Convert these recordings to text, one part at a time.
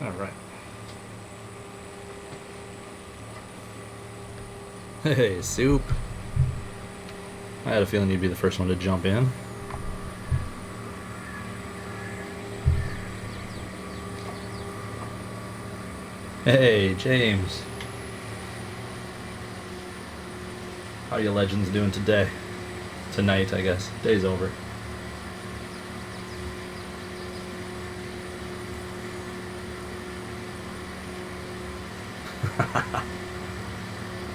All right. Hey, Soup. I had a feeling you'd be the first one to jump in. Hey, James. How you legends doing today? Tonight, I guess. Day's over.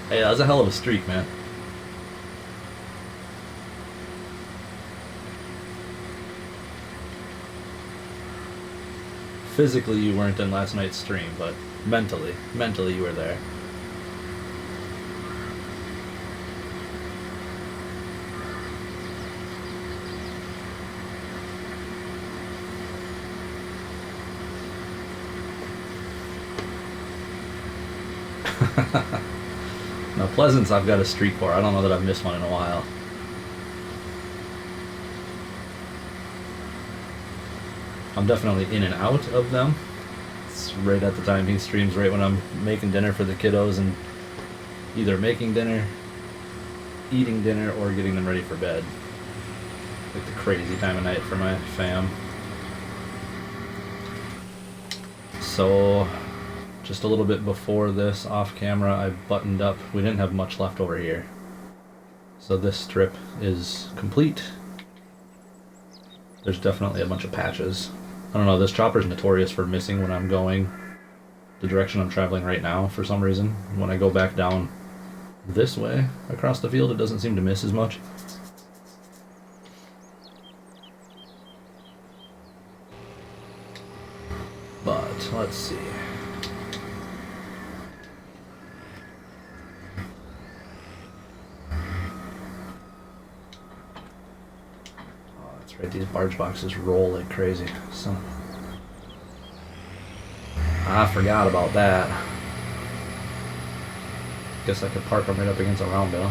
Hey, that was a hell of a streak, man. Physically, you weren't in last night's stream, but mentally you were there. Now, Pleasance, I've got a streak for. I don't know that I've missed one in a while. I'm definitely in and out of them. It's right at the time he streams, right when I'm making dinner for the kiddos and either making dinner, eating dinner, or getting them ready for bed. Like the crazy time of night for my fam. So, just a little bit before this, off camera, I buttoned up. We didn't have much left over here. So this strip is complete. There's definitely a bunch of patches. I don't know, this chopper's notorious for missing when I'm going the direction I'm traveling right now for some reason. When I go back down this way across the field, it doesn't seem to miss as much. But, let's see. Right, these barge boxes roll like crazy. So I forgot about that. Guess I could park them right up against a round bill.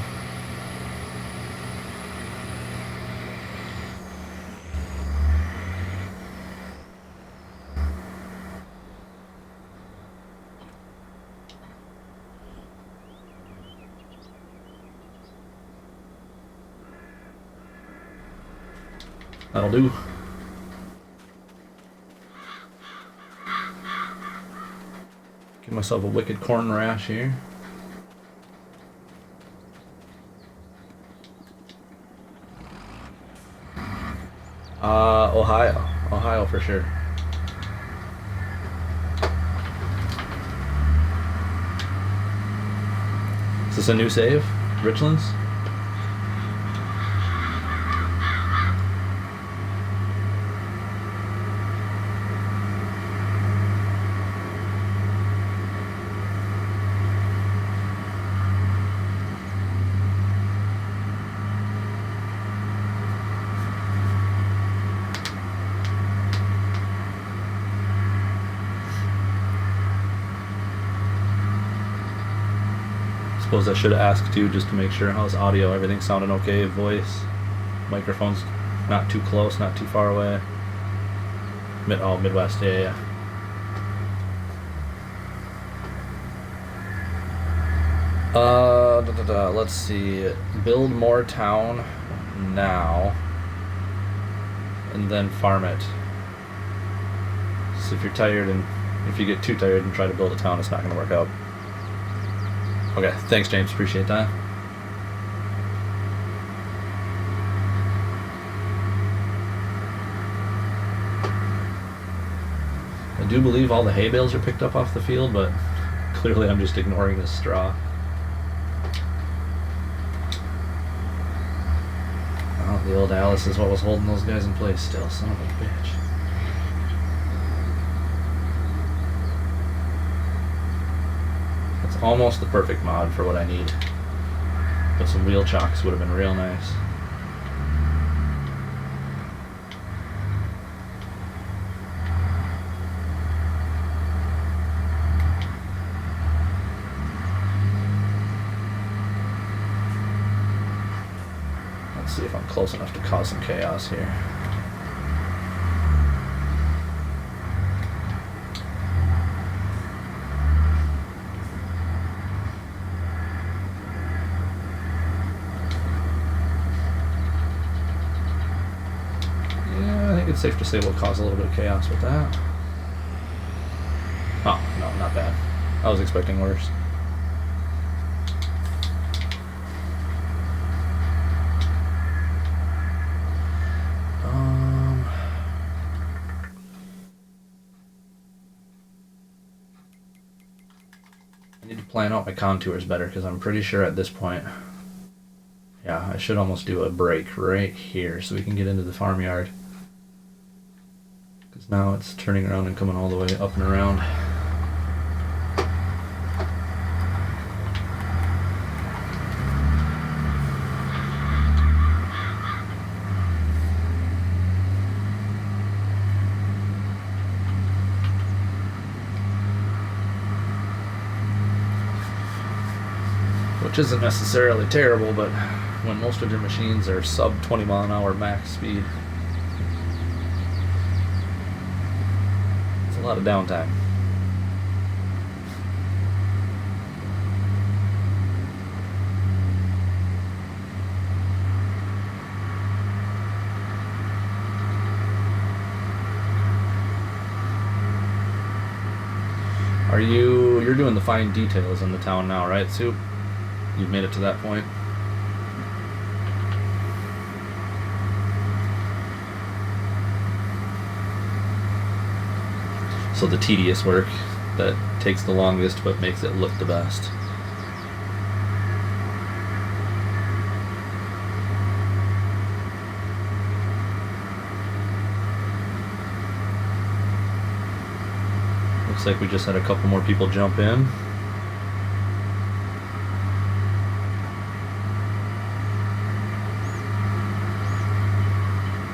That'll do. Give myself a wicked corn rash here. Ohio for sure. Is this a new save? Richlands? Suppose I should have asked too, just to make sure how's audio, everything sounding okay, voice, microphones not too close, not too far away. Midwest, yeah. Let's see, build more town now, and then farm it. So if you're tired, and if you get too tired and try to build a town, it's not going to work out. Okay, thanks James, appreciate that. I do believe all the hay bales are picked up off the field, but clearly I'm just ignoring this straw. Oh, the old Alice is what was holding those guys in place still, son of a bitch. Almost the perfect mod for what I need. But some wheel chocks would have been real nice. Let's see if I'm close enough to cause some chaos here. think it's safe to say we'll cause a little bit of chaos with that. Oh, no, not bad. I was expecting worse. I need to plan out my contours better because I'm pretty sure at this point, yeah, I should almost do a break right here so we can get into the farmyard. Because now it's turning around and coming all the way up and around. Which isn't necessarily terrible, but when most of your machines are sub 20 mile an hour max speed, it's a lot of downtime. You're doing the fine details in the town now, right, Soup? You've made it to that point? So the tedious work that takes the longest but makes it look the best. Looks like we just had a couple more people jump in.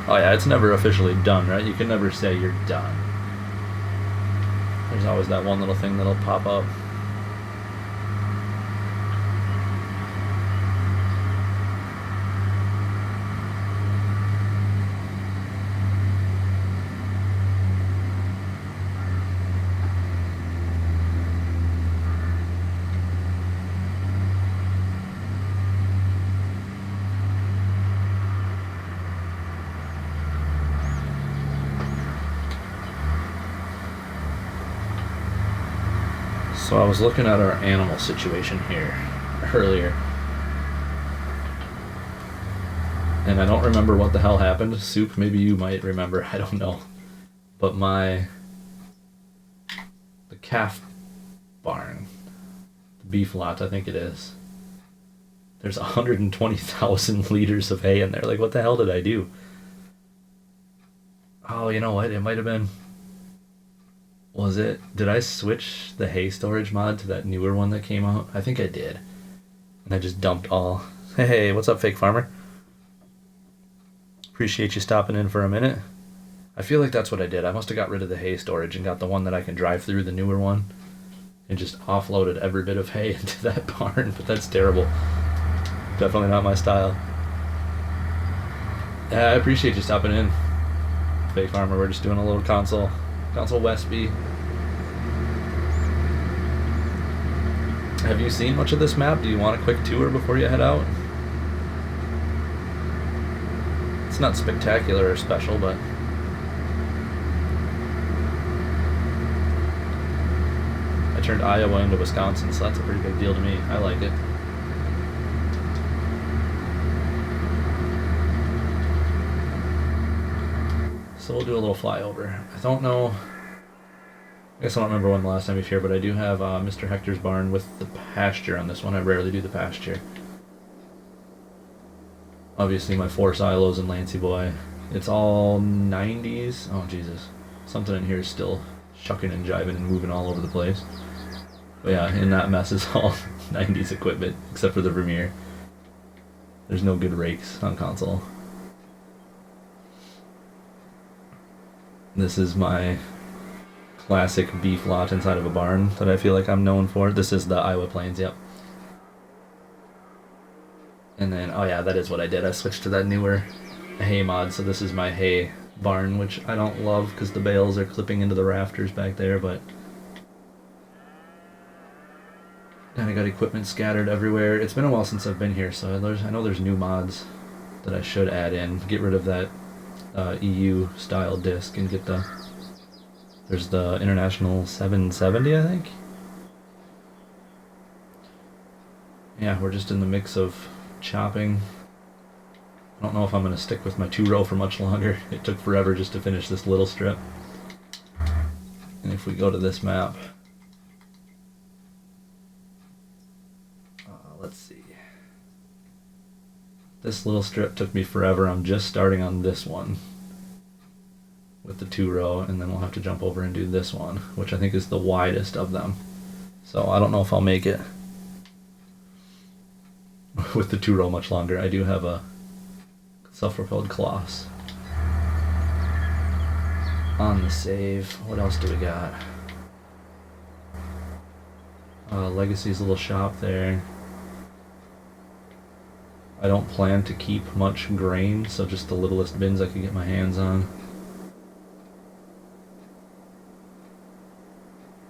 Oh yeah, it's never officially done, right? You can never say you're done. There's always that one little thing that'll pop up. So I was looking at our animal situation here earlier, and I don't remember what the hell happened. Soup, maybe you might remember, I don't know. But the calf barn, the beef lot, I think it is, there's 120,000 liters of hay in there. Like, what the hell did I do? Oh, you know what? It might have been... Did I switch the hay storage mod to that newer one that came out? I think I did. And I just dumped all. Hey, what's up, fake farmer? Appreciate you stopping in for a minute. I feel like that's what I did. I must have got rid of the hay storage and got the one that I can drive through, the newer one, and just offloaded every bit of hay into that barn, but that's terrible. Definitely not my style. Yeah, I appreciate you stopping in, fake farmer. We're just doing a little console Westby. Have you seen much of this map? Do you want a quick tour before you head out? It's not spectacular or special, but I turned Iowa into Wisconsin, so that's a pretty big deal to me. I like it. So we'll do a little flyover. I don't know. I guess I don't remember when the last time we were here, but I do have Mr. Hector's barn with the pasture on this one. I rarely do the pasture. Obviously my 4 silos and Lancy Boy. It's all 90s. Oh, Jesus. Something in here is still shucking and jiving and moving all over the place. But yeah, in that mess is all 90s equipment, except for the Vermeer. There's no good rakes on console. This is my classic beef lot inside of a barn that I feel like I'm known for. This is the Iowa Plains, yep. And then, oh yeah, that is what I did. I switched to that newer hay mod, so this is my hay barn, which I don't love because the bales are clipping into the rafters back there, but kind of got equipment scattered everywhere. It's been a while since I've been here, so I know there's new mods that I should add in. Get rid of that EU style disc and get the, there's the International 770, I think. Yeah, we're just in the mix of chopping. I don't know if I'm going to stick with my 2-row for much longer. It took forever just to finish this little strip. And if we go to this map, let's see. This little strip took me forever. I'm just starting on this one with the 2-row, and then we'll have to jump over and do this one, which I think is the widest of them. So I don't know if I'll make it with the 2-row much longer. I do have a self-propelled Colossus on the save. What else do we got? Legacy's little shop there. I don't plan to keep much grain, so just the littlest bins I could get my hands on.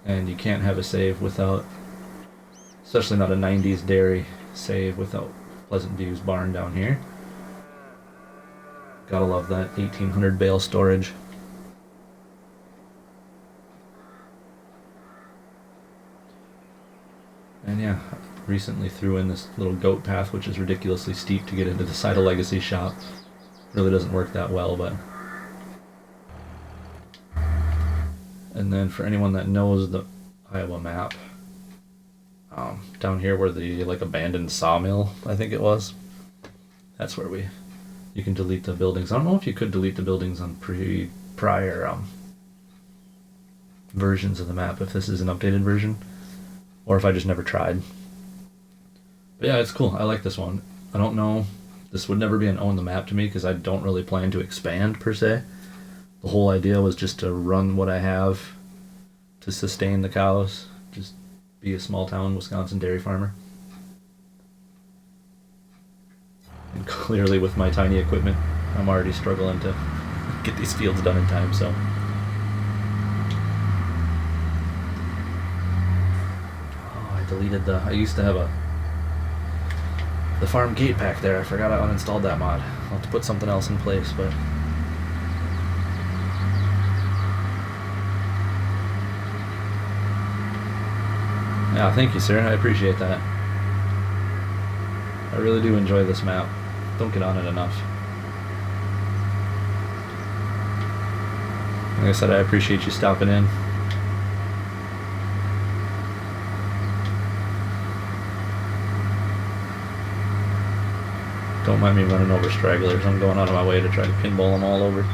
And you can't have a save without, especially not a 90s dairy save, without Pleasant View's barn down here. Gotta love that 1800 bale storage. And yeah, recently threw in this little goat path, which is ridiculously steep to get into the side of Legacy shop. Really doesn't work that well, but... And then for anyone that knows the Iowa map, down here where the like abandoned sawmill, I think it was, that's where you can delete the buildings. I don't know if you could delete the buildings on prior versions of the map, if this is an updated version, or if I just never tried. But yeah, it's cool. I like this one. I don't know, this would never be an own the map to me because I don't really plan to expand per se. The whole idea was just to run what I have to sustain the cows, just be a small town Wisconsin dairy farmer. And clearly with my tiny equipment, I'm already struggling to get these fields done in time, so. Oh, I deleted I used to have the farm gate pack there. I forgot I uninstalled that mod. I'll have to put something else in place, but. Yeah, thank you, sir. I appreciate that. I really do enjoy this map. Don't get on it enough. Like I said, I appreciate you stopping in. Don't mind me running over stragglers. I'm going out of my way to try to pinball them all over.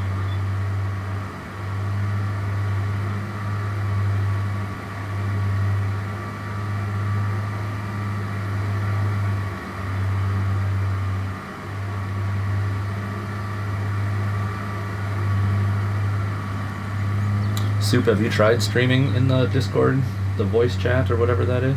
Soup, have you tried streaming in the Discord, the voice chat, or whatever that is?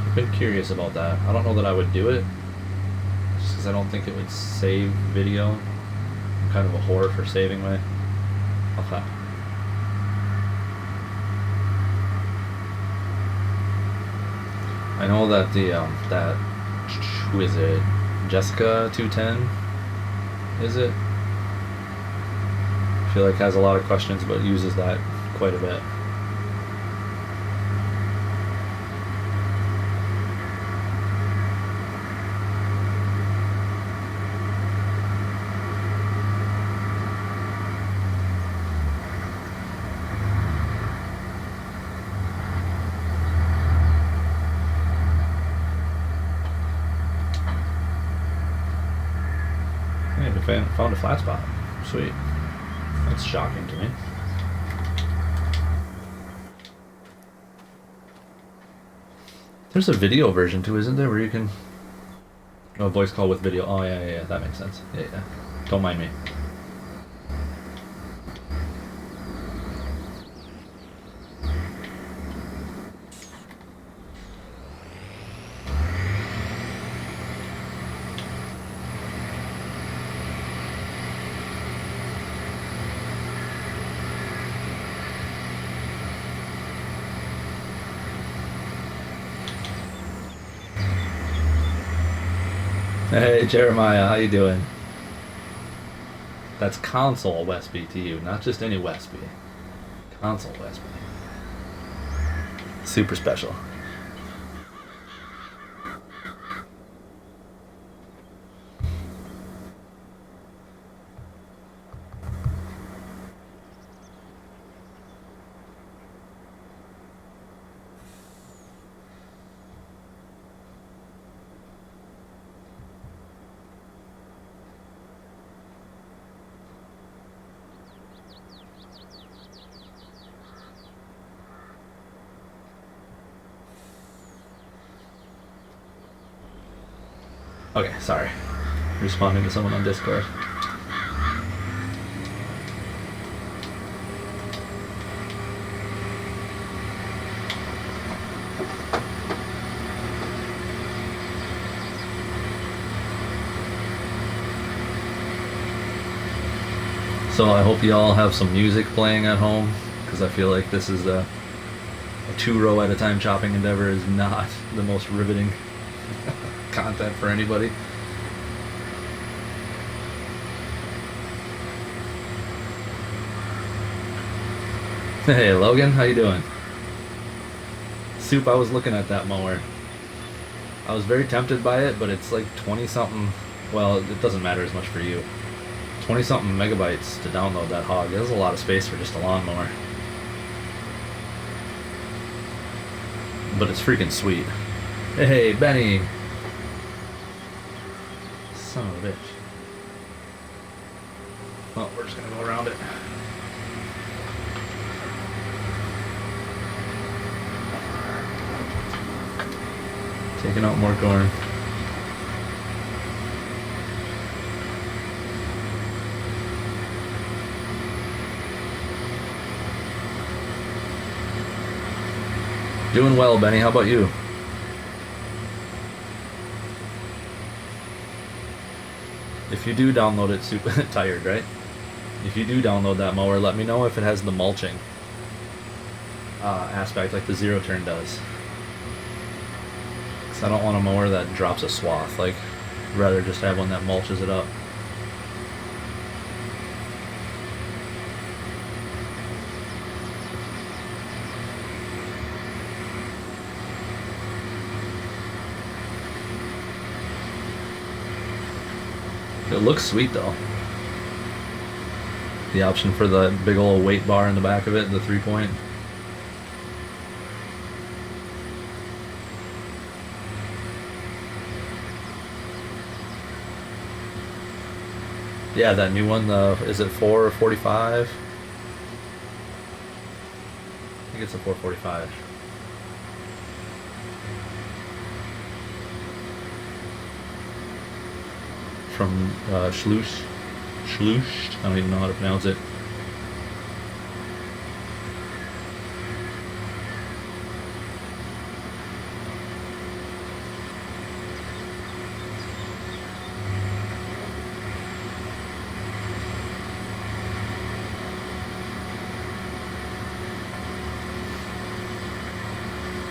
I've been curious about that. I don't know that I would do it, just because I don't think it would save video. I'm kind of a whore for saving my... Okay. I know that the, who is it? Jessica 210? Is it? I feel like has a lot of questions, but uses that quite a bit. Found a flat spot. Sweet. That's shocking to me. There's a video version too, isn't there, where you can... Oh, voice call with video. Oh, yeah, that makes sense. Yeah. Don't mind me. Hey Jeremiah, how you doing? That's console Westby to you, not just any Westby. Console Westby. Super special. Okay, sorry. Responding to someone on Discord. So I hope you all have some music playing at home, because I feel like this is a 2-row at a time chopping endeavor is not the most riveting content for anybody. Hey Logan, how you doing? Soup, I was looking at that mower. I was very tempted by it, but it's like 20 something. Well, it doesn't matter as much for you. 20 something megabytes to download that hog. There's a lot of space for just a lawnmower. But it's freaking sweet. Hey, Benny! Son of a bitch. Well, we're just gonna go around it. Taking out more corn. Doing well, Benny. How about you? If you do download it, super tired, right? If you do download that mower, let me know if it has the mulching aspect like the zero turn does. Because I don't want a mower that drops a swath. Like, rather just have one that mulches it up. It looks sweet though. The option for the big old weight bar in the back of it, the 3-point. Yeah, that new one, is it 445? I think it's a 445. From Schlush. I don't even know how to pronounce it.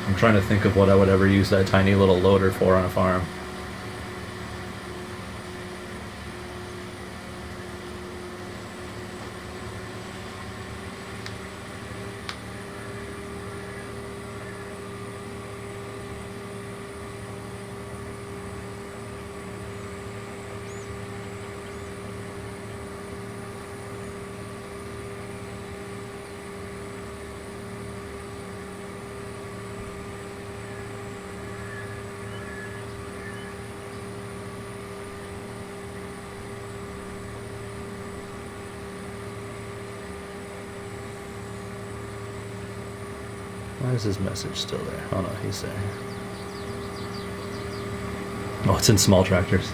I'm trying to think of what I would ever use that tiny little loader for on a farm. Why is his message still there? Oh no, he's there. Oh, it's in small tractors.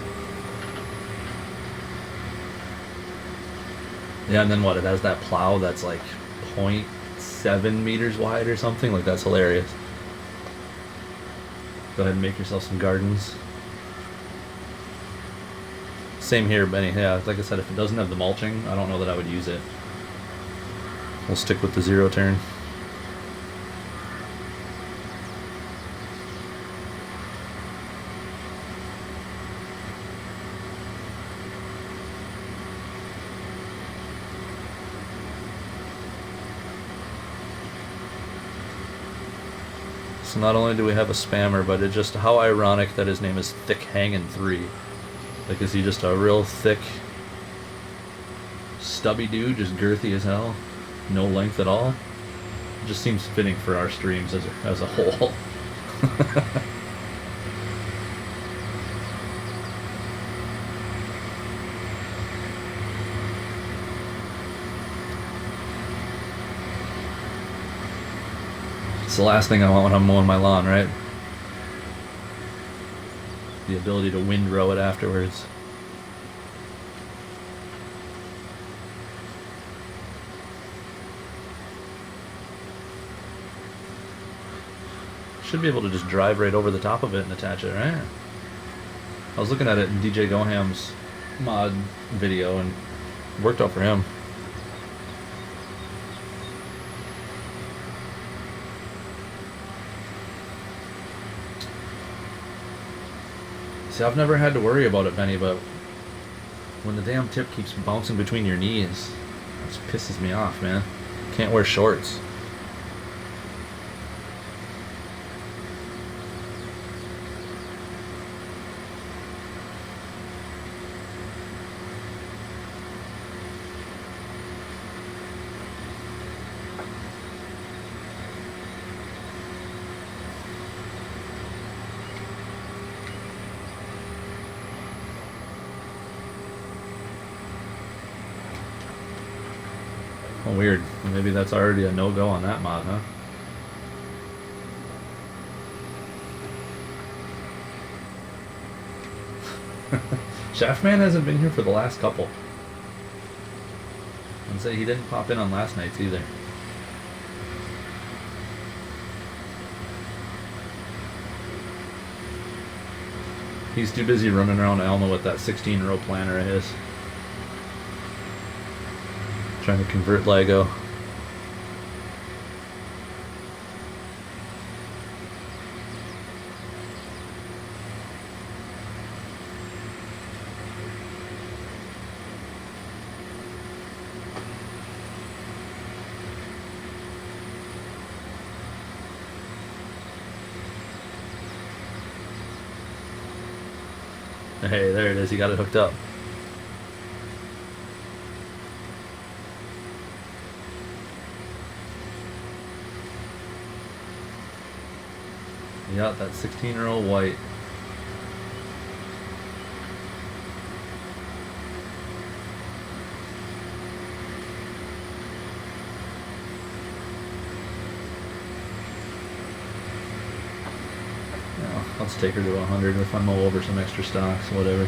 Yeah, and then what? It has that plow that's like 0.7 meters wide or something. Like, that's hilarious. Go ahead and make yourself some gardens. Same here, Benny. Yeah, like I said, if it doesn't have the mulching, I don't know that I would use it. We'll stick with the zero turn. So not only do we have a spammer, but it's just how ironic that his name is Thick Hangin' 3. Like, is he just a real thick, stubby dude, just girthy as hell? No length at all? It just seems fitting for our streams as a whole. It's the last thing I want when I'm mowing my lawn, right? The ability to windrow it afterwards. Should be able to just drive right over the top of it and attach it, right? I was looking at it in DJ Goham's mod video and it worked out for him. See, I've never had to worry about it, Benny, but when the damn tip keeps bouncing between your knees, it just pisses me off, man. Can't wear shorts. Oh, weird. Maybe that's already a no-go on that mod, huh? Shaftman hasn't been here for the last couple. I'd say he didn't pop in on last night's either. He's too busy running around Alma with that 16-row planner of his. Trying to convert Lego. Hey, there it is. He got it hooked up. Yeah, that 16-year-old white. Yeah, let's take her to 100 if I mow over some extra stocks, whatever.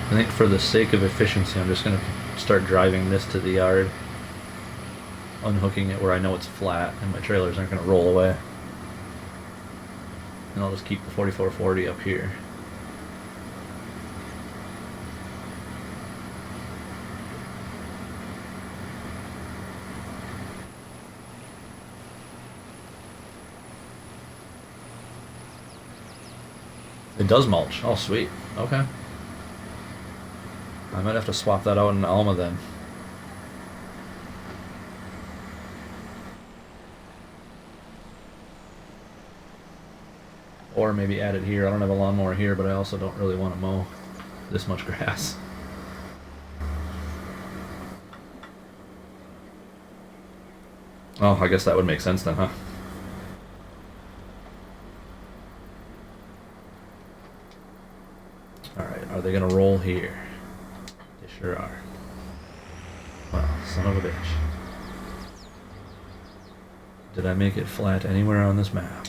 I think for the sake of efficiency, I'm just going to start driving this to the yard, unhooking it where I know it's flat and my trailers aren't going to roll away. And I'll just keep the 4440 up here. It does mulch. Oh, sweet. Okay. I might have to swap that out in Alma then. Or maybe add it here. I don't have a lawnmower here, but I also don't really want to mow this much grass. Oh, I guess that would make sense then, huh? Alright, are they gonna roll here? They sure are. Well, son of a bitch. Did I make it flat anywhere on this map?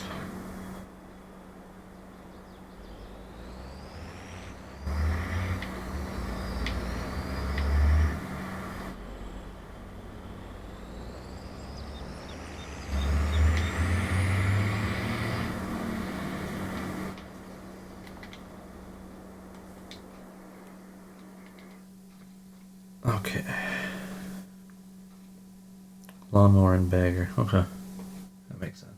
Okay. Lawnmower and bagger. Okay. That makes sense.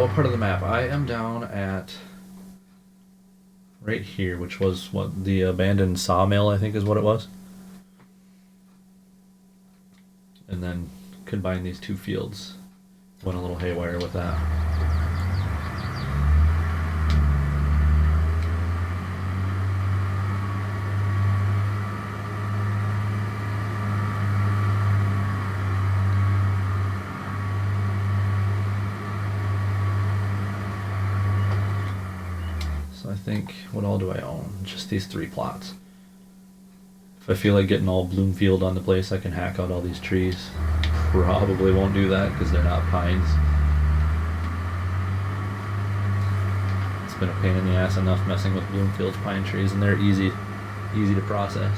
What part of the map? I am down at right here, which was what the abandoned sawmill, I think is what it was. And then combine these two fields. Went a little haywire with that. So I think, what all do I own? Just these 3 plots. If I feel like getting all Bloomfield on the place, I can hack out all these trees. Probably won't do that because they're not pines. It's been a pain in the ass enough messing with Bloomfield's pine trees, and they're easy to process.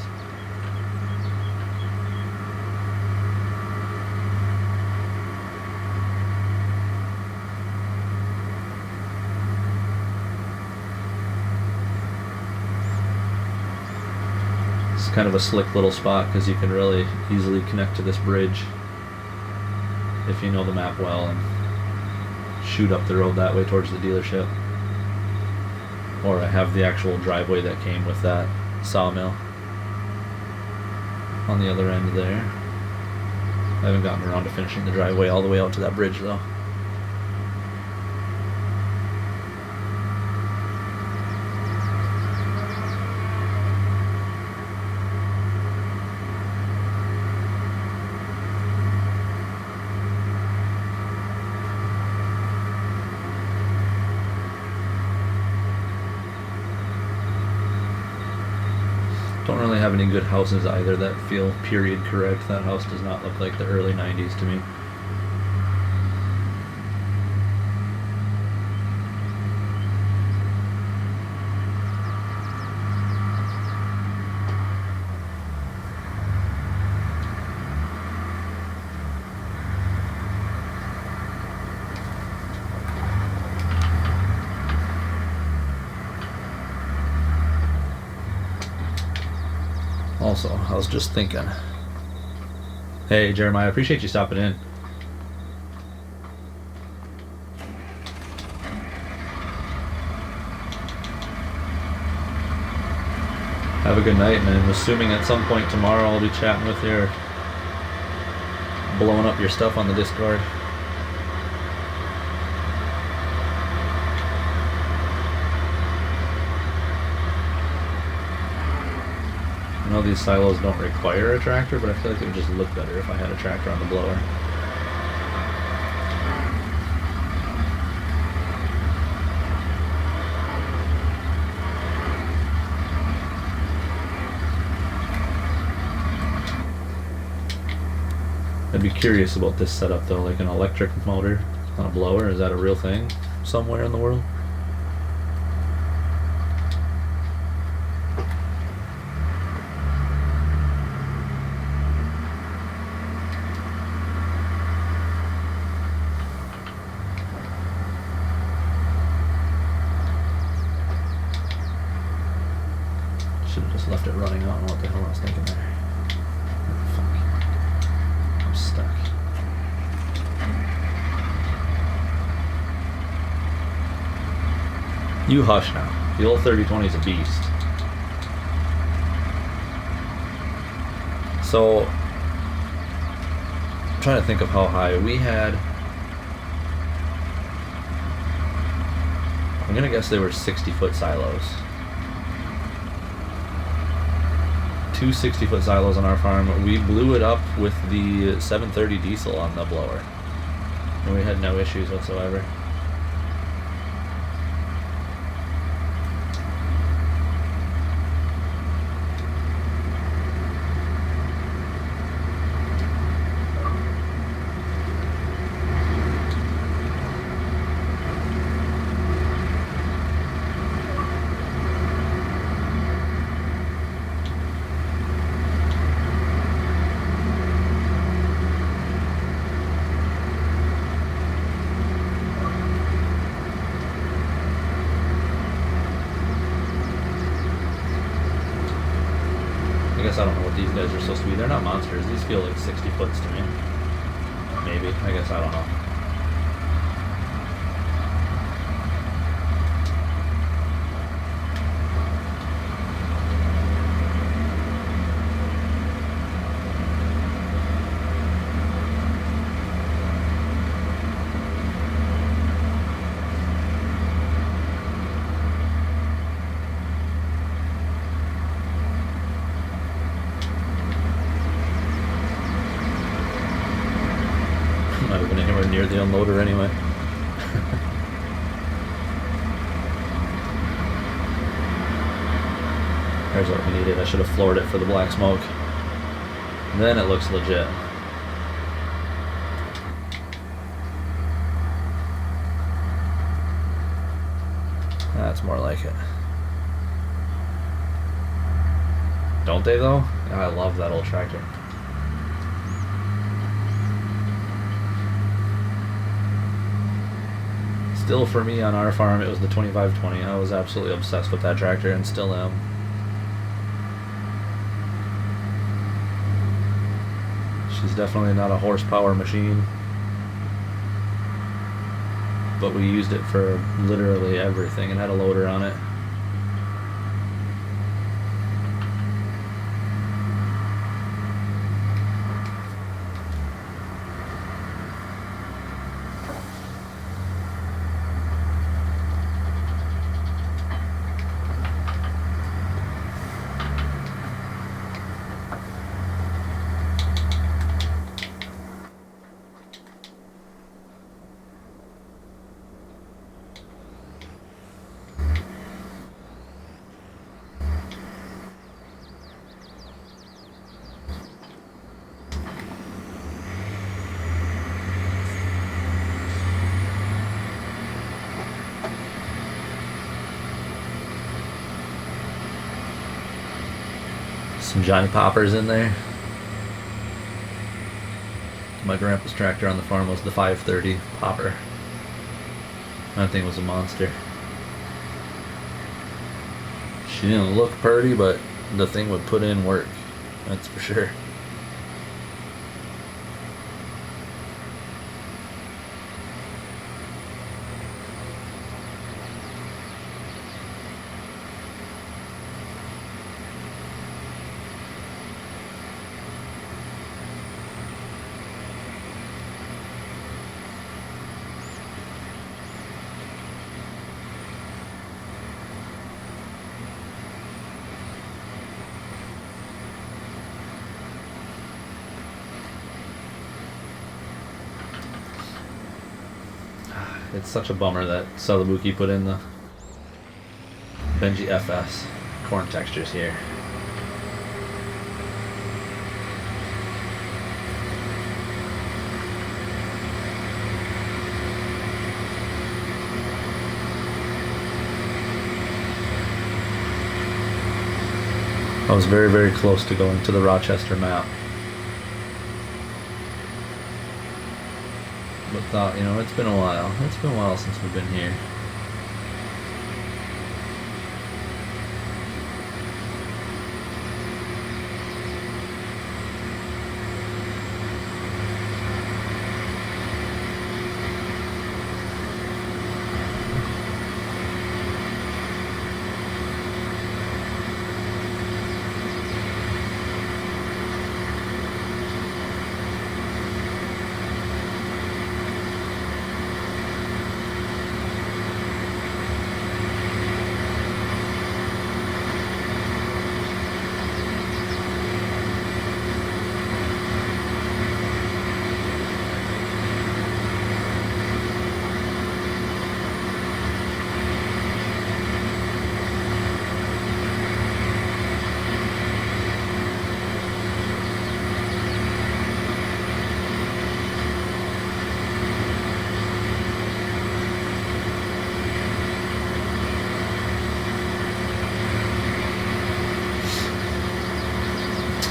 Kind of a slick little spot because you can really easily connect to this bridge if you know the map well and shoot up the road that way towards the dealership. Or I have the actual driveway that came with that sawmill on the other end there. I haven't gotten around to finishing the driveway all the way out to that bridge though. Don't really have any good houses either that feel period correct. That house does not look like the early 90s to me. Also, I was just thinking. Hey, Jeremiah, I appreciate you stopping in. Have a good night, and I'm assuming at some point tomorrow I'll be chatting with you or blowing up your stuff on the Discord. I know these silos don't require a tractor, but I feel like it would just look better if I had a tractor on the blower. I'd be curious about this setup though, like an electric motor on a blower. Is that a real thing somewhere in the world? Should have just left it running. I don't know what the hell I was thinking there. I'm stuck. You hush now. The old 3020 is a beast. So, I'm trying to think of how high we had. I'm gonna guess they were 60-foot silos. 2 60-foot silos on our farm. We blew it up with the 730 diesel on the blower, and we had no issues whatsoever. are supposed to be. They're not monsters. These feel like 60 foots to me. Maybe. I guess I don't know. Not even anywhere near the unloader anyway. There's what we needed. I should have floored it for the black smoke. Then it looks legit. That's more like it. Don't they though? I love that old tractor. Still for me on our farm it was the 2520. I was absolutely obsessed with that tractor and still am. She's definitely not a horsepower machine, but we used it for literally everything and had a loader on it. Some Johnny Poppers in there. My grandpa's tractor on the farm was the 530 Popper. That thing was a monster. She didn't look pretty, but the thing would put in work. That's for sure. It's such a bummer that Salabuki put in the Benji FS corn textures here. I was very, very close to going to the Rochester map. But thought, you know, it's been a while. It's been a while since we've been here.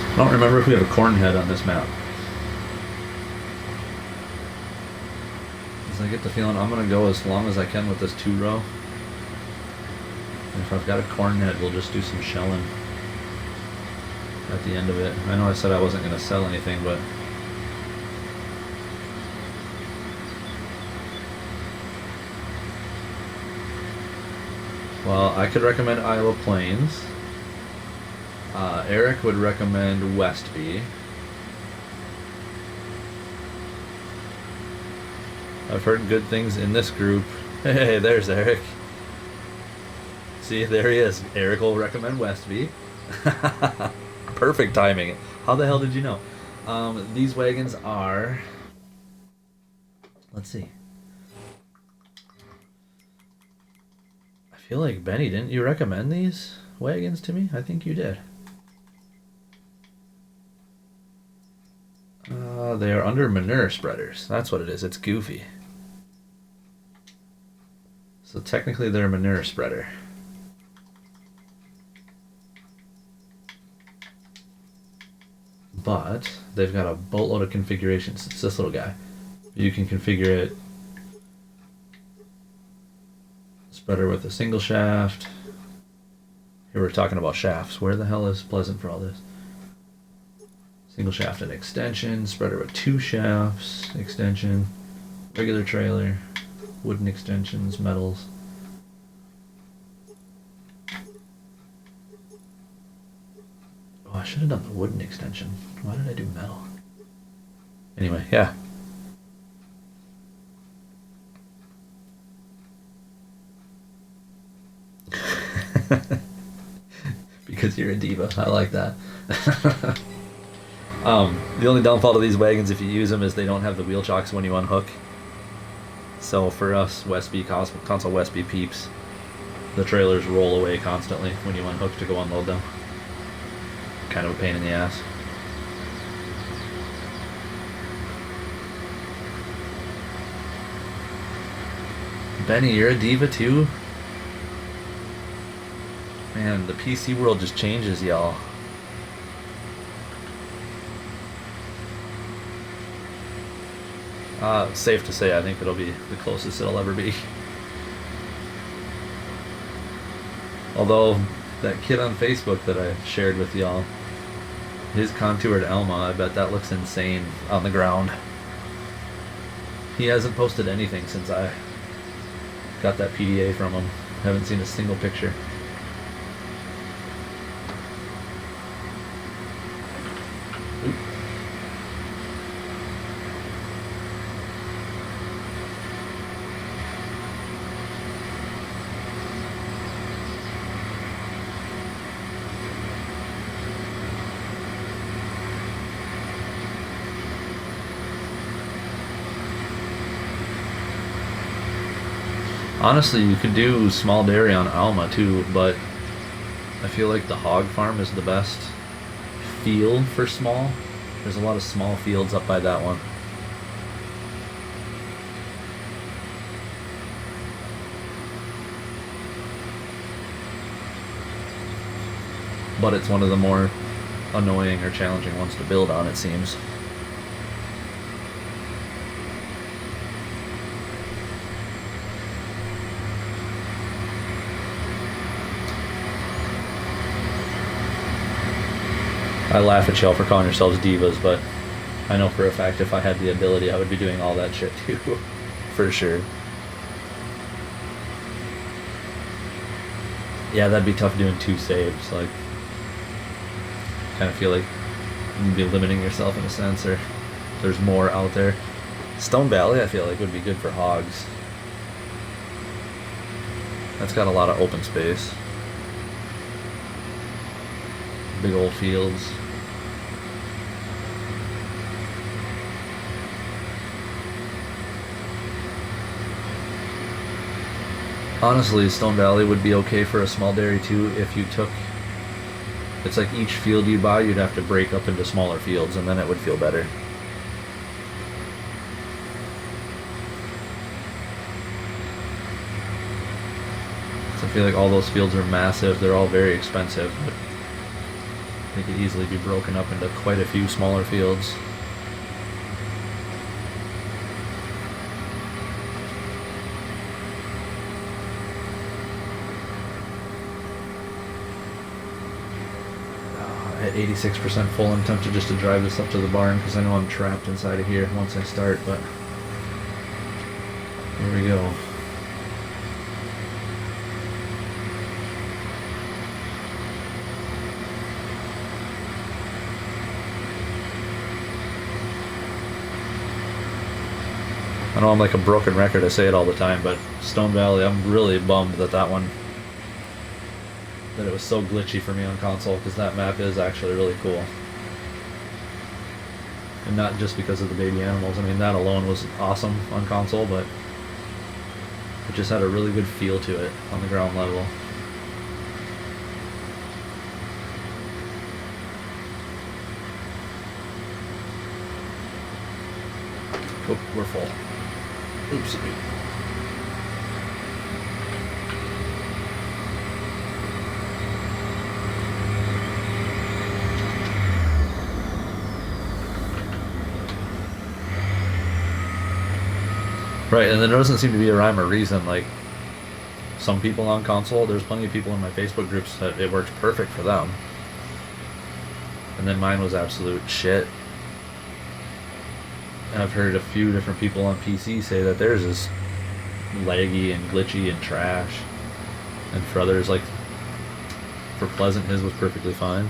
I don't remember if we have a corn head on this map. Because I get the feeling I'm going to go as long as I can with this 2-row. And if I've got a corn head, we'll just do some shelling. at the end of it. I know I said I wasn't going to sell anything, but well, I could recommend Iowa Plains. Eric would recommend Westby. I've heard good things in this group. Hey, there's Eric. See, there he is. Eric will recommend Westby. Perfect timing. How the hell did you know? These wagons are... Let's see. I feel like, Benny, didn't you recommend these wagons to me? I think you did. They are under manure spreaders. That's what it is. It's goofy. So technically they're a manure spreader. But they've got a boatload of configurations. It's this little guy. You can configure it spreader with a single shaft. Here we're talking about shafts. Where the hell is Pleasant for all this? Single shaft and extension, spreader with 2 shafts, extension, regular trailer, wooden extensions, metals. Oh, I should have done the wooden extension. Why did I do metal? Anyway, yeah. Because you're a diva. I like that. The only downfall to these wagons, if you use them, is they don't have the wheel chocks when you unhook. So for us Westby console Westby peeps, the trailers roll away constantly when you unhook to go unload them. Kind of a pain in the ass. Benny, you're a diva too? Man, the PC world just changes, y'all. Safe to say, I think it'll be the closest it'll ever be. Although, that kid on Facebook that I shared with y'all, his contoured Elma, I bet that looks insane on the ground. He hasn't posted anything since I got that PDA from him. Haven't seen a single picture. Honestly, you could do small dairy on Alma too, but I feel like the hog farm is the best field for small. There's a lot of small fields up by that one. But it's one of the more annoying or challenging ones to build on, it seems. I laugh at y'all for calling yourselves divas, but I know for a fact if I had the ability, I would be doing all that shit too. For sure. Yeah, that'd be tough doing 2 saves. Like, kind of feel like you'd be limiting yourself in a sense, or there's more out there. Stone Valley, I feel like, would be good for hogs. That's got a lot of open space. Big old fields. Honestly, Stone Valley would be okay for a small dairy too if you took... It's like each field you buy, you'd have to break up into smaller fields, and then it would feel better. So I feel like all those fields are massive. They're all very expensive, but they could easily be broken up into quite a few smaller fields. 86% full. I'm tempted just to drive this up to the barn because I know I'm trapped inside of here once I start, but here we go. I know I'm like a broken record, I say it all the time, but Stone Valley, I'm really bummed that it was so glitchy for me on console, because that map is actually really cool. And not just because of the baby animals. I mean, that alone was awesome on console, but it just had a really good feel to it on the ground level. Oh, we're full. Oopsie. Right, and there doesn't seem to be a rhyme or reason. Like, some people on console, there's plenty of people in my Facebook groups that it worked perfect for them. And then mine was absolute shit. And I've heard a few different people on PC say that theirs is laggy and glitchy and trash. And for others, like, for Pleasant, his was perfectly fine.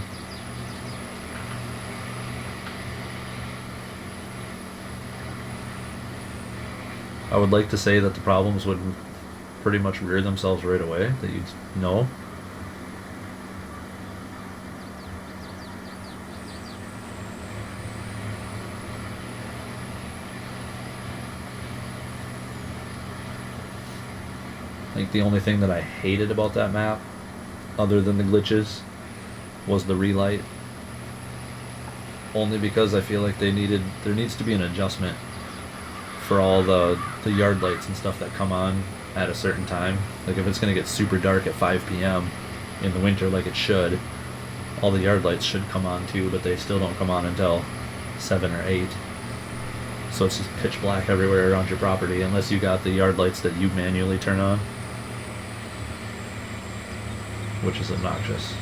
I would like to say that the problems would pretty much rear themselves right away, that you'd know. I think the only thing that I hated about that map, other than the glitches, was the relight. Only because I feel like there needs to be an adjustment for all the yard lights and stuff that come on at a certain time. Like if it's going to get super dark at 5 p.m. in the winter like it should, all the yard lights should come on too, but they still don't come on until 7 or 8. So it's just pitch black everywhere around your property unless you got the yard lights that you manually turn on, which is obnoxious.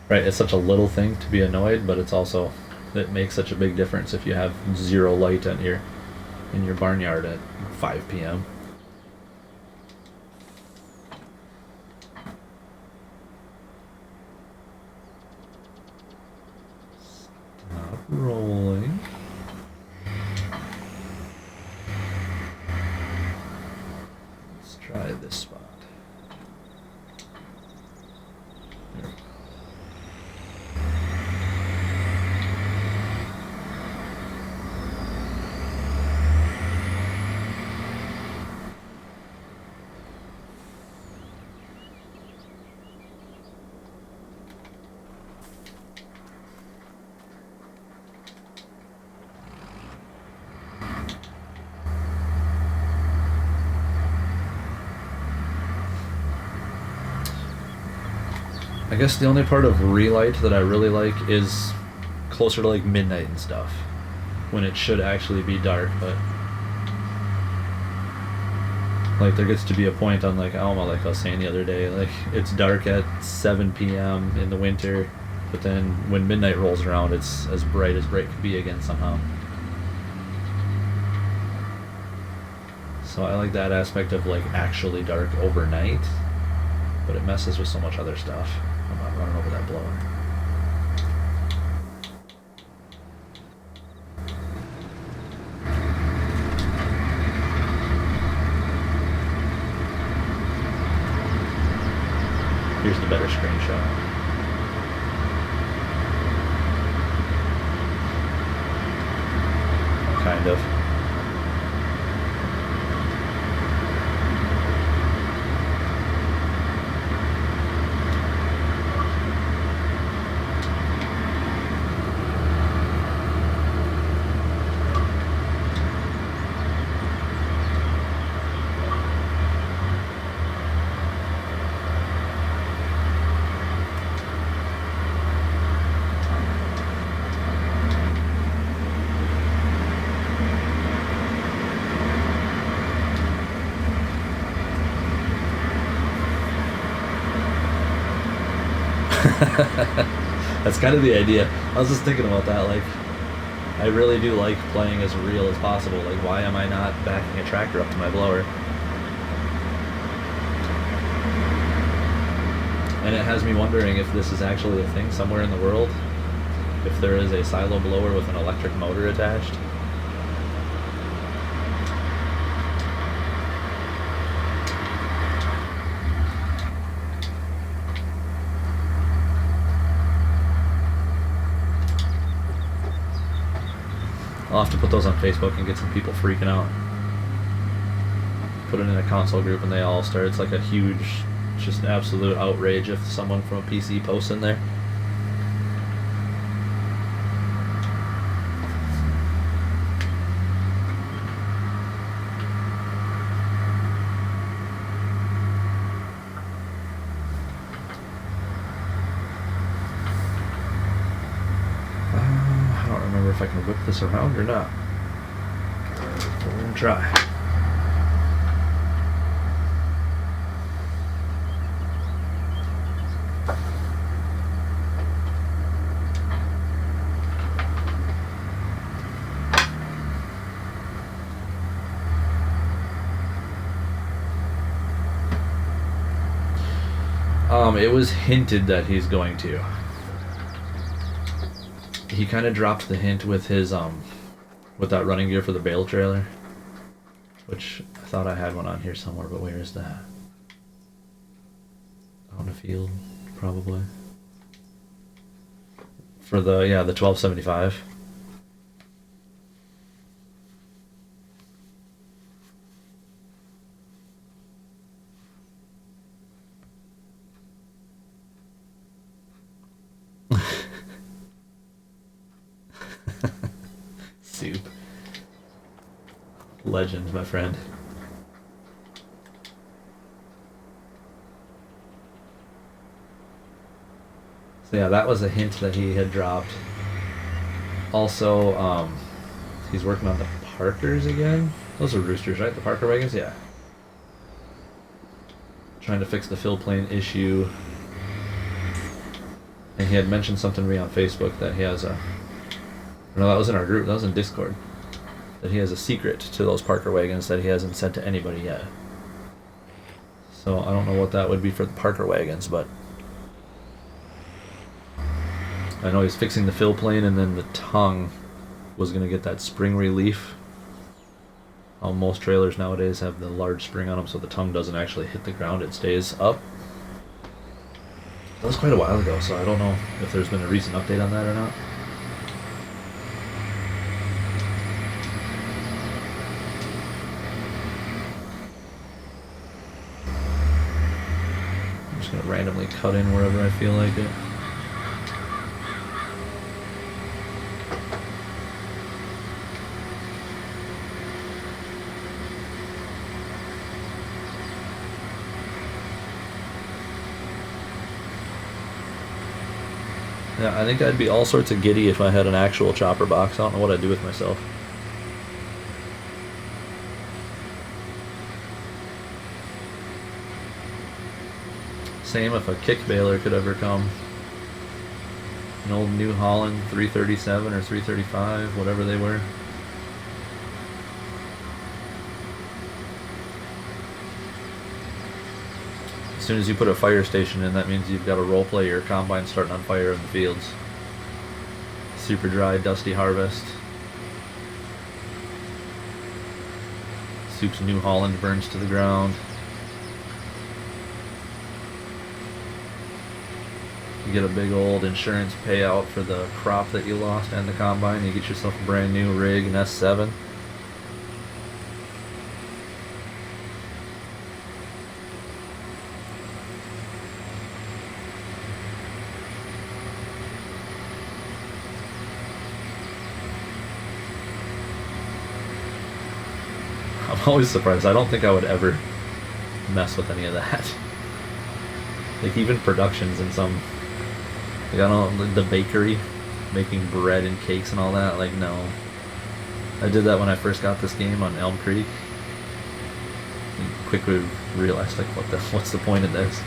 Right, it's such a little thing to be annoyed, but it's also, it makes such a big difference if you have zero light in your barnyard at 5 p.m. Stop rolling. Let's try this spot. There we go. I guess the only part of relight that I really like is closer to like midnight and stuff, when it should actually be dark, but like there gets to be a point on like Alma, like I was saying the other day, like it's dark at 7 p.m. in the winter, but then when midnight rolls around it's as bright could be again somehow. So I like that aspect of like actually dark overnight, but it messes with so much other stuff. I'm not running over that blower. Here's the better screenshot. Kind of. That's kind of the idea. I was just thinking about that. Like, I really do like playing as real as possible. Like, why am I not backing a tractor up to my blower? And it has me wondering if this is actually a thing somewhere in the world. If there is a silo blower with an electric motor attached. I'll have to put those on Facebook and get some people freaking out. Put it in a console group and they all start. It's like a huge, just absolute outrage if someone from a PC posts in there. I don't remember if I can whip this around or not. We're gonna try. It was hinted that he's going to. He kind of dropped the hint with his with that running gear for the bale trailer, which I thought I had one on here somewhere, but where is that? Out in the field, probably. For the 1275. Soup. Legend, my friend. So yeah, that was a hint that he had dropped. Also, he's working on the Parkers again. Those are roosters, right? The Parker wagons? Yeah. Trying to fix the fill plane issue. And he had mentioned something to me on Facebook that he has a... No, that was in our group. That was in Discord. That he has a secret to those Parker wagons that he hasn't said to anybody yet. So I don't know what that would be for the Parker wagons, but... I know he's fixing the fill plane, and then the tongue was going to get that spring relief. Most trailers nowadays have the large spring on them, so the tongue doesn't actually hit the ground. It stays up. That was quite a while ago, so I don't know if there's been a recent update on that or not. I'm just going to randomly cut in wherever I feel like it. Yeah, I think I'd be all sorts of giddy if I had an actual chopper box. I don't know what I'd do with myself. Same if a kick baler could ever come. An old New Holland 337 or 335, whatever they were. As soon as you put a fire station in, that means you've got to roleplay your combine starting on fire in the fields. Super dry, dusty harvest. Soup's New Holland burns to the ground. You get a big old insurance payout for the crop that you lost and the combine. You get yourself a brand new rig, an S7. I'm always surprised. I don't think I would ever mess with any of that. Like, even productions in some... Like, I don't know, the bakery, making bread and cakes and all that, like, no. I did that when I first got this game on Elm Creek. And quickly realized, like, what's the point of this?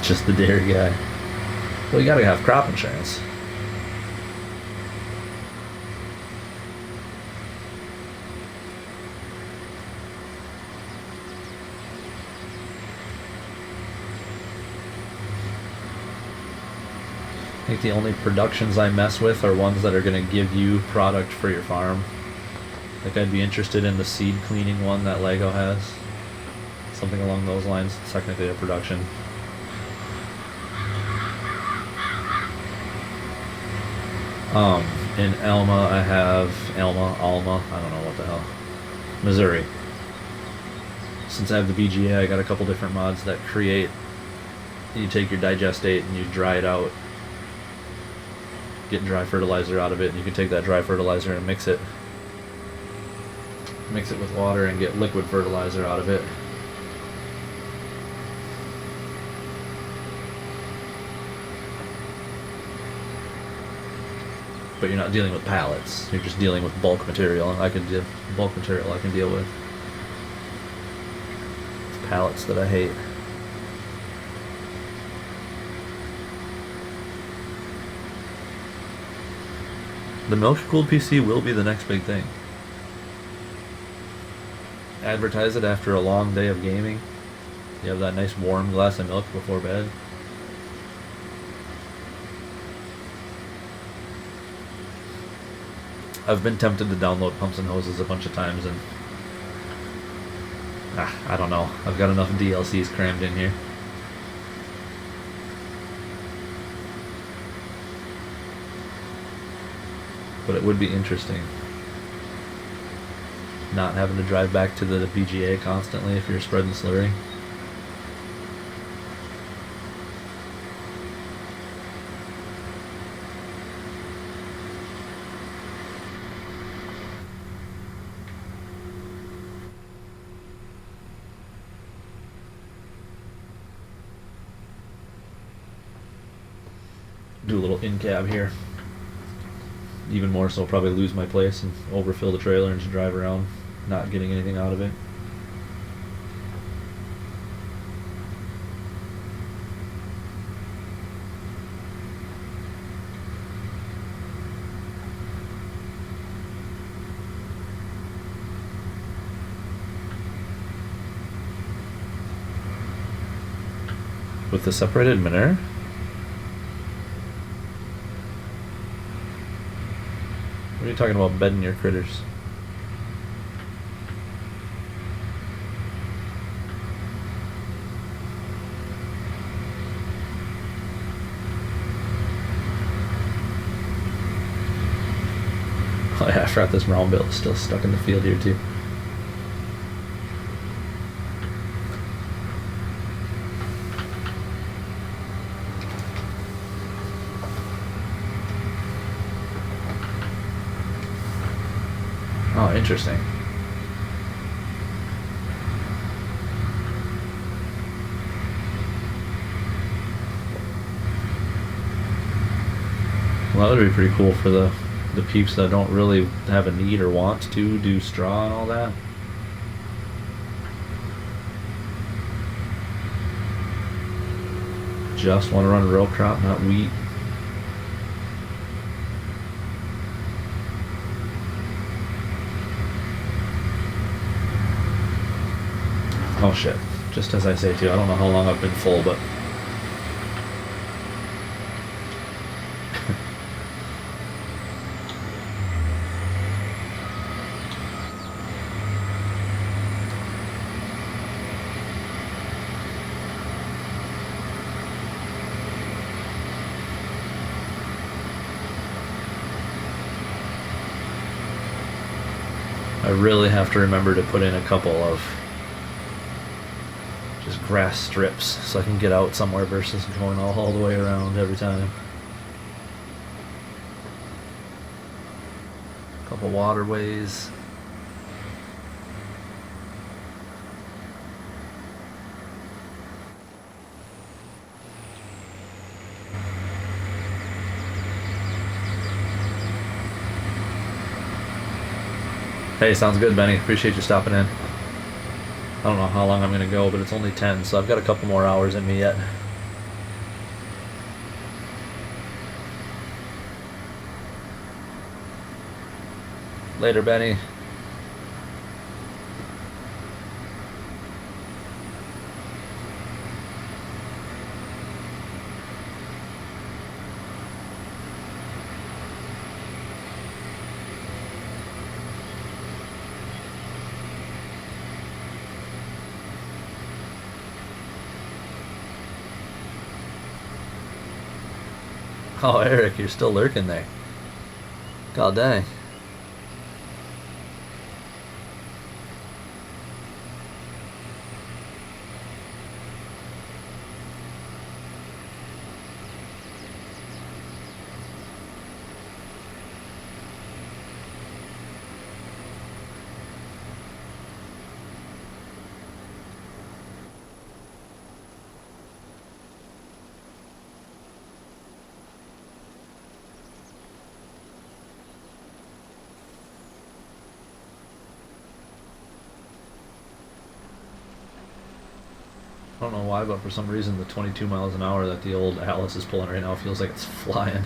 Just the dairy guy. Well, you gotta have crop insurance. I think the only productions I mess with are ones that are going to give you product for your farm. Like I'd be interested in the seed cleaning one that Lego has. Something along those lines. It's technically a production. In Alma I have Alma, I don't know what the hell. Missouri. Since I have the BGA, I got a couple different mods that create. You take your digestate and you dry it out. Get dry fertilizer out of it, and you can take that dry fertilizer and mix it with water and get liquid fertilizer out of it. But you're not dealing with pallets, you're just dealing with bulk material, and I can deal with. It's pallets that I hate. The milk-cooled PC will be the next big thing. Advertise it after a long day of gaming. You have that nice warm glass of milk before bed. I've been tempted to download Pumps and Hoses a bunch of times, and I don't know. I've got enough DLCs crammed in here. But it would be interesting not having to drive back to the BGA constantly if you're spreading slurry. Do a little in-cab here. Even more so, probably lose my place and overfill the trailer and just drive around, not getting anything out of it. With the separated manure? What are you talking about, bedding your critters? Oh yeah, I forgot this round bill is still stuck in the field here too. Oh, interesting. Well, that would be pretty cool for the peeps that don't really have a need or want to do straw and all that. Just want to run row crop, not wheat. Oh shit, just as I say too, I don't know how long I've been full, but I really have to remember to put in a couple of just grass strips so I can get out somewhere versus going all the way around every time. A couple waterways. Hey, sounds good, Benny. Appreciate you stopping in. I don't know how long I'm going to go, but it's only 10, so I've got a couple more hours in me yet. Later, Benny. Oh, Eric, you're still lurking there. God dang. I don't know why, but for some reason the 22 miles an hour that the old Alice is pulling right now feels like it's flying.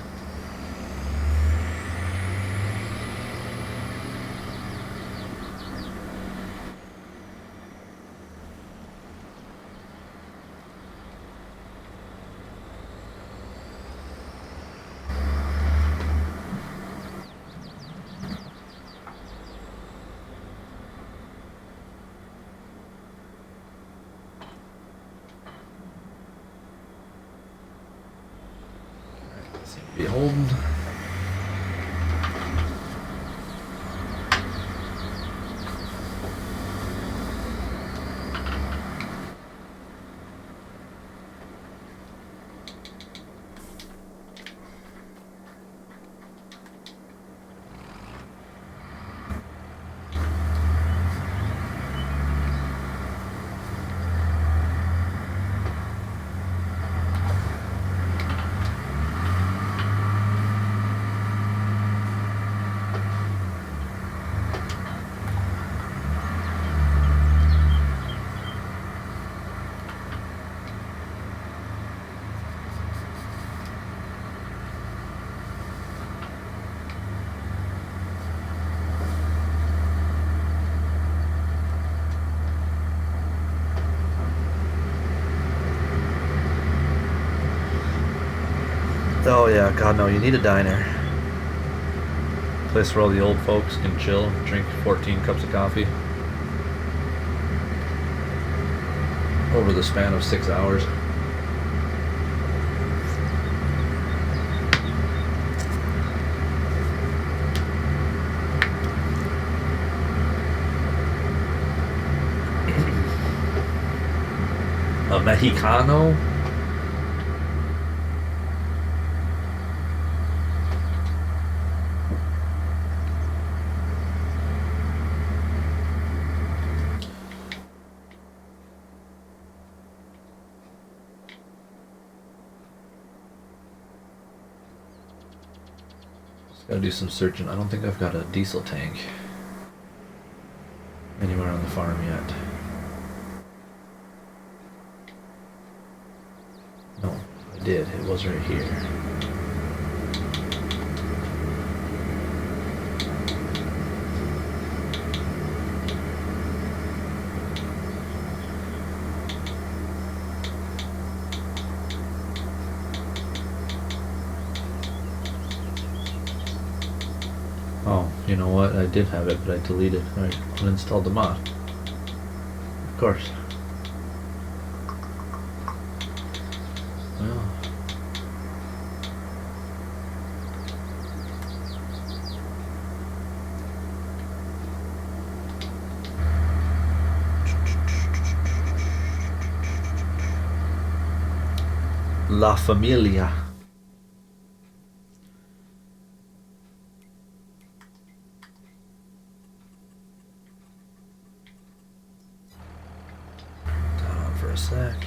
Be holding. Oh yeah, God no, you need a diner. Place where all the old folks can chill, drink 14 cups of coffee over the span of 6 hours. A Mexicano? Gotta do some searching. I don't think I've got a diesel tank anywhere on the farm yet. No, I did. It was right here. Oh, you know what? I did have it, but I deleted. I uninstalled the mod. Of course. Well. La Familia. Sec.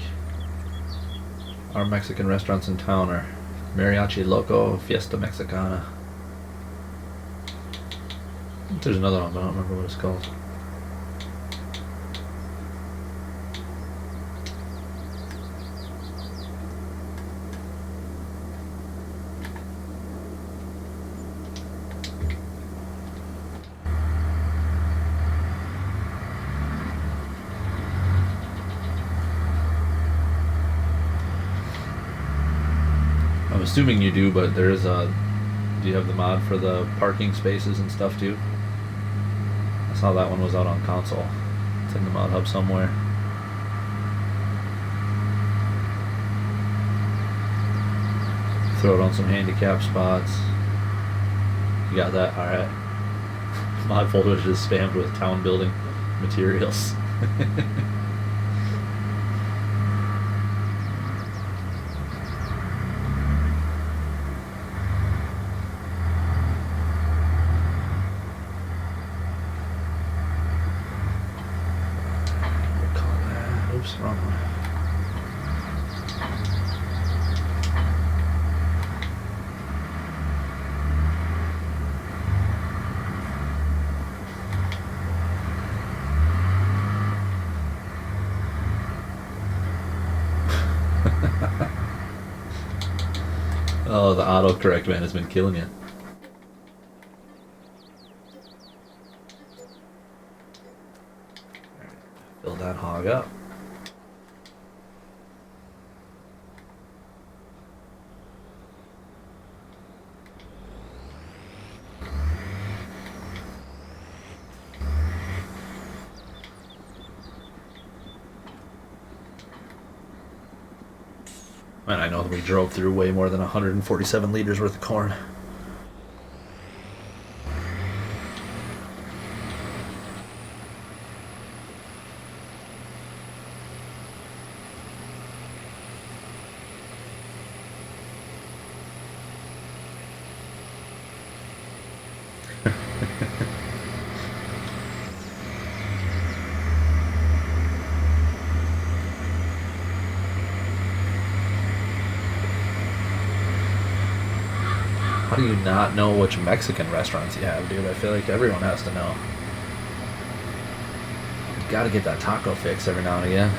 Our Mexican restaurants in town are Mariachi Loco, Fiesta Mexicana. I think there's another one, but I don't remember what it's called. I'm assuming you do, but there is a... Do you have the mod for the parking spaces and stuff too? I saw that one was out on console. It's in the mod hub somewhere. Throw it on some handicap spots. You got that? Alright. Mod folder is just spammed with town building materials. Oops, wrong one. Oh, the autocorrect man has been killing you. Fill that hog up. And I know that we drove through way more than 147 liters worth of corn. How do you not know which Mexican restaurants you have, dude? I feel like everyone has to know. You gotta get that taco fix every now and again.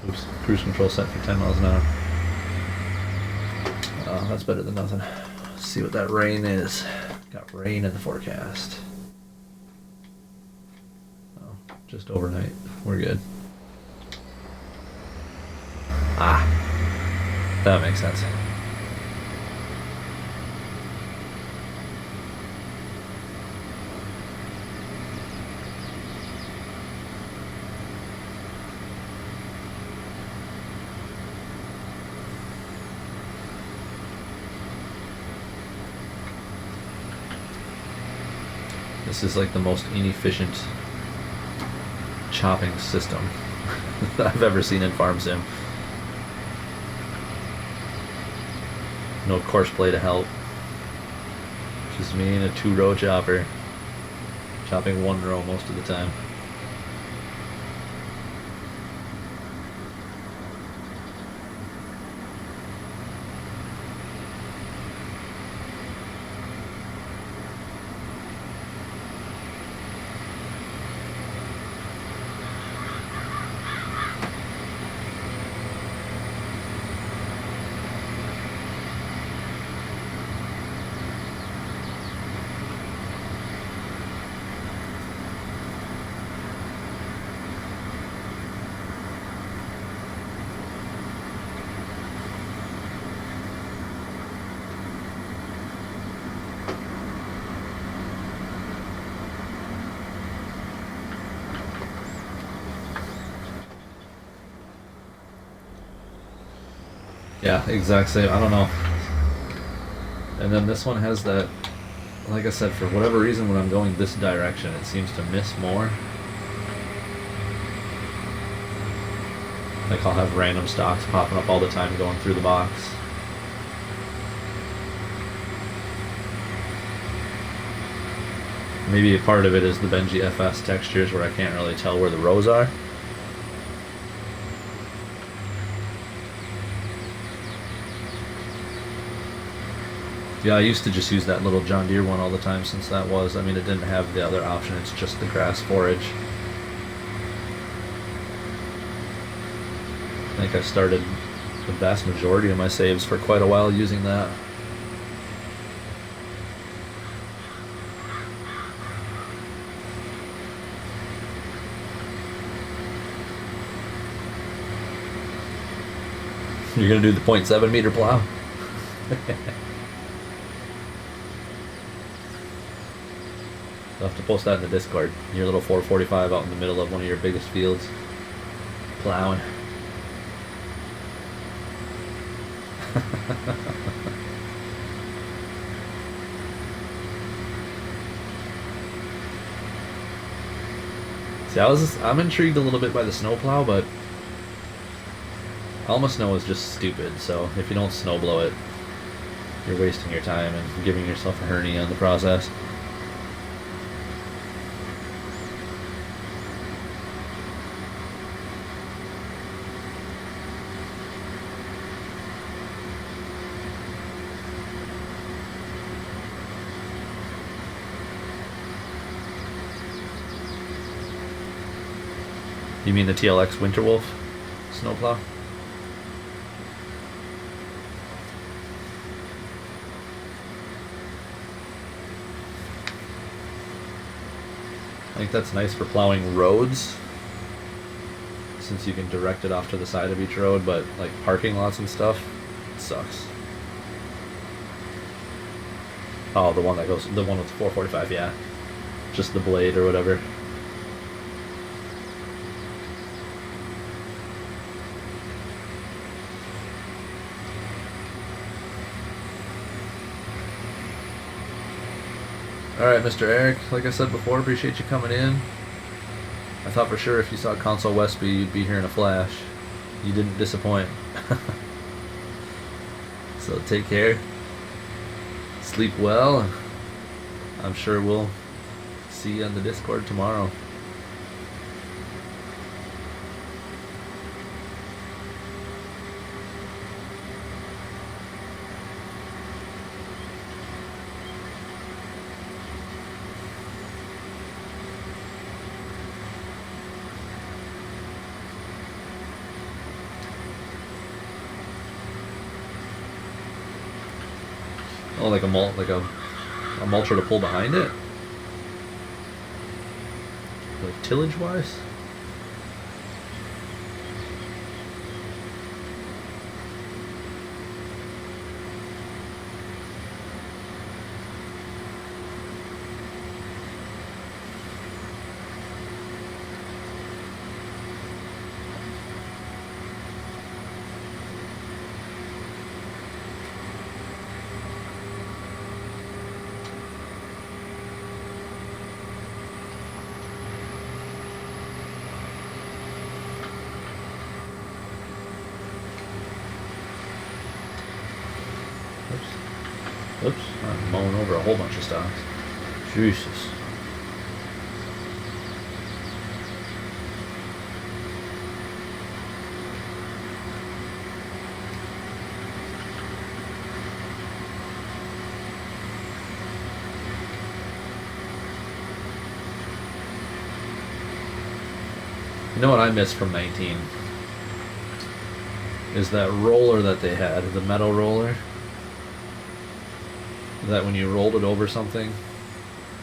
Oops, cruise control set for 10 miles an hour. Oh, that's better than nothing. See what that rain is. Got rain in the forecast. Oh, just overnight. We're good. Ah, that makes sense. This is like the most inefficient chopping system that I've ever seen in Farm Sim. No course play to help. Just me and a 2-row chopper. Chopping 1 row most of the time. Yeah, exact same. I don't know. And then this one has that, like I said, for whatever reason when I'm going this direction, it seems to miss more. Like I'll have random stocks popping up all the time going through the box. Maybe a part of it is the Benji FS textures where I can't really tell where the rows are. Yeah, I used to just use that little John Deere one all the time since that was, I mean, it didn't have the other option, it's just the grass forage. I think I started the vast majority of my saves for quite a while using that. You're gonna do the 0.7 meter plow? You'll have to post that in the Discord. Your little 445 out in the middle of one of your biggest fields. Plowing. See, I'm intrigued a little bit by the snowplow, but Alma snow is just stupid, so if you don't snow blow it, you're wasting your time and giving yourself a hernia in the process. You mean the TLX Winterwolf snowplow? I think that's nice for plowing roads, since you can direct it off to the side of each road, but like parking lots and stuff, it sucks. Oh, the one with the 445, yeah. Just the blade or whatever. Alright, Mr. Eric, like I said before, appreciate you coming in. I thought for sure if you saw Console Westby, you'd be here in a flash. You didn't disappoint. So take care. Sleep well. I'm sure we'll see you on the Discord tomorrow. Oh, like a mulcher to pull behind it? Like tillage wise? Oops, I'm mowing over a whole bunch of stocks. Jesus. You know what I miss from 19? Is that roller that they had, the metal roller. That when you rolled it over something,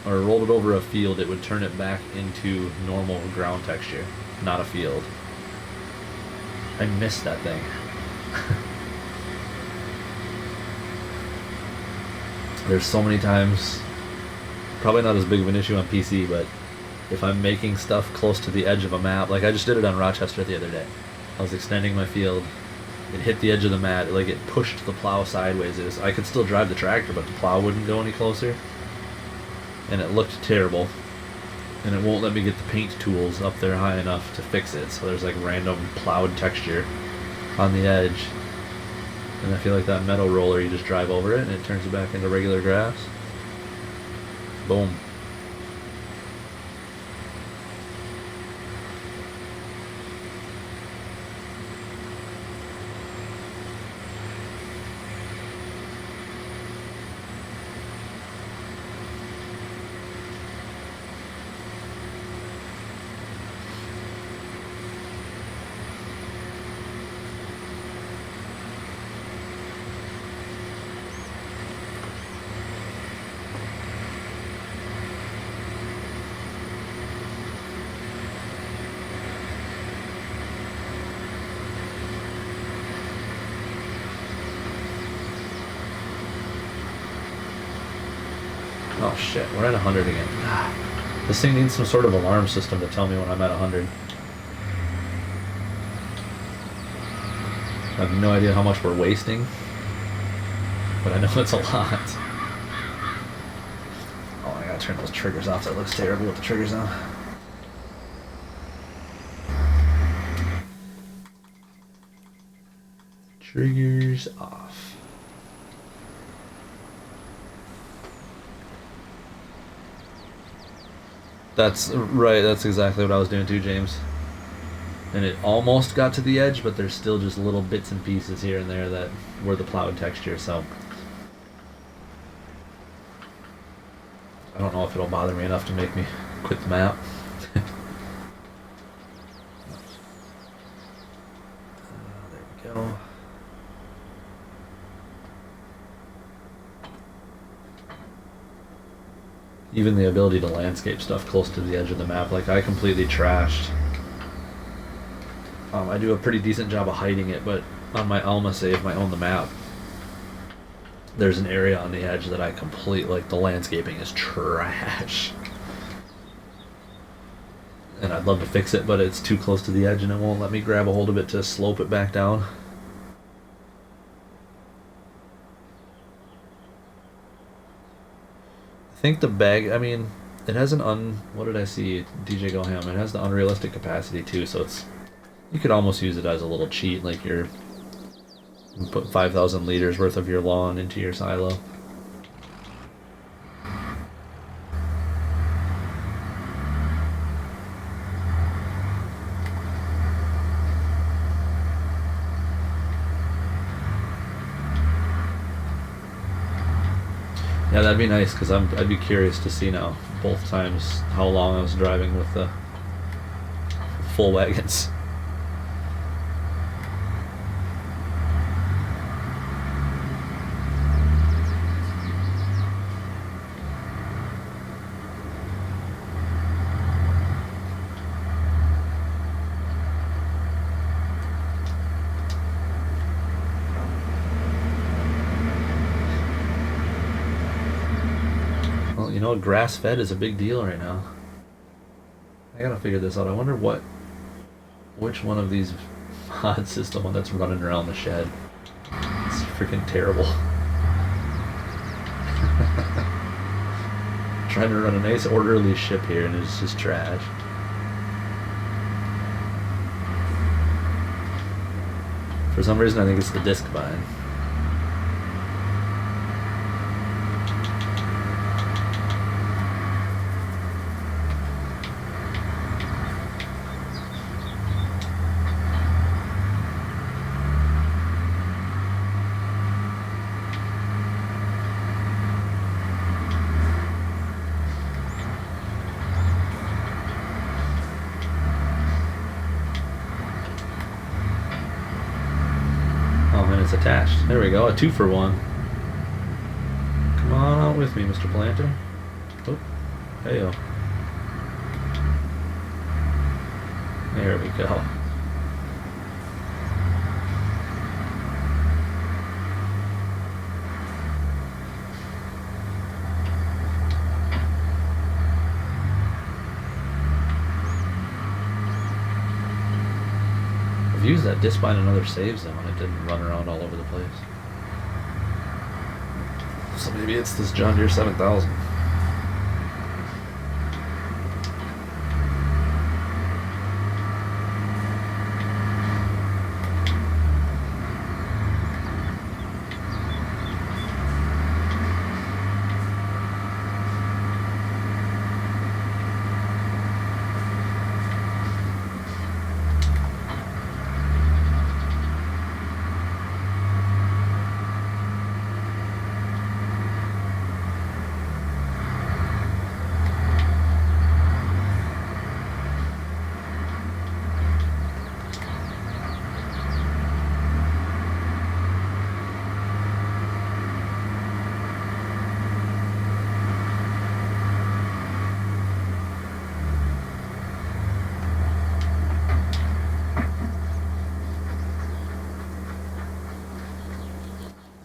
or rolled it over a field, it would turn it back into normal ground texture, not a field. I miss that thing. There's so many times, probably not as big of an issue on PC, but if I'm making stuff close to the edge of a map, like I just did it on Rochester the other day. I was extending my field. It hit the edge of the mat, like it pushed the plow sideways. I could still drive the tractor, but the plow wouldn't go any closer. And it looked terrible. And it won't let me get the paint tools up there high enough to fix it. So there's like random plowed texture on the edge. And I feel like that metal roller, you just drive over it and it turns it back into regular grass. Boom. shit, we're at 100 again. This thing needs some sort of alarm system to tell me when I'm at 100. I have no idea how much we're wasting, but I know it's a lot. Oh, I gotta turn those triggers off. That looks terrible with the triggers on. Triggers off. That's right, that's exactly what I was doing too, James. And it almost got to the edge, but there's still just little bits and pieces here and there that were the plowed texture, so I don't know if it'll bother me enough to make me quit the map. There we go. Even the ability to landscape stuff close to the edge of the map, like I completely trashed. I do a pretty decent job of hiding it, but on my Alma save, if I own the map, there's an area on the edge that I like the landscaping is trash. And I'd love to fix it, but it's too close to the edge and it won't let me grab a hold of it to slope it back down. I think the bag, I mean, it has what did I see, DJ Goham, it has the unrealistic capacity too, so you could almost use it as a little cheat, like you put 5,000 liters worth of your lawn into your silo. Yeah, that'd be nice, because I'd be curious to see now, both times, how long I was driving with the full wagons. You know, grass-fed is a big deal right now. I gotta figure this out. I wonder which one of these mods is the one that's running around the shed. It's freaking terrible. Trying to run a nice orderly ship here and it's just trash. For some reason I think it's the disc bind. Attached. There we go, a 2-for-1. Come on out with me, Mr. Planter. Oh, hey-o. There we go. I've used that disc bind in other saves though, and it didn't run around all over the place. So maybe it's this John Deere 7000.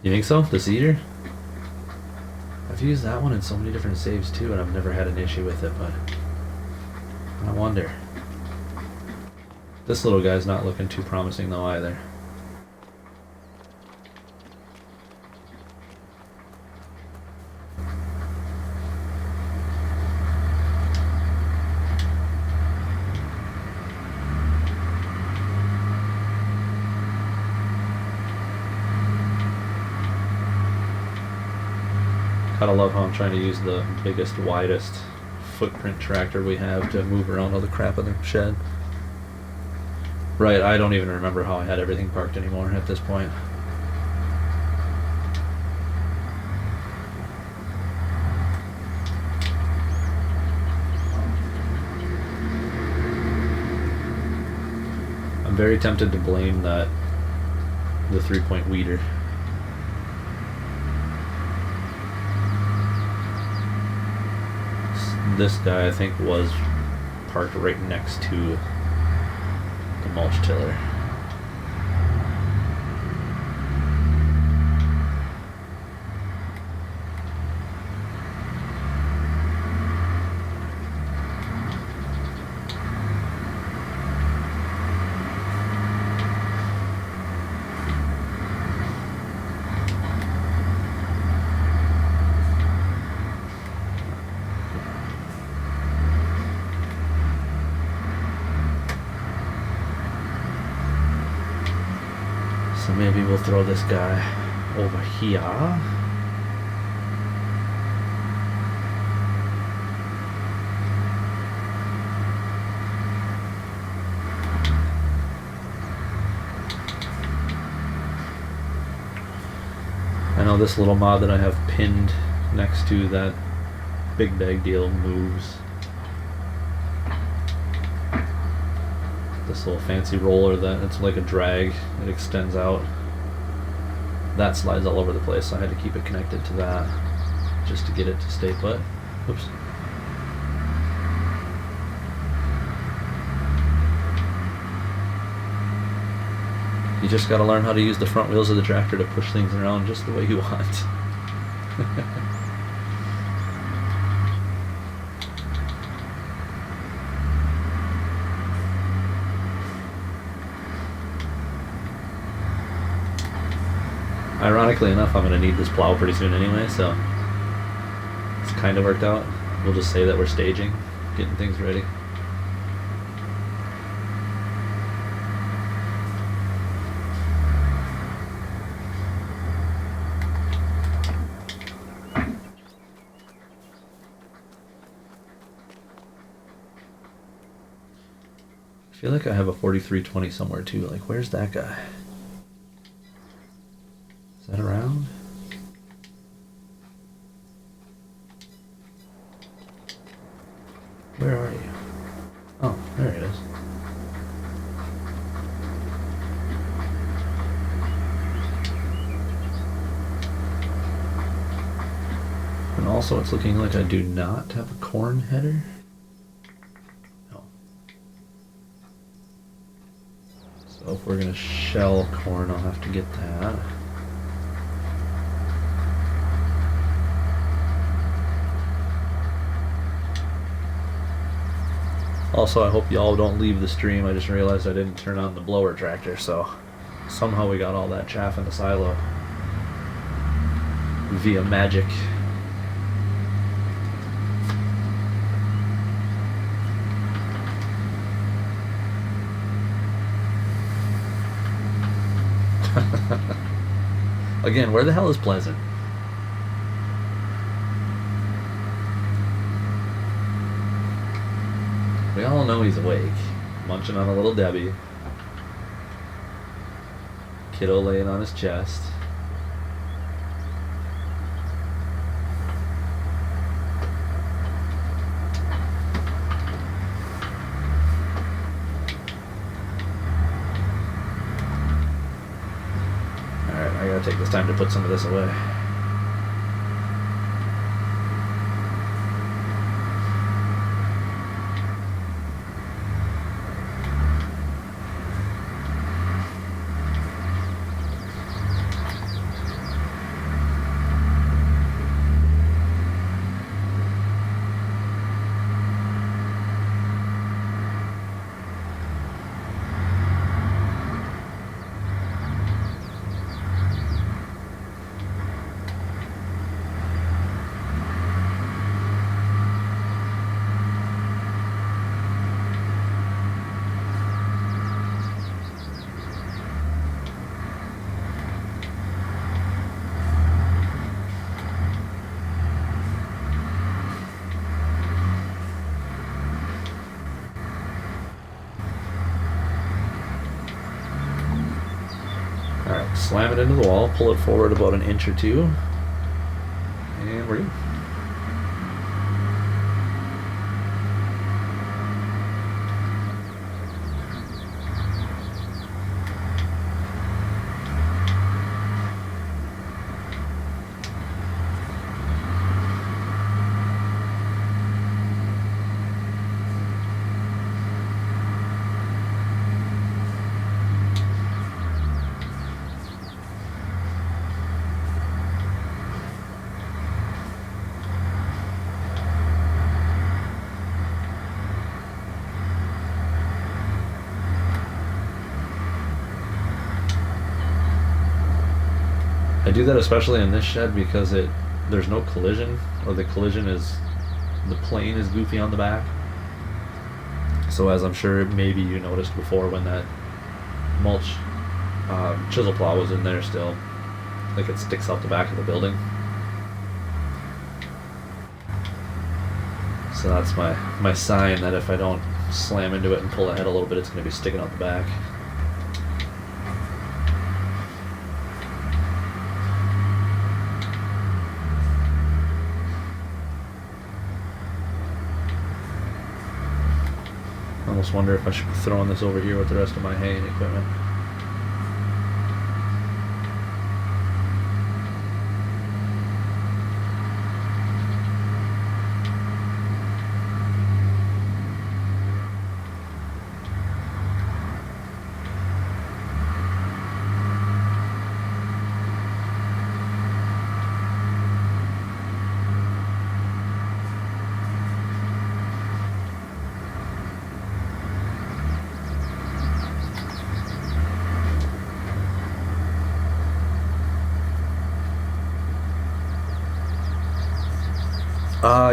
You think so? The cedar? I I've used that one in so many different saves too, and I've never had an issue with it, but I wonder. This little guy's not looking too promising though either. Gotta love how I'm trying to use the biggest, widest footprint tractor we have to move around all the crap in the shed. Right, I don't even remember how I had everything parked anymore at this point. I'm very tempted to blame the 3-point weeder. This guy, I think, was parked right next to the mulch tiller. So maybe we'll throw this guy over here. I know this little mod that I have pinned next to that big bag deal moves. This little fancy roller that it's like a drag, it extends out. That slides all over the place, so I had to keep it connected to that just to get it to stay put. Oops. You just gotta learn how to use the front wheels of the tractor to push things around just the way you want. Ironically enough, I'm going to need this plow pretty soon anyway, so it's kind of worked out. We'll just say that we're staging, getting things ready. I feel like I have a 4320 somewhere too. Like, where's that guy? Is that around? Where are you? Oh, there it is. And also it's looking like I do not have a corn header. No. So if we're gonna shell corn, I'll have to get that. Also, I hope y'all don't leave the stream. I just realized I didn't turn on the blower tractor, so somehow we got all that chaff in the silo via magic. Again, where the hell is Pleasant? We all know he's awake, munching on a little Debbie. Kiddo laying on his chest. Alright, I gotta take this time to put some of this away. Slam it into the wall, pull it forward about an inch or two, and we're good. I do that especially in this shed because there's no collision, or the plane is goofy on the back. So as I'm sure maybe you noticed before when that mulch chisel plow was in there still, like it sticks out the back of the building. So that's my sign that if I don't slam into it and pull ahead a little bit, it's going to be sticking out the back. I almost wonder if I should be throwing this over here with the rest of my haying equipment.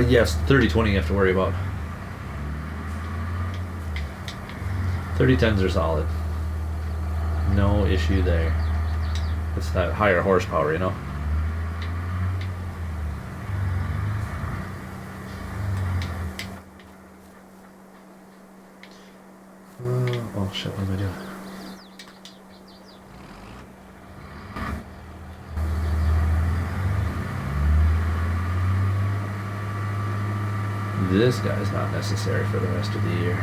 Yes, 30-20 you have to worry about. 30-10s are solid. No issue there. It's that higher horsepower, you know? Oh shit, what am I doing? This guy's not necessary for the rest of the year.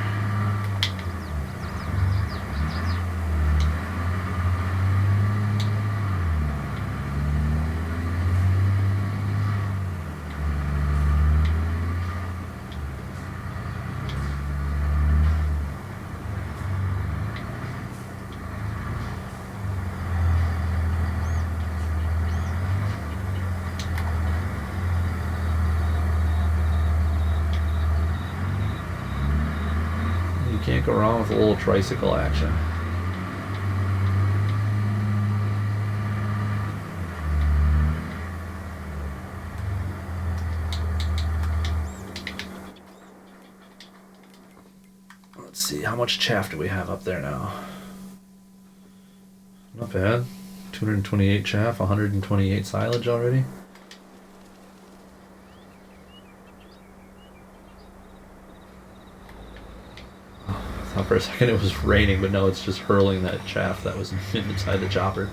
Can't go wrong with a little tricycle action. Let's see, how much chaff do we have up there now? Not bad. 228 chaff, 128 silage already. I thought for a second it was raining, but no, it's just hurling that chaff that was inside the chopper.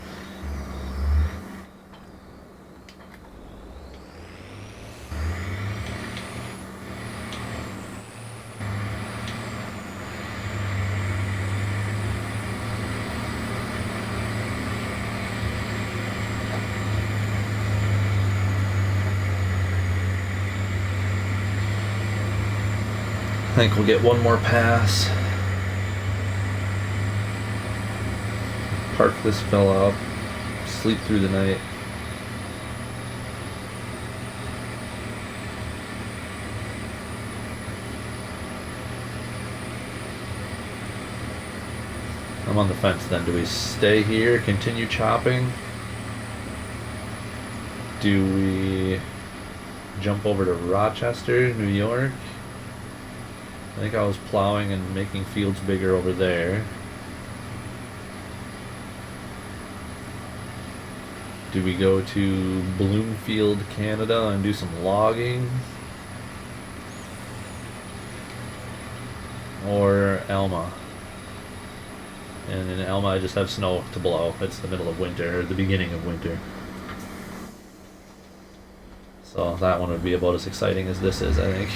I think we'll get one more pass. Park this fella up, sleep through the night. I'm on the fence then. Do we stay here, continue chopping? Do we jump over to Rochester, New York? I think I was plowing and making fields bigger over there. Do we go to Bloomfield, Canada and do some logging? Or Alma? And in Alma, I just have snow to blow. It's the middle of winter, or the beginning of winter. So that one would be about as exciting as this is, I think.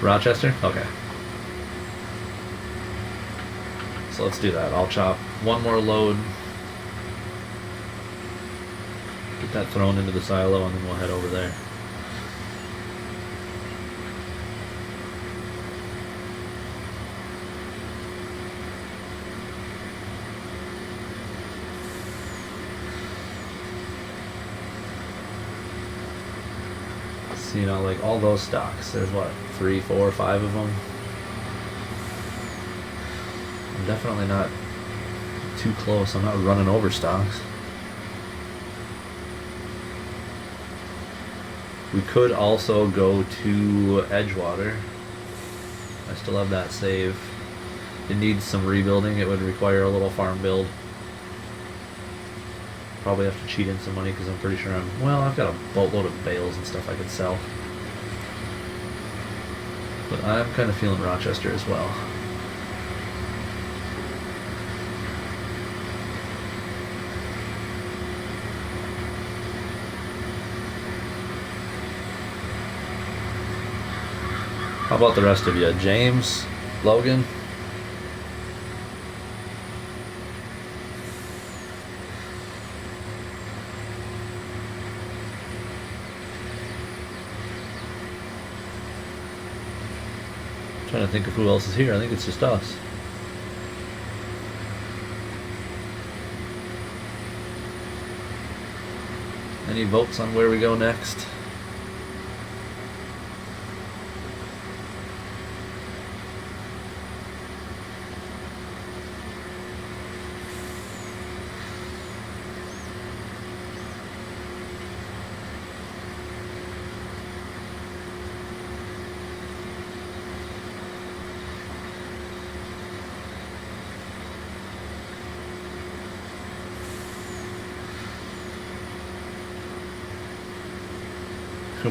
Rochester? Okay. So let's do that. I'll chop one more load. Get that thrown into the silo and then we'll head over there. So, you know, like all those stocks, there's what, 3, 4, 5 of them? I'm definitely not too close. I'm not running over stocks. We could also go to Edgewater. I still have that save. It needs some rebuilding. It would require a little farm build. Probably have to cheat in some money because I'm pretty sure I've got a boatload of bales and stuff I could sell. But I'm kind of feeling Rochester as well. How about the rest of you? James? Logan? Trying to think of who else is here. I think it's just us. Any votes on where we go next?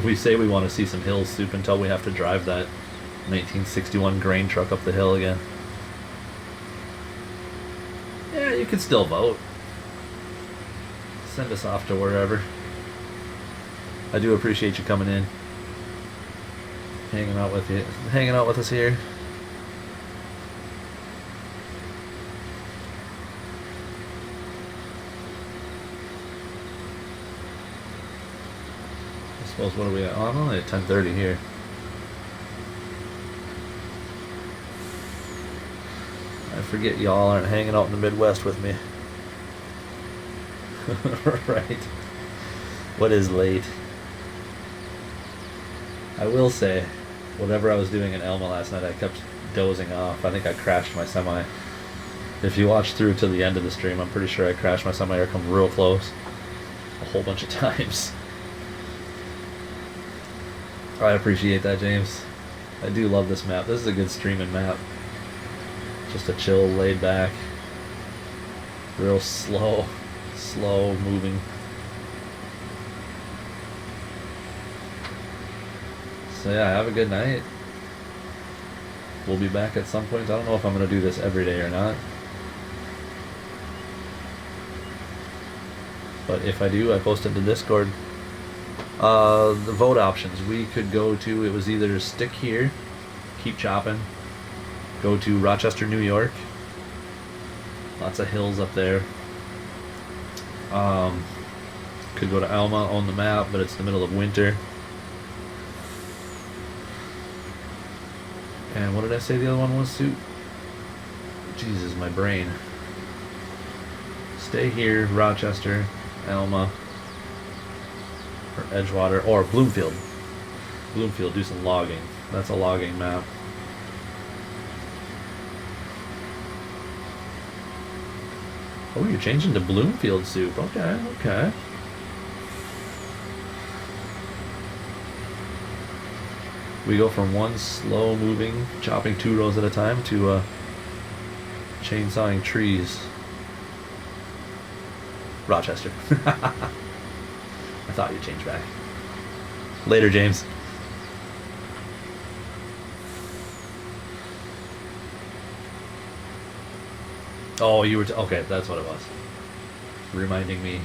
We say we want to see some hills soup until we have to drive that 1961 grain truck up the hill again. Yeah, you can still vote. Send us off to wherever. I do appreciate you coming in, hanging out with us here. I suppose, what are we at? Oh, I'm only at 10:30 here. I forget y'all aren't hanging out in the Midwest with me. Right. What is late? I will say, whatever I was doing in Elma last night, I kept dozing off. I think I crashed my semi. If you watch through to the end of the stream, I'm pretty sure I crashed my semi or come real close a whole bunch of times. I appreciate that, James. I do love this map. This is a good streaming map. Just a chill, laid back, real slow moving. So yeah, have a good night. We'll be back at some point. I don't know if I'm going to do this every day or not. But if I do, I post it to Discord. The vote options. We could go to, it was either stick here, keep chopping, go to Rochester, New York. Lots of hills up there. Could go to Alma, own the map, but it's the middle of winter. And what did I say the other one was, Suit? Jesus, my brain. Stay here, Rochester, Alma, or Edgewater, or Bloomfield. Bloomfield, do some logging. That's a logging map. Oh, you're changing to Bloomfield soup. Okay, okay. We go from one slow moving, chopping 2 rows at a time to chainsawing trees. Rochester. I thought you'd change back. Later, James. Oh, you were okay. That's what it was. Reminding me.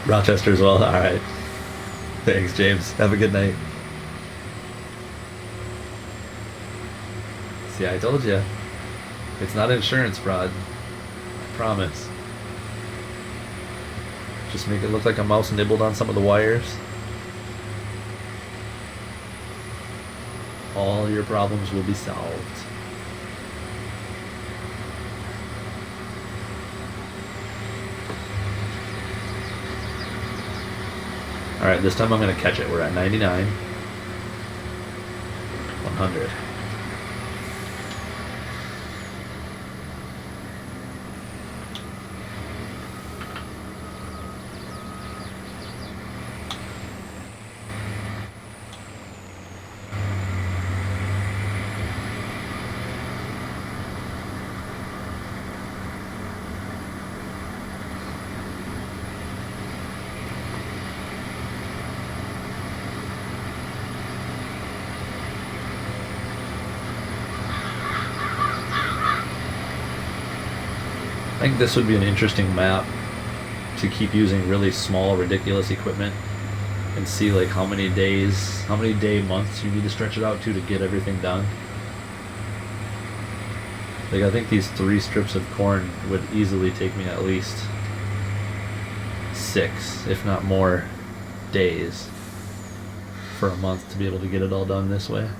Rochester as well. All right. Thanks, James. Have a good night. See, I told you. It's not insurance fraud. I promise. Just make it look like a mouse nibbled on some of the wires. All your problems will be solved. Alright, this time I'm going to catch it. We're at 99. 100. I think this would be an interesting map to keep using really small, ridiculous equipment and see like how many days, how many months you need to stretch it out to get everything done. Like I think these 3 strips of corn would easily take me at least 6, if not more, days for a month to be able to get it all done this way.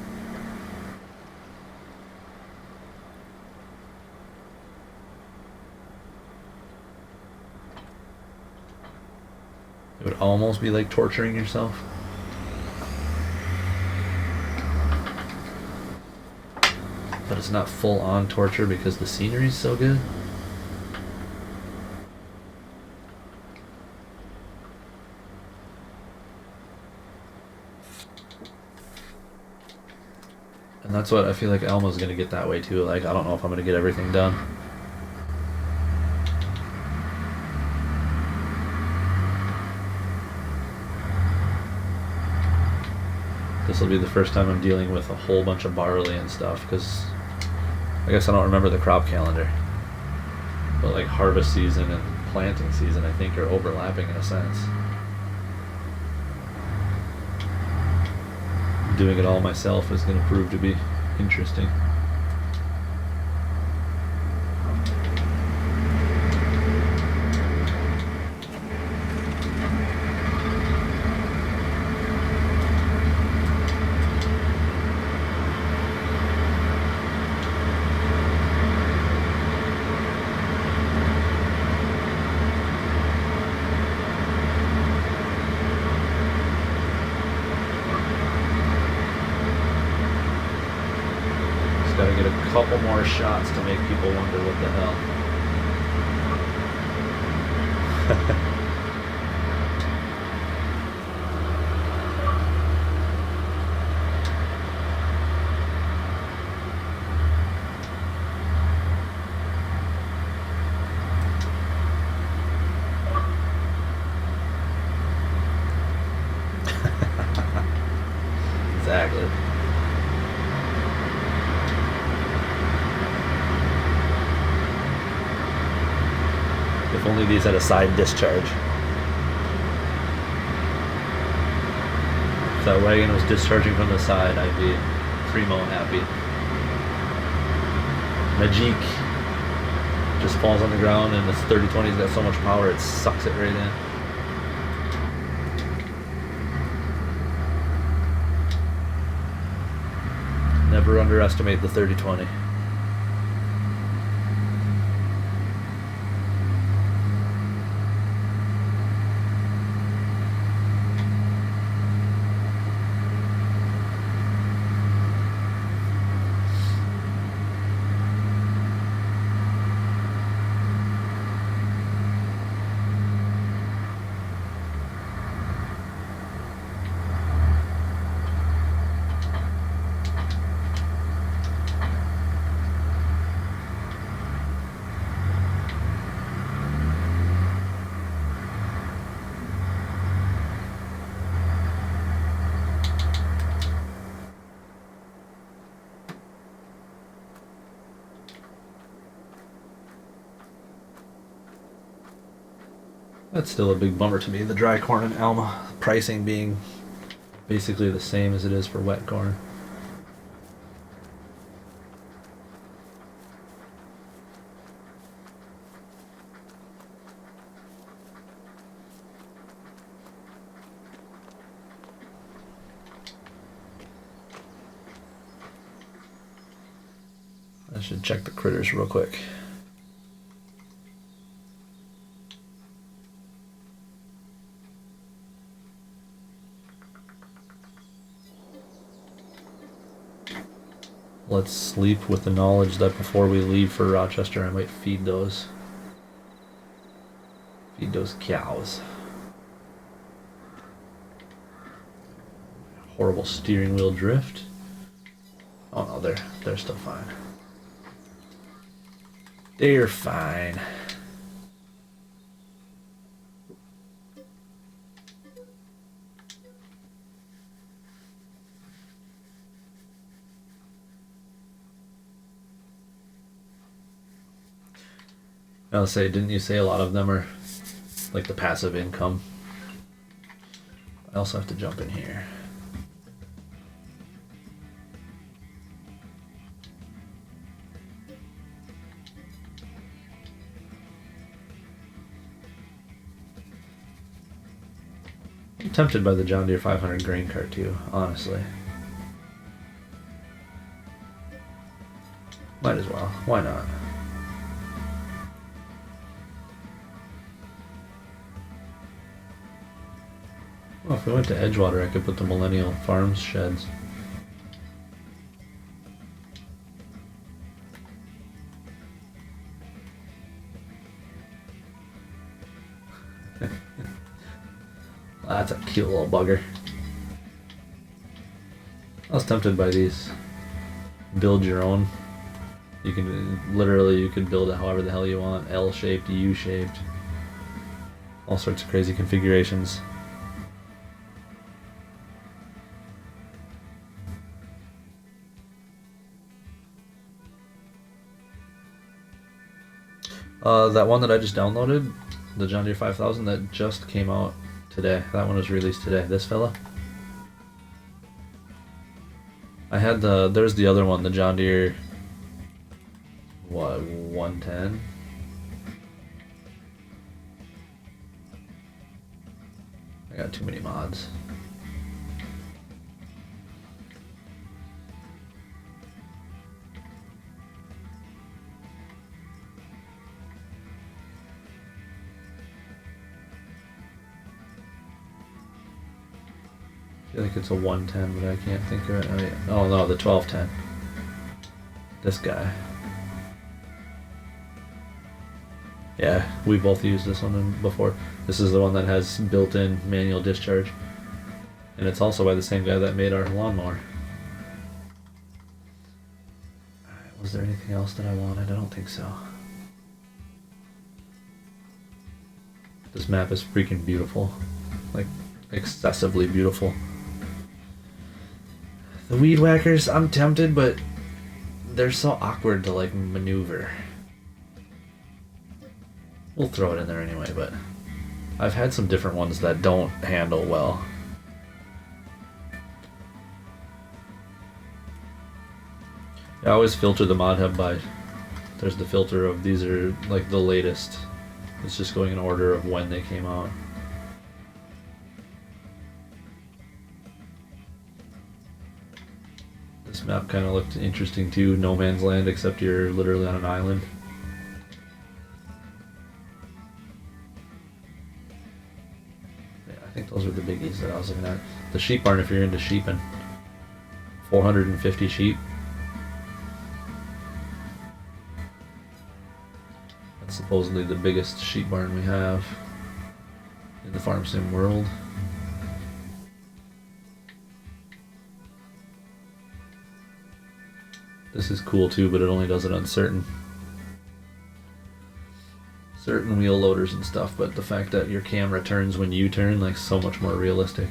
It would almost be like torturing yourself. But it's not full on torture because the scenery's so good. And that's what I feel like Elma's gonna get that way too. Like, I don't know if I'm gonna get everything done. This will be the first time I'm dealing with a whole bunch of barley and stuff, because I guess I don't remember the crop calendar. But like harvest season and planting season, I think, are overlapping in a sense. Doing it all myself is going to prove to be interesting. Gotta get a couple more shots to make people wonder what the hell. Exactly. If only these had a side discharge. If that wagon was discharging from the side, I'd be primo happy. Magic just falls on the ground, and this 30-20's got so much power it sucks it right in. Never underestimate the 30-20. That's still a big bummer to me. The dry corn and Alma pricing being basically the same as it is for wet corn. I should check the critters real quick. Let's sleep with the knowledge that before we leave for Rochester, I might feed those cows. Horrible steering wheel drift. Oh no, they're still fine. They're fine. I'll say, didn't you say a lot of them are like the passive income? I also have to jump in here. I'm tempted by the John Deere 500 grain cart too, honestly. Might as well. Why not? Well, if we went to Edgewater, I could put the Millennial Farms sheds. That's a cute little bugger. I was tempted by these. Build your own. You can literally, you could build it however the hell you want. L-shaped, U-shaped. All sorts of crazy configurations. That one that I just downloaded, the John Deere 5000, that just came out today. That one was released today. This fella. I had there's the other one, the John Deere, what, 110? I got too many mods. I feel like it's a 110, but I can't think of it. Oh no, the 1210. This guy. Yeah, we both used this one before. This is the one that has built-in manual discharge. And it's also by the same guy that made our lawnmower. Alright, was there anything else that I wanted? I don't think so. This map is freaking beautiful. Like, excessively beautiful. The weed whackers, I'm tempted, but they're so awkward to like maneuver. We'll throw it in there anyway, but I've had some different ones that don't handle well. I always filter the mod hub by, there's the filter of these are like the latest. It's just going in order of when they came out. This map kind of looked interesting too, no man's land, except you're literally on an island. Yeah, I think those were the biggies that I was looking at. The sheep barn, if you're into sheeping. 450 sheep. That's supposedly the biggest sheep barn we have in the farm sim world. This is cool too, but it only does it on certain wheel loaders and stuff, but the fact that your camera turns when you turn, like, so much more realistic.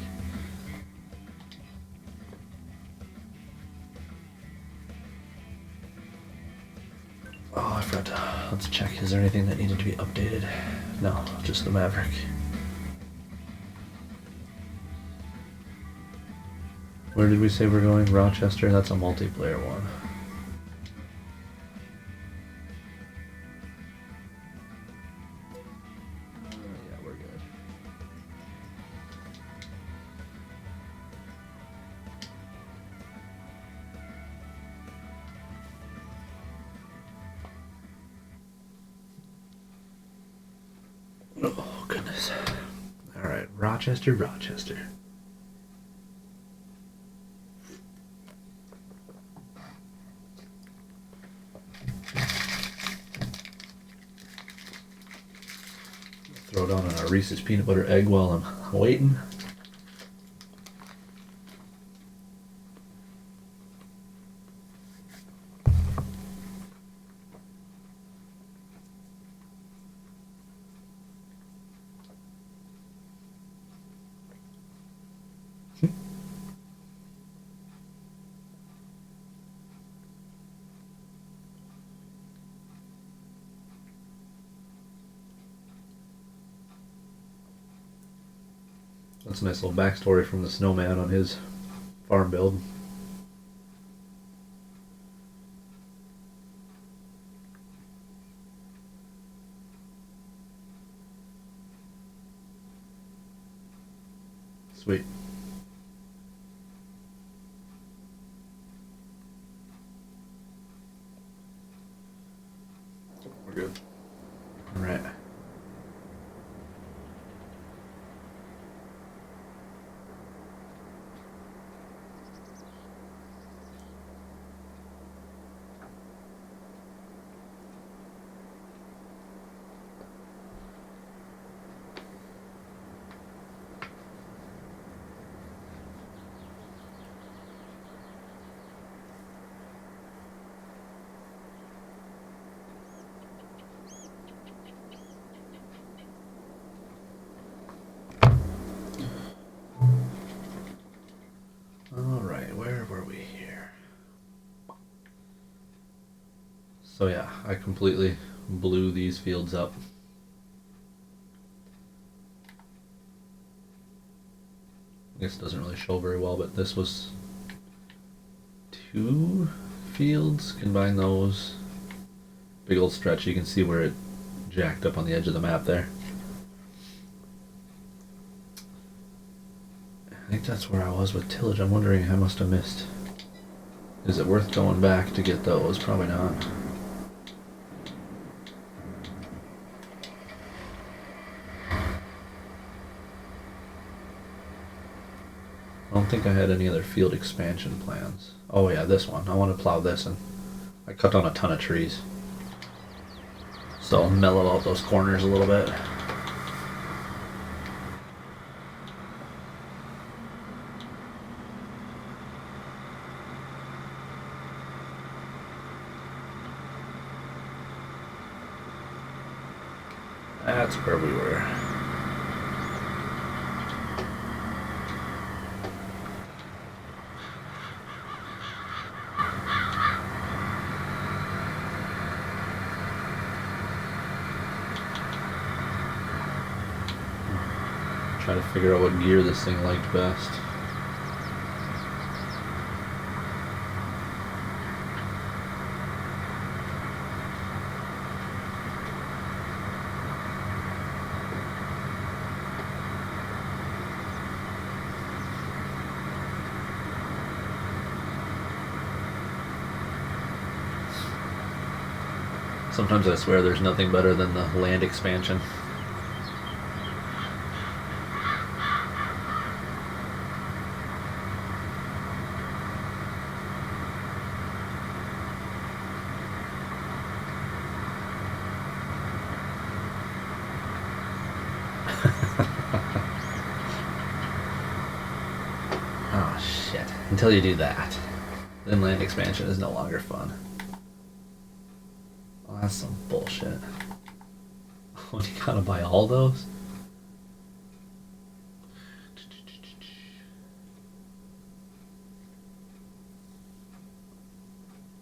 Oh, I forgot to, let's check, is there anything that needed to be updated? No, just the Maverick. Where did we say we're going? Rochester? That's a multiplayer one. Yeah, we're good. Oh, goodness. Alright, Rochester, Rochester. Throw down a Reese's peanut butter egg while I'm waiting. That's a nice little backstory from the snowman on his farm build. Sweet. We're good. All right. Alright, where were we here? So yeah, I completely blew these fields up. I guess it doesn't really show very well, but this was 2 fields. Combine those. Big old stretch, you can see where it jacked up on the edge of the map there. I think that's where I was with tillage. I'm wondering, I must have missed. Is it worth going back to get those? Probably not. I don't think I had any other field expansion plans. Oh yeah, this one. I want to plow this, and I cut down a ton of trees. So I'll mellow out those corners a little bit. That's where we were. Try to figure out what gear this thing liked best. Sometimes I swear there's nothing better than the land expansion. Oh shit. Until you do that, then land expansion is no longer fun. Oh, that's some bullshit. Oh, you gotta buy all those?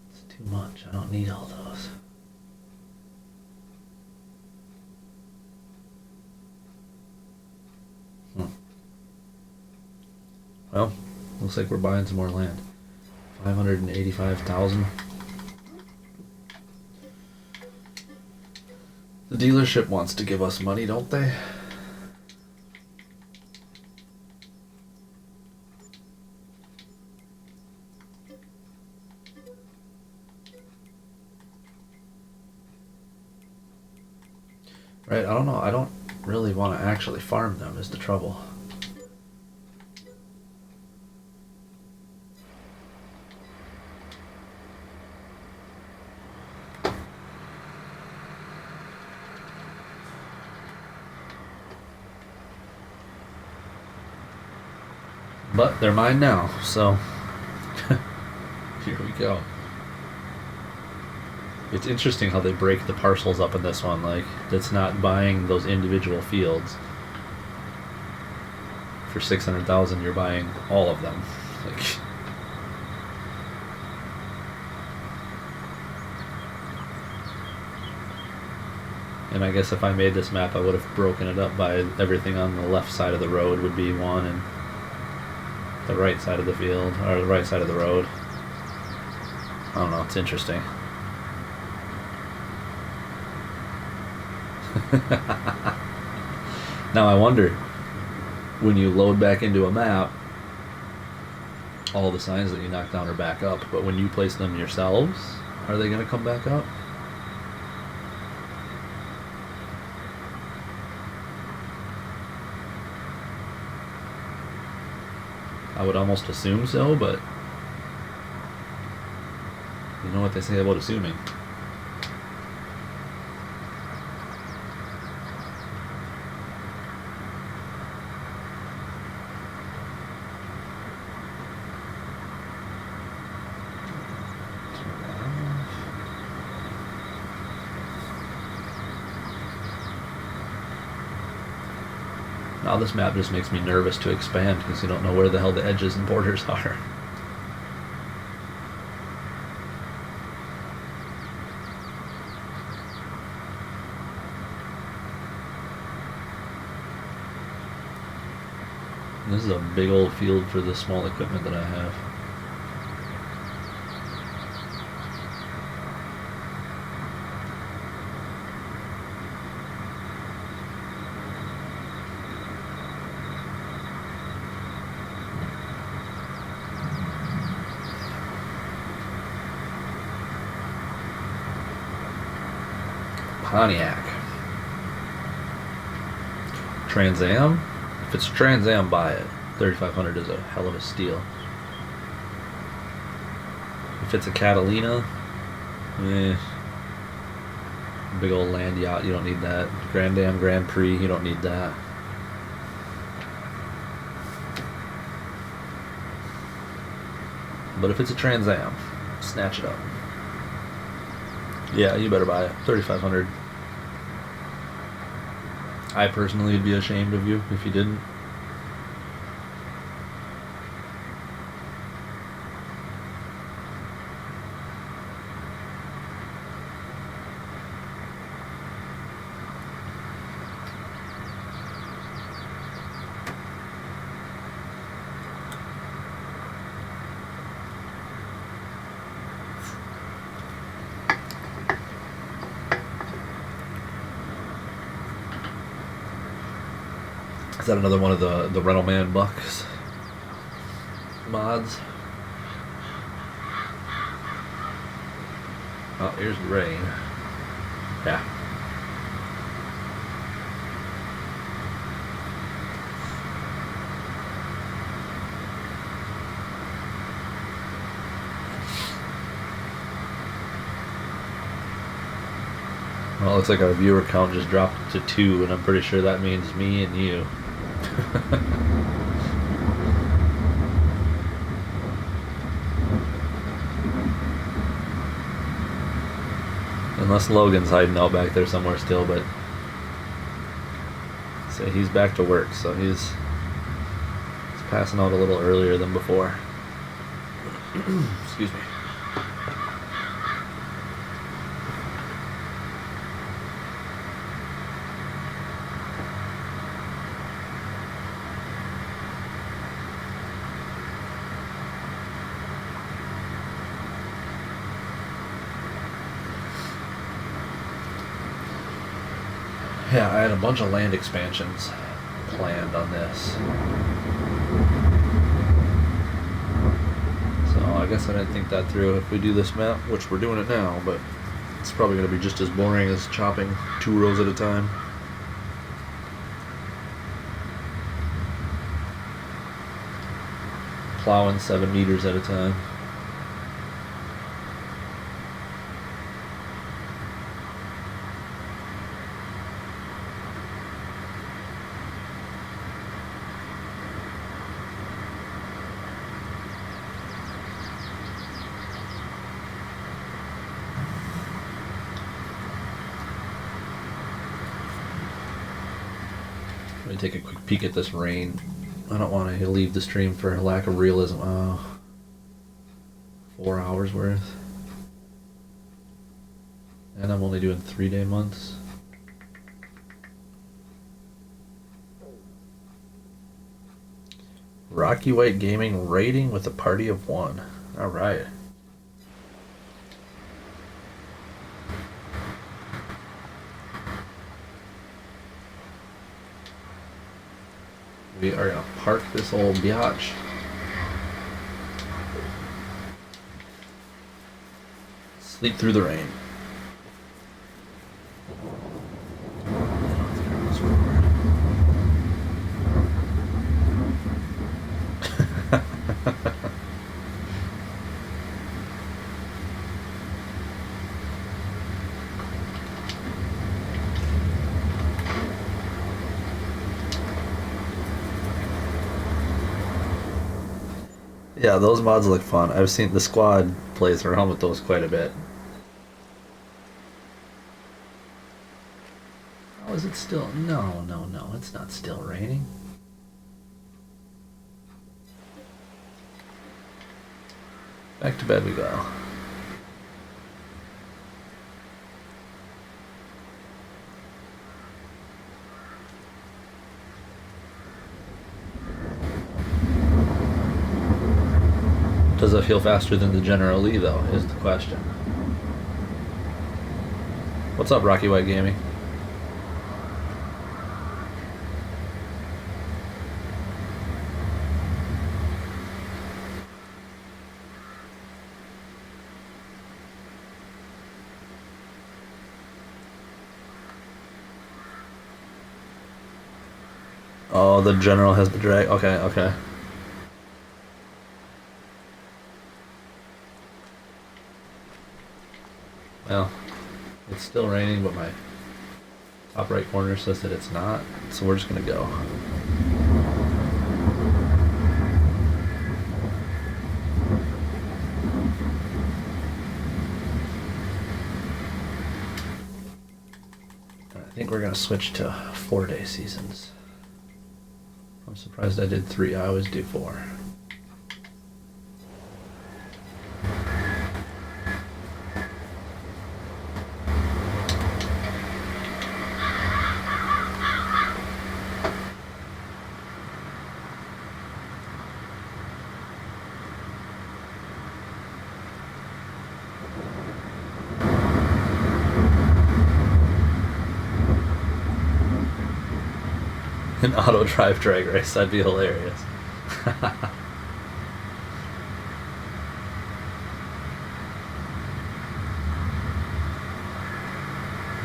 It's too much. I don't need all those. Well, Looks like we're buying some more land. 585,000. The dealership wants to give us money, don't they? Right, I don't know. I don't really want to actually farm them is the trouble. But they're mine now, so here we go. It's interesting how they break the parcels up in this one. Like, that's not buying those individual fields. For 600,000, you're buying all of them. Like, and I guess if I made this map, I would have broken it up by everything on the left side of the road would be one, and the right side of the field, or the right side of the road. I don't know, it's interesting. Now I wonder, when you load back into a map, all the signs that you knocked down are back up, but when you place them yourselves, are they going to come back up? I would almost assume so, but you know what they say about assuming. Now this map just makes me nervous to expand because you don't know where the hell the edges and borders are. This is a big old field for the small equipment that I have. Pontiac. Trans Am? If it's Trans Am, buy it. 3,500 is a hell of a steal. If it's a Catalina, big old land yacht, you don't need that. Grand Am Grand Prix, you don't need that. But if it's a Trans Am, snatch it up. Yeah, you better buy it. 3,500. I personally would be ashamed of you if you didn't. Is that another one of the Rental Man Bucks mods? Oh, here's the rain. Yeah. Well, it looks like our viewer count just dropped to 2, and I'm pretty sure that means me and you. Unless Logan's hiding out back there somewhere still, but say he's back to work, so he's passing out a little earlier than before. Excuse me. Yeah, I had a bunch of land expansions planned on this. So I guess I didn't think that through. If we do this map, which we're doing it now, but it's probably going to be just as boring as chopping 2 rows at a time. Plowing 7 meters at a time. Let me take a quick peek at this rain. I don't want to leave the stream for lack of realism. 4 hours worth. And I'm only doing 3-day months. Rocky White Gaming raiding with a party of 1. Alright. We are gonna park this old biatch. Sleep through the rain. Yeah, those mods look fun. I've seen the squad plays around with those quite a bit. Oh, is it still? No, it's not still raining. Back to bed we go. Does it feel faster than the General Lee, though, is the question. What's up, Rocky White Gaming? Oh, the General has the drag. Okay, okay. Well, it's still raining, but my top right corner says that it's not, so we're just gonna go. I think we're gonna switch to 4-day seasons. I'm surprised I did 3. I always do 4. An auto drive drag race, that'd be hilarious.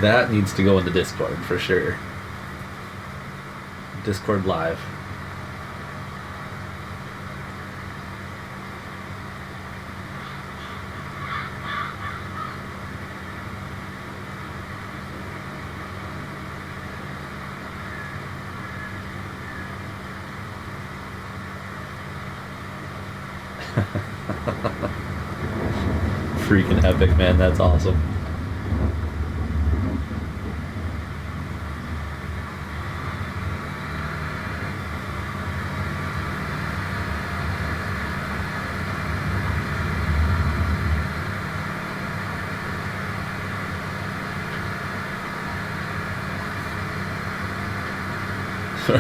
That needs to go in the Discord for sure. Discord live. Freaking epic, man, that's awesome.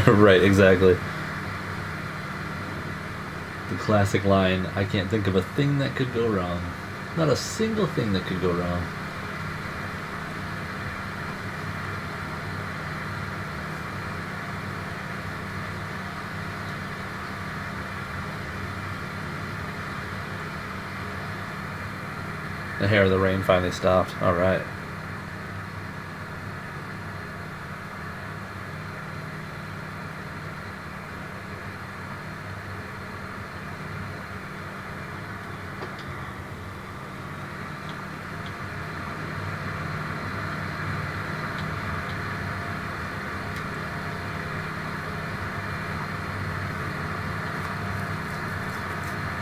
Right, exactly. The classic line, I can't think of a thing that could go wrong. Not a single thing that could go wrong. The hair of the rain finally stopped. All right.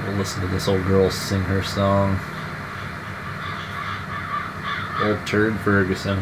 We'll listen to this old girl sing her song. Old Turd Ferguson.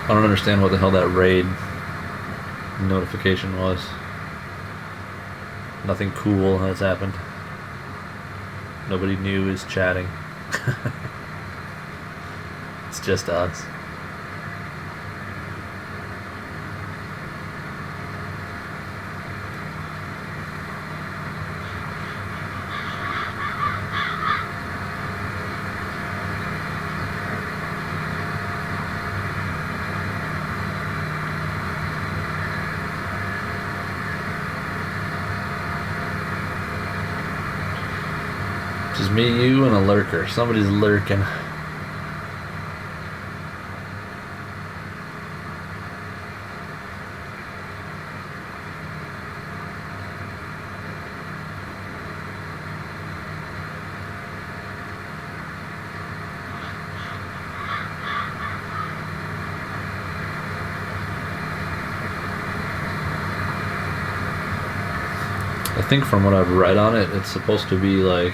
I don't understand what the hell that raid notification was. Nothing cool has happened. Nobody new is chatting. It's just us. Just me, you, and a lurker. Somebody's lurking. I think from what I've read on it, it's supposed to be like,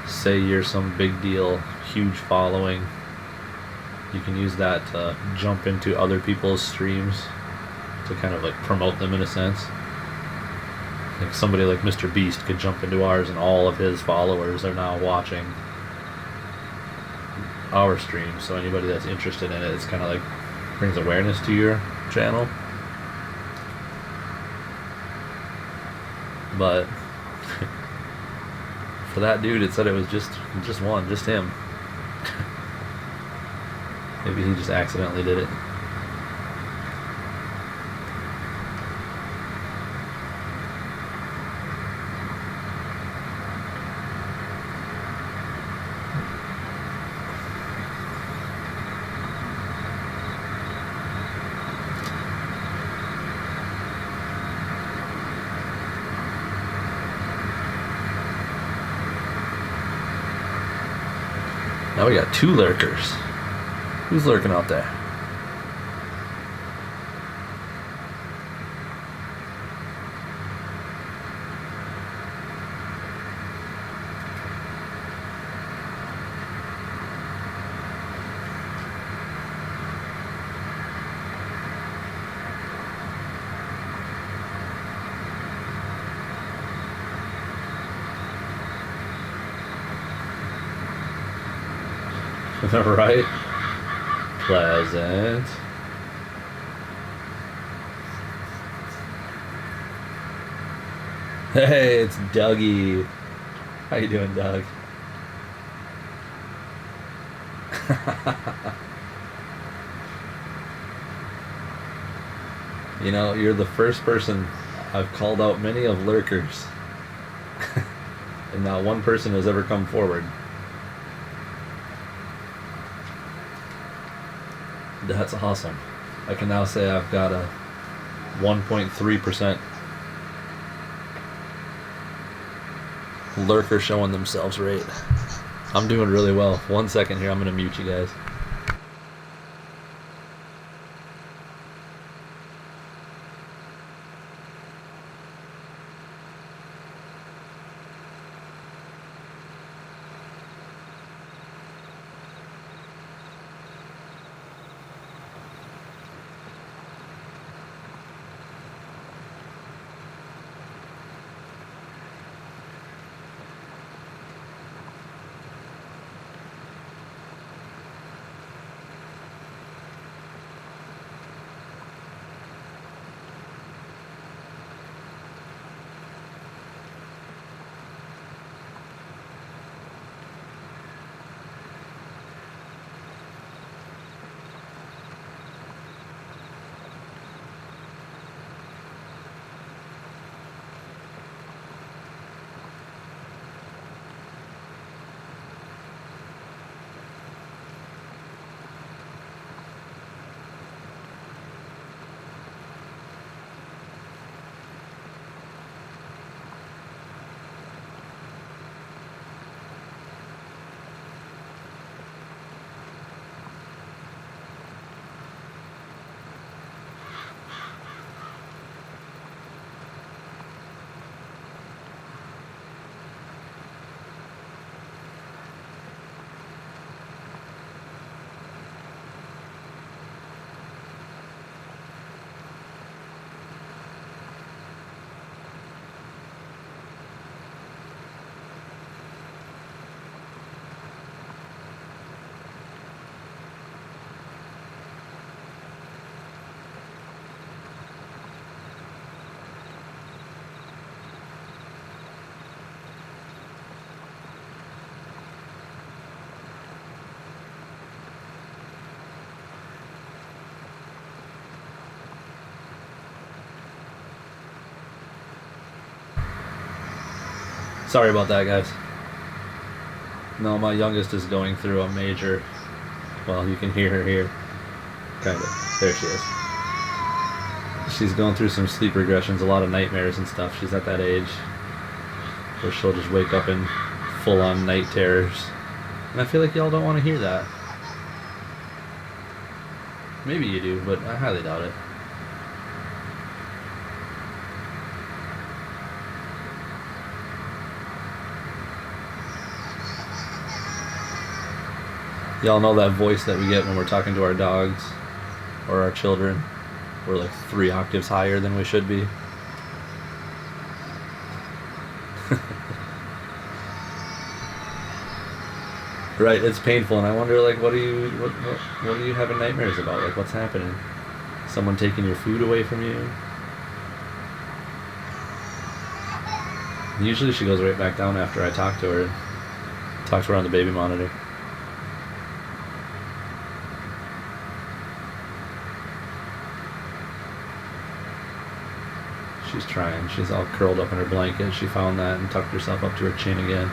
say you're some big deal, huge following, you can use that to jump into other people's streams to kind of like promote them in a sense. Like somebody like Mr. Beast could jump into ours and all of his followers are now watching our stream, so anybody that's interested in it, it's kind of like brings awareness to your channel. But for that dude, it said it was just him. Maybe he just accidentally did it. Now we got 2 lurkers. Who's lurking out there? Right? Pleasant. Hey, it's Dougie. How you doing, Doug? You know, you're the first person I've called out many of lurkers, and not one person has ever come forward. That's awesome. I can now say I've got a 1.3% lurker showing themselves rate. I'm doing really well. 1 second here, I'm going to mute you guys. Sorry about that, guys. No, my youngest is going through a major... Well, you can hear her here. Kind of. There she is. She's going through some sleep regressions, a lot of nightmares and stuff. She's at that age where she'll just wake up in full-on night terrors. And I feel like y'all don't want to hear that. Maybe you do, but I highly doubt it. Y'all know that voice that we get when we're talking to our dogs or our children? We're like 3 octaves higher than we should be. Right, it's painful, and I wonder, like, what are you having nightmares about? Like, what's happening? Someone taking your food away from you? Usually she goes right back down after I talk to her. Talk to her on the baby monitor. She's trying. She's all curled up in her blanket. She found that and tucked herself up to her chin again.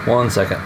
One second.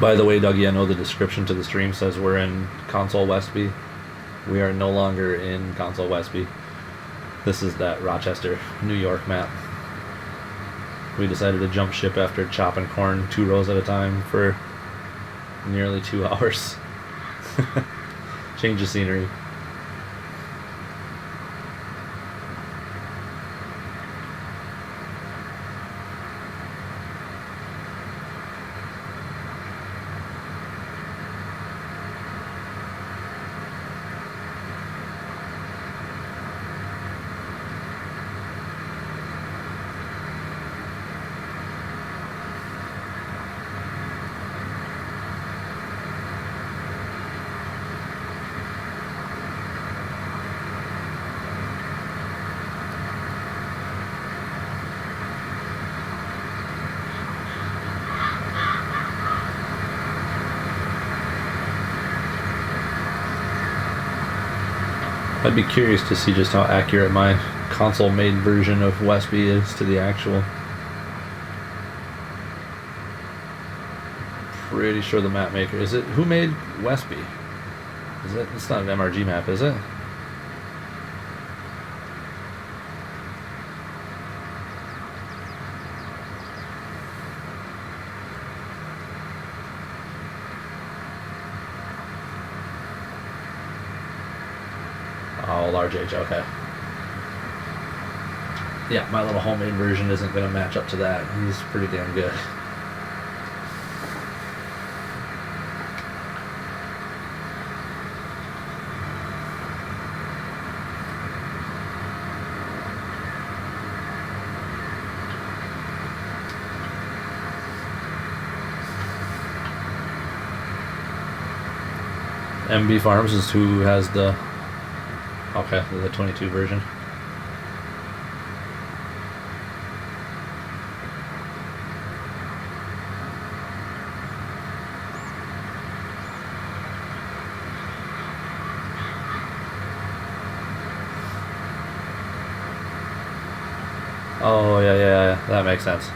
By the way, Dougie, I know the description to the stream says we're in console Westby. We are no longer in console Westby. This is that Rochester, New York map. We decided to jump ship after chopping corn 2 rows at a time for nearly 2 hours. Change of scenery. I'd be curious to see just how accurate my console-made version of Westby is to the actual. Pretty sure the map maker is it. Who made Westby? Is it? It's not an MRG map, is it? Oh, large H, okay. Yeah, my little homemade version isn't going to match up to that. He's pretty damn good. MB Farms is who has the... Okay, the 22 version. Oh, yeah, that makes sense.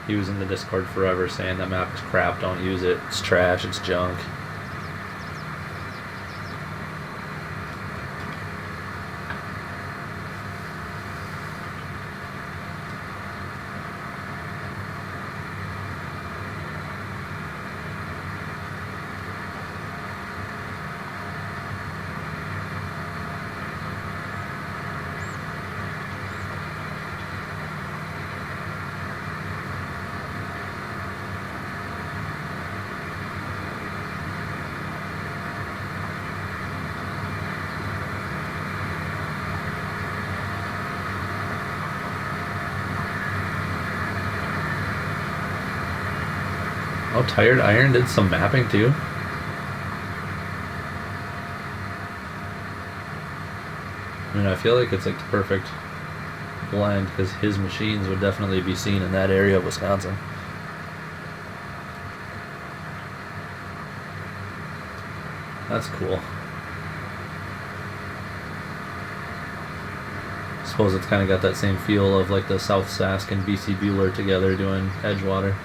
He was in the Discord forever saying that map is crap, don't use it, it's trash, it's junk. Oh, Tired Iron did some mapping too? I mean, I feel like it's like the perfect blend because his machines would definitely be seen in that area of Wisconsin. That's cool. I suppose it's kind of got that same feel of like the South Sask and BC Bueller together doing Edgewater.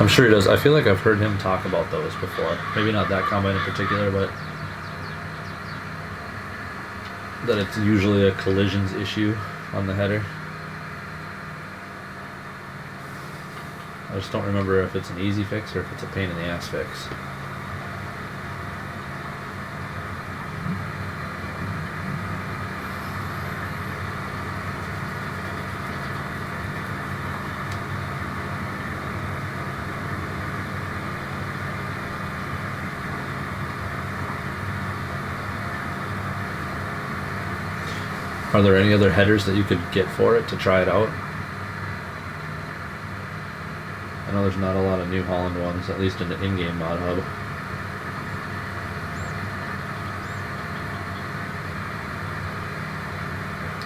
I'm sure he does. I feel like I've heard him talk about those before. Maybe not that combine in particular, but that it's usually a collisions issue on the header. I just don't remember if it's an easy fix or if it's a pain in the ass fix. Are there any other headers that you could get for it to try it out? I know there's not a lot of New Holland ones, at least in the in-game mod hub.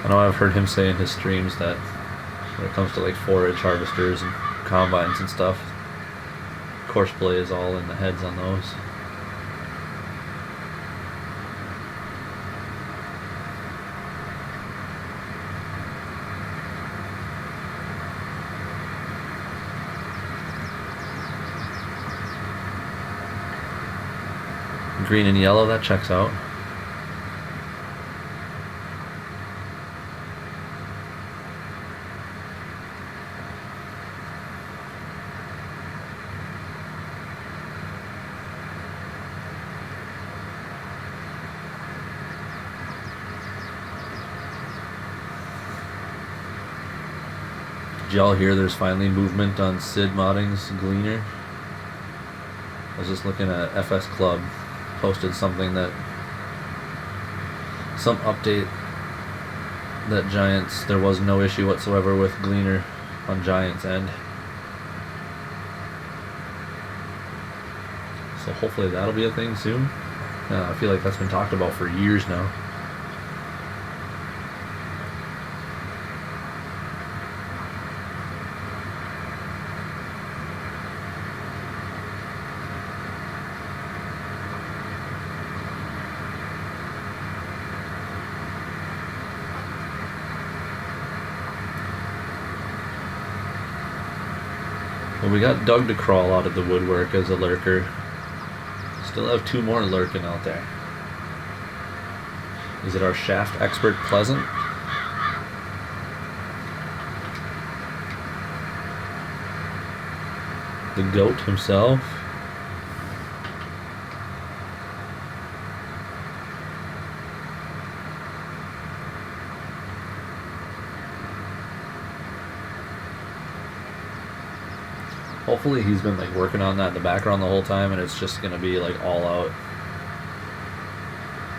I know I've heard him say in his streams that when it comes to like forage harvesters and combines and stuff, Courseplay is all in the heads on those. Green and yellow, that checks out. Did y'all hear there's finally movement on Sid Modding's Gleaner? I was just looking at FS Club. Posted something that some update that Giants, there was no issue whatsoever with Gleaner on Giants' end. So hopefully that'll be a thing soon. I feel like that's been talked about for years now. Well, we got Doug to crawl out of the woodwork as a lurker. Still have 2 more lurking out there. Is it our shaft expert Pleasant? The goat himself? Hopefully he's been like working on that in the background the whole time and it's just gonna be like all out.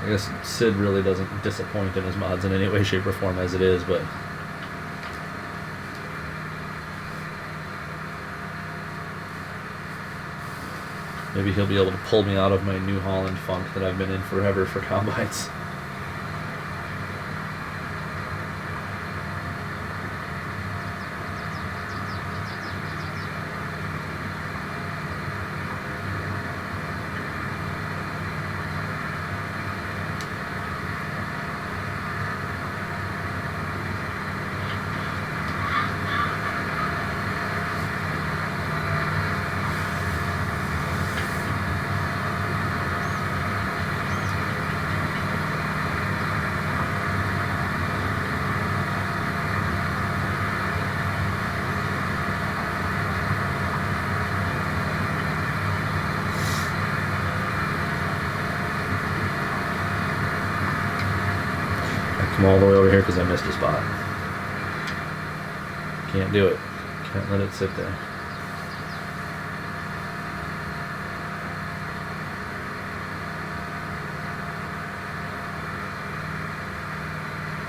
I guess Sid really doesn't disappoint in his mods in any way, shape, or form as it is, but maybe he'll be able to pull me out of my New Holland funk that I've been in forever for combines. All the way over here because I missed a spot. Can't do it. Can't let it sit there.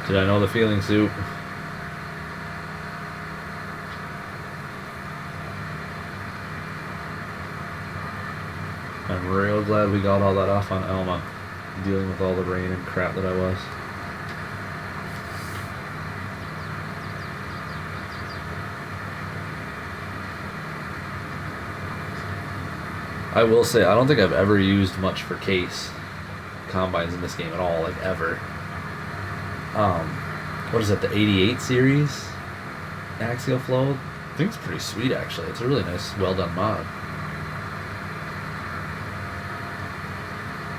Did I know the feeling, Soup? I'm real glad we got all that off on Elma, dealing with all the rain and crap that I was. I will say, I don't think I've ever used much for case combines in this game at all, like ever. What is it, the 88 series axial flow? I think it's pretty sweet actually. It's a really nice, well done mod.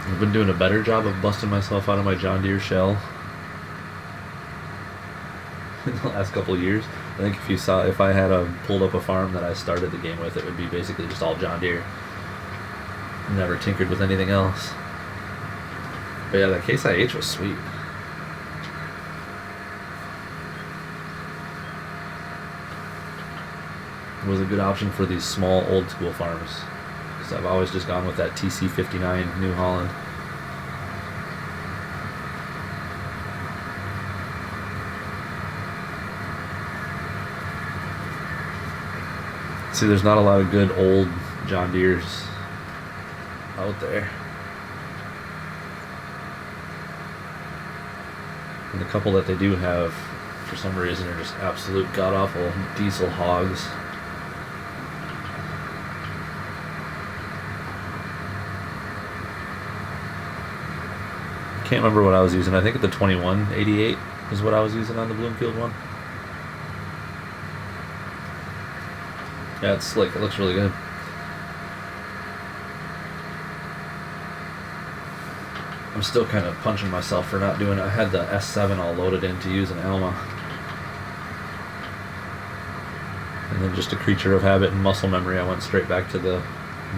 I've been doing a better job of busting myself out of my John Deere shell in the last couple of years. I think if I had pulled up a farm that I started the game with, it would be basically just all John Deere. Never tinkered with anything else. But yeah, that Case IH was sweet. It was a good option for these small old school farms, because I've always just gone with that TC59 New Holland. See, there's not a lot of good old John Deeres out there. And the couple that they do have, for some reason, are just absolute god-awful diesel hogs. Can't remember what I was using. I think the 2188 is what I was using on the Bloomfield one. Yeah, it's slick. It looks really good. I'm still kind of punching myself for not doing it. I had the S7 all loaded in to use in Alma. And then just a creature of habit and muscle memory, I went straight back to the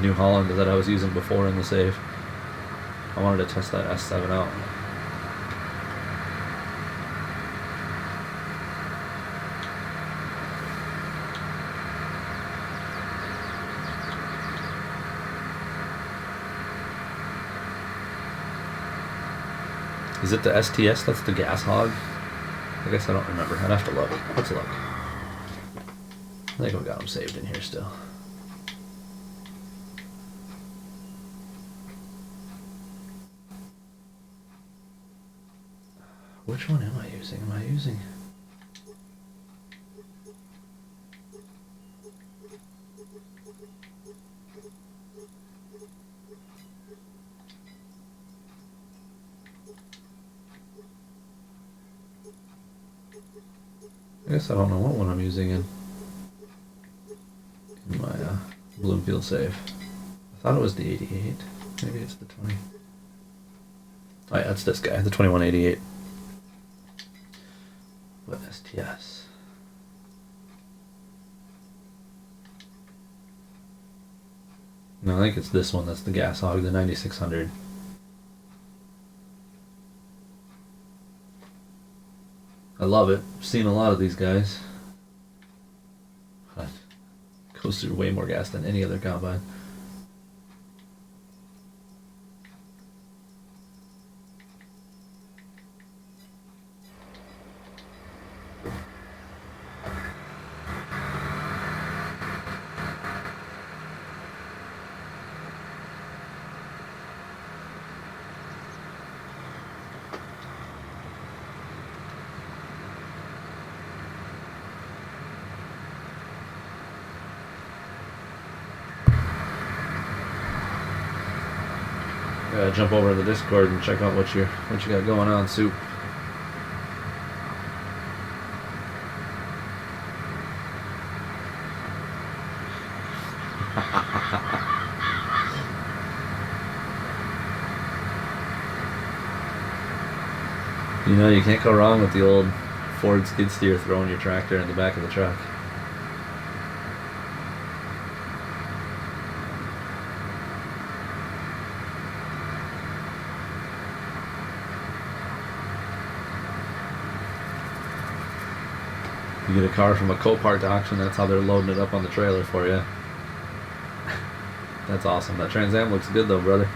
New Holland that I was using before in the save. I wanted to test that S7 out. Is it the STS that's the gas hog? I guess I don't remember. I'd have to look. Let's look. I think I've got them saved in here still. Which one am I using? Am I using... I guess I don't know what one I'm using in my Bloomfield save. I thought it was the 88. Maybe it's the 20. Oh yeah, that's this guy, the 2188. What STS? No, I think it's this one that's the gas hog, the 9600. I love it. I've seen a lot of these guys. But it goes through way more gas than any other combine. Jump over to the Discord and check out what you got going on, Soup. You know, you can't go wrong with the old Ford skid steer throwing your tractor in the back of the truck. You get a car from a Copart auction, that's how they're loading it up on the trailer for you. That's awesome. That Trans Am looks good though, brother.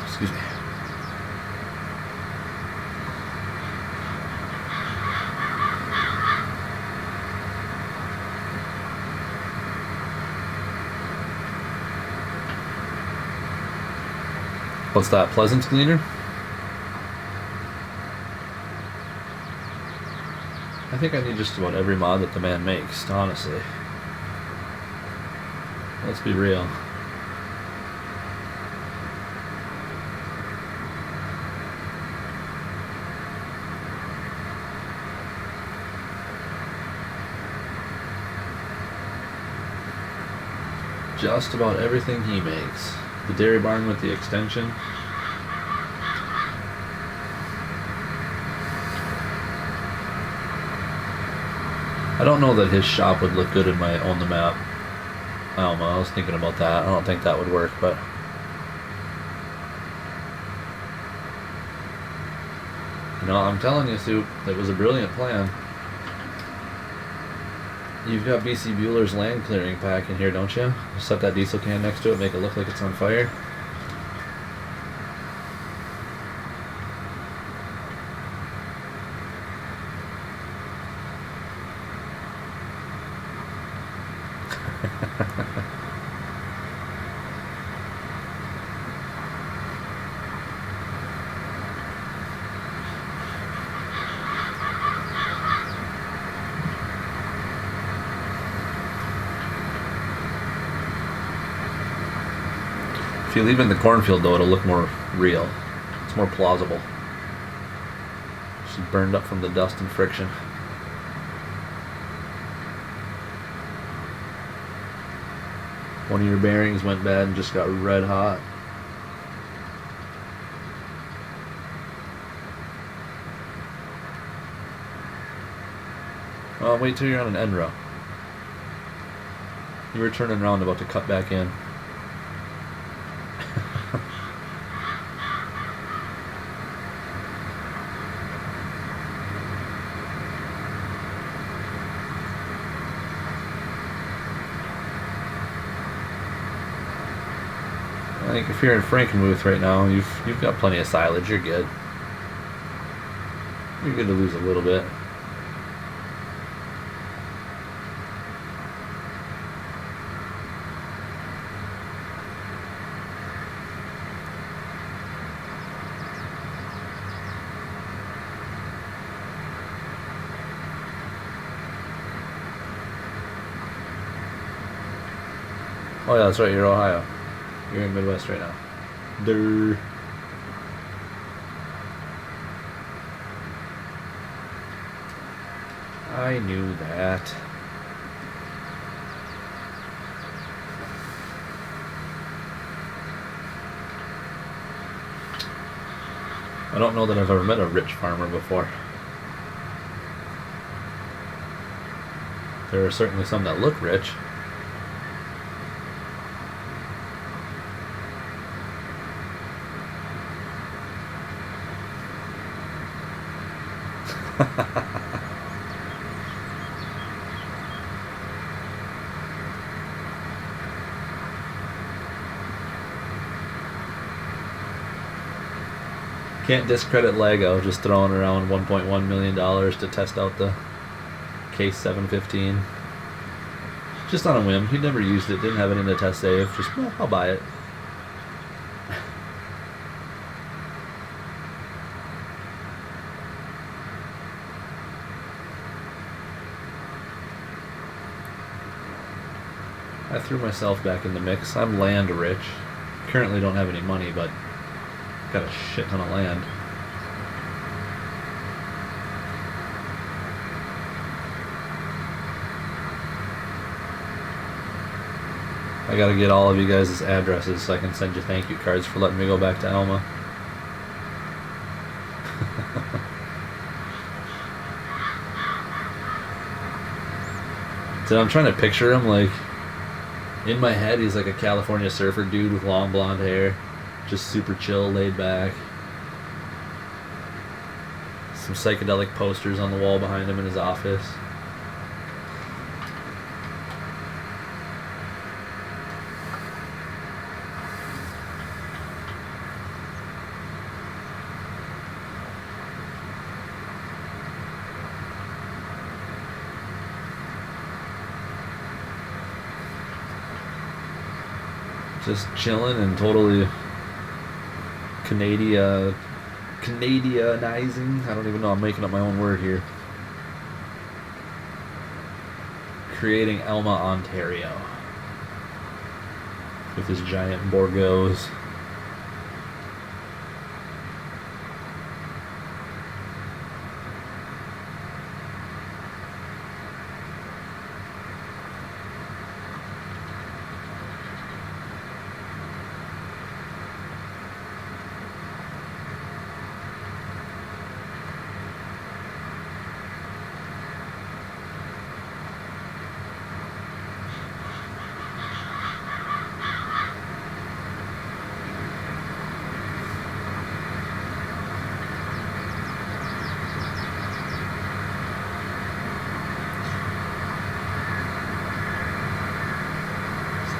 Excuse me. What's that, Pleasance Cleaner? I think I need just about every mod that the man makes, honestly. Let's be real. Just about everything he makes. The dairy barn with the extension. I don't know that his shop would look good in my on the map. I don't know, I was thinking about that. I don't think that would work, but you know, I'm telling you, Soup, it was a brilliant plan. You've got BC Bueller's land clearing pack in here, don't you? Set that diesel can next to it, make it look like it's on fire. If you leave it in the cornfield, though, it'll look more real. It's more plausible. She's burned up from the dust and friction. One of your bearings went bad and just got red hot. Well, wait till you're on an end row. You were turning around about to cut back in. I think if you're in Frankenmuth right now, you've got plenty of silage. You're good. You're good to lose a little bit. Oh yeah, that's right. You're Ohio. You're in Midwest right now. Durr. I knew that. I don't know that I've ever met a rich farmer before. There are certainly some that look rich. Can't discredit Lego just throwing around $1.1 million to test out the Case 715. Just on a whim. He'd never used it, didn't have it in the test save. Just, well, I'll buy it. I threw myself back in the mix. I'm land rich. Currently don't have any money, but got a shit ton of land. I gotta get all of you guys' addresses so I can send you thank you cards for letting me go back to Alma. So I'm trying to picture him like, in my head he's like a California surfer dude with long blonde hair, just super chill, laid back. Some psychedelic posters on the wall behind him in his office. Just chilling and totally Canadianizing. I don't even know, I'm making up my own word here. creating Elma, Ontario, with his giant Borgos.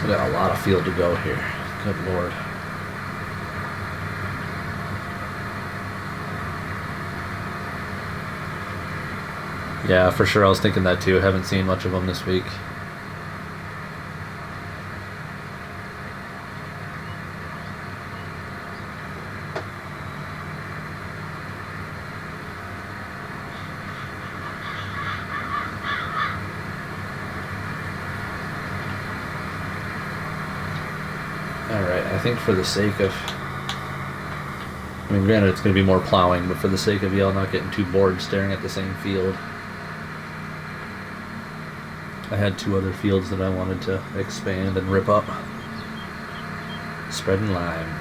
We got a lot of field to go here. Good Lord. Yeah, for sure. I was thinking that too. Haven't seen much of them this week. Alright, I think for the sake of... I mean, granted, it's going to be more plowing, but for the sake of y'all not getting too bored staring at the same field, I had 2 other fields that I wanted to expand and rip up. Spreading lime.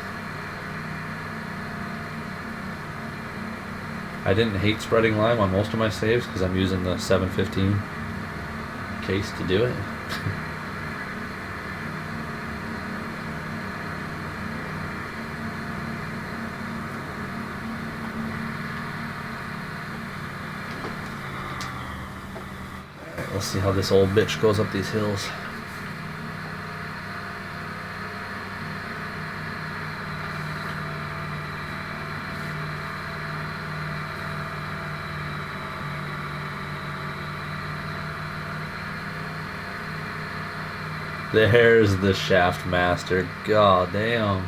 I didn't hate spreading lime on most of my saves because I'm using the 715 case to do it. Let's see how this old bitch goes up these hills. There's the shaft master. God damn.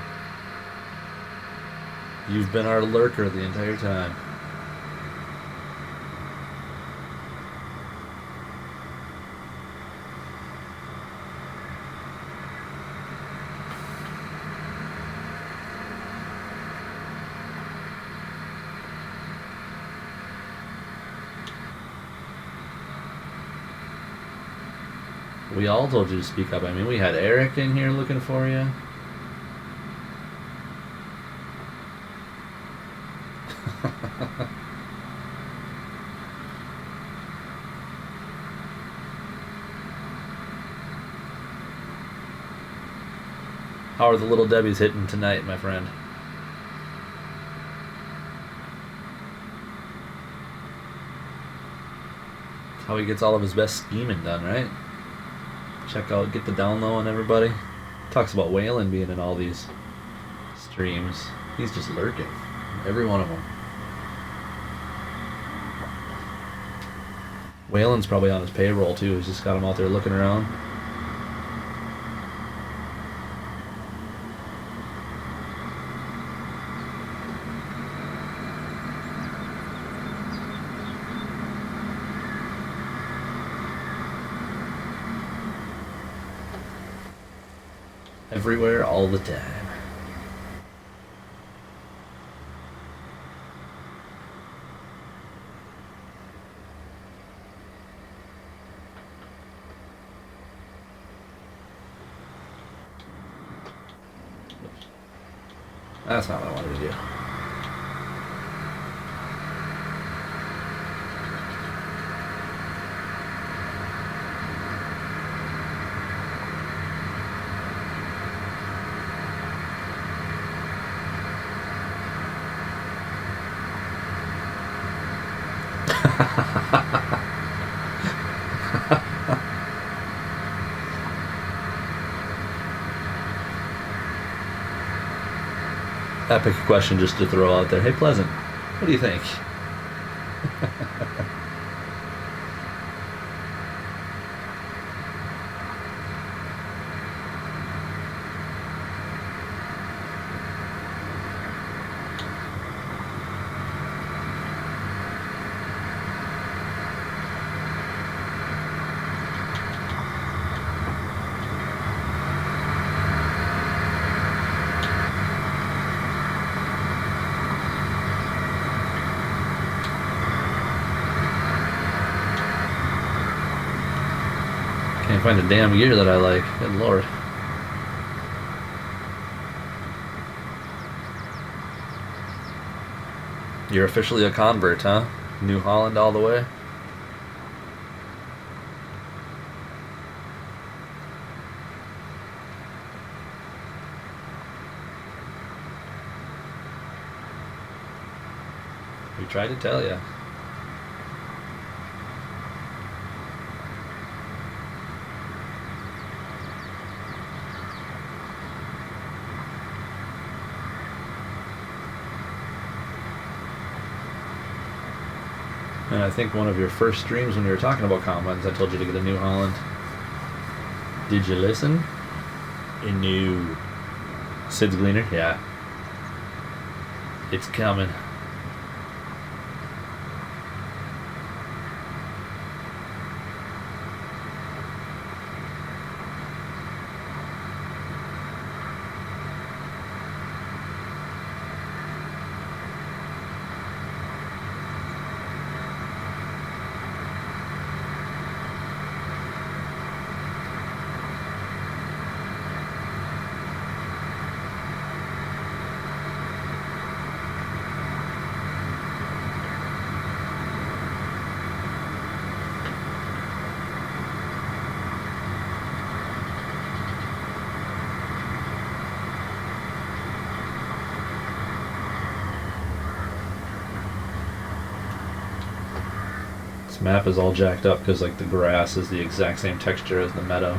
You've been our lurker the entire time. We all told you to speak up. I mean, we had Eric in here looking for you. How are the little Debbies hitting tonight, my friend? That's how he gets all of his best scheming done, right? Check out, get the down low on everybody. Talks about Waylon being in all these streams. He's just lurking. Every one of them. Waylon's probably on his payroll too. He's just got him out there looking around. Everywhere, all the time. That's not what I wanted to do. Epic question just to throw out there. Hey, Pleasant, what do you think? Can't find a damn gear that I like. Good lord. You're officially a convert, huh? New Holland all the way? We tried to tell you. And I think one of your first streams when you were talking about combines, I told you to get a New Holland. Did you listen? A new Sid's Gleaner? Yeah. It's coming. This map is all jacked up because like the grass is the exact same texture as the meadow.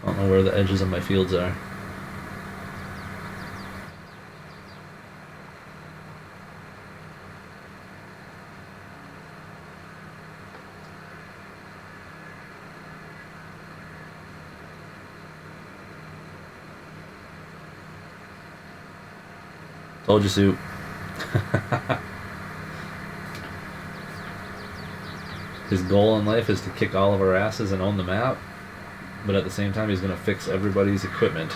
I don't know where the edges of my fields are. Told you, Soup. His goal in life is to kick all of our asses and own the map, but at the same time he's going to fix everybody's equipment.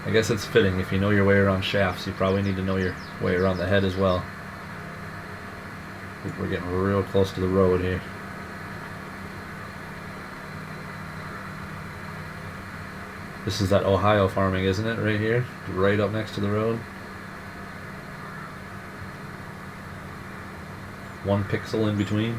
I guess it's fitting. If you know your way around shafts, you probably need to know your way around the head as well. We're getting real close to the road here. This is that Ohio farming, isn't it? Right here? Right up next to the road. 1 pixel in between.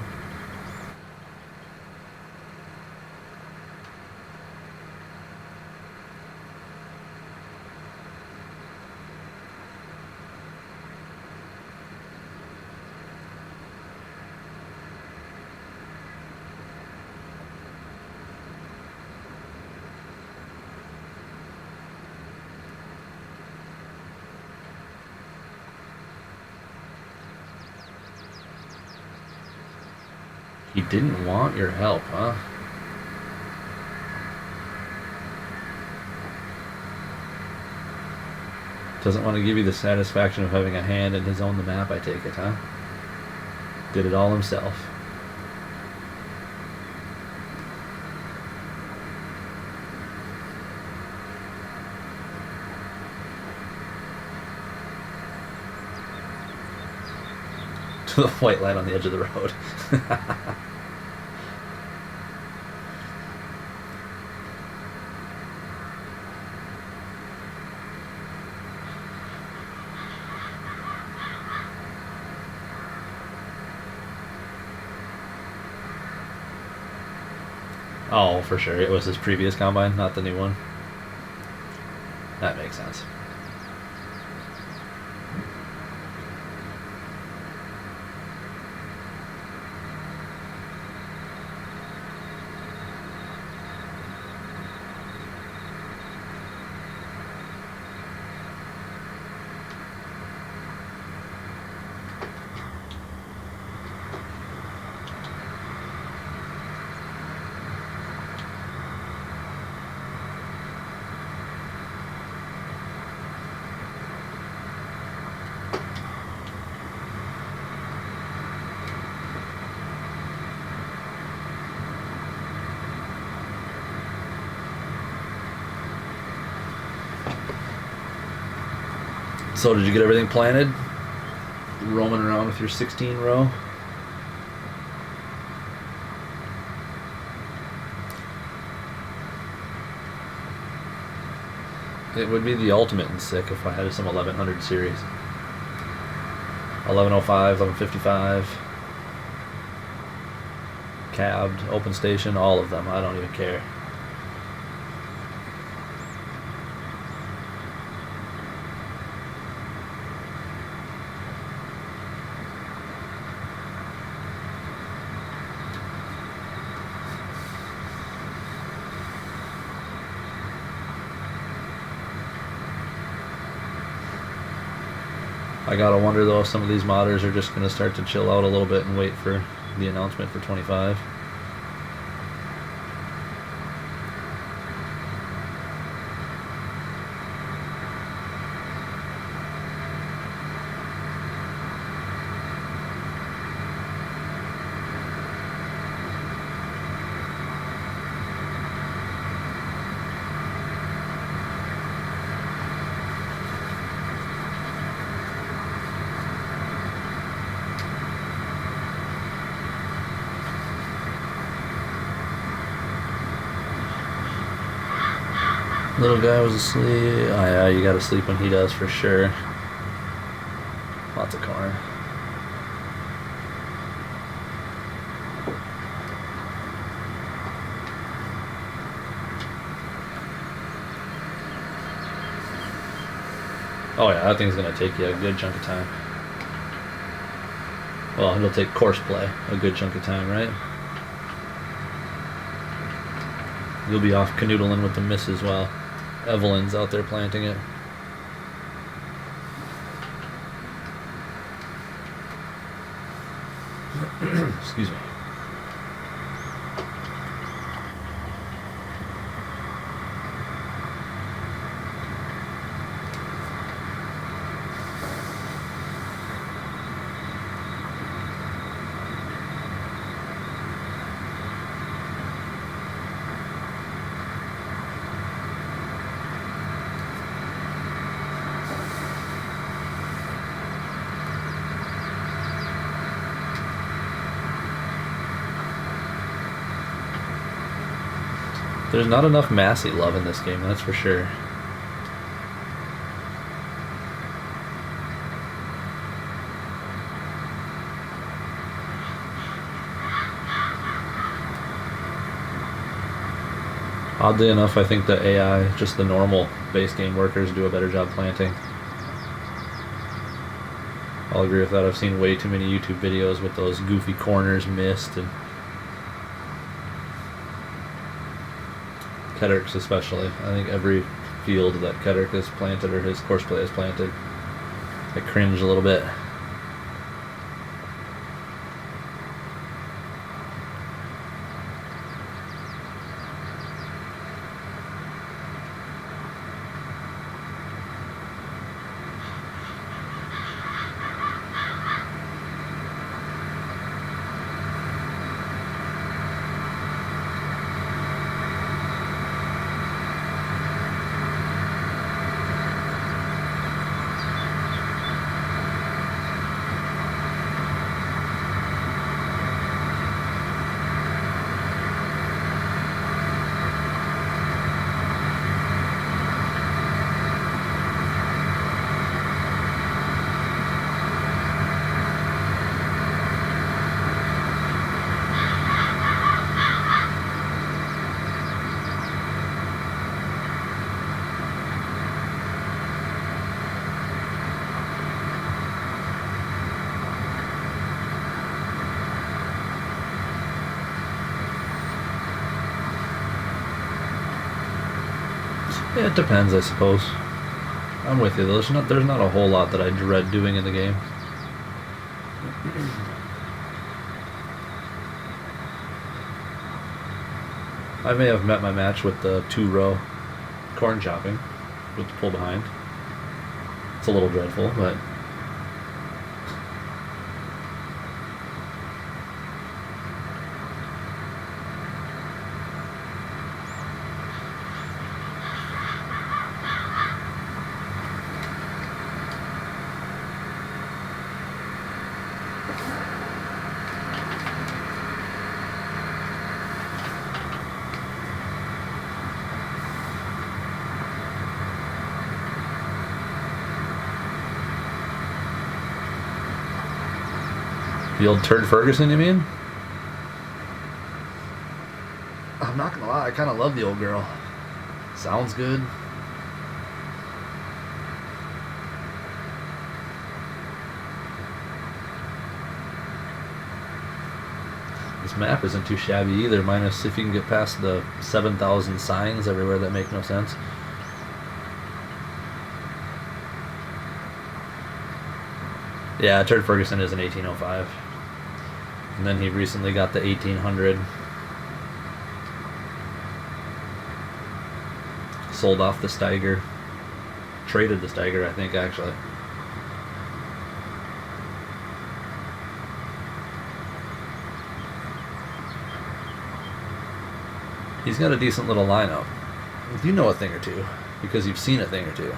He didn't want your help, huh? Doesn't want to give you the satisfaction of having a hand in his own the map, I take it, huh? Did it all himself. To the white line on the edge of the road. Oh, for sure. It was his previous combine, not the new one. That makes sense. So did you get everything planted? Roaming around with your 16 row? It would be the ultimate in sick if I had some 1100 series. 1105, 1155, cabbed, open station, all of them. I don't even care. I gotta wonder though if some of these modders are just gonna start to chill out a little bit and wait for the announcement for 25. Little guy was asleep. Oh yeah, you gotta sleep when he does for sure. Lots of corn. Oh yeah, that thing's gonna take you a good chunk of time. Well, it'll take course play a good chunk of time, right? You'll be off canoodling with the missus while Evelyn's out there planting it. Excuse me. There's not enough Massey love in this game, that's for sure. Oddly enough, I think the AI, just the normal base game workers, do a better job planting. I'll agree with that. I've seen way too many YouTube videos with those goofy corners missed, and Kedrick's especially. I think every field that Kedrick has planted or his course play has planted, I cringe a little bit. Yeah, it depends, I suppose. I'm with you though. There's not a whole lot that I dread doing in the game. I may have met my match with the 2-row corn chopping with the pull behind. It's a little dreadful, but The old Turd Ferguson, you mean? I'm not gonna lie, I kind of love the old girl. Sounds good. This map isn't too shabby either, minus if you can get past the 7,000 signs everywhere that make no sense. Yeah, Turd Ferguson is an 1805. And then he recently got the 1800. Sold off the Steiger. Traded the Steiger, I think, actually. He's got a decent little lineup. You know a thing or two, because you've seen a thing or two.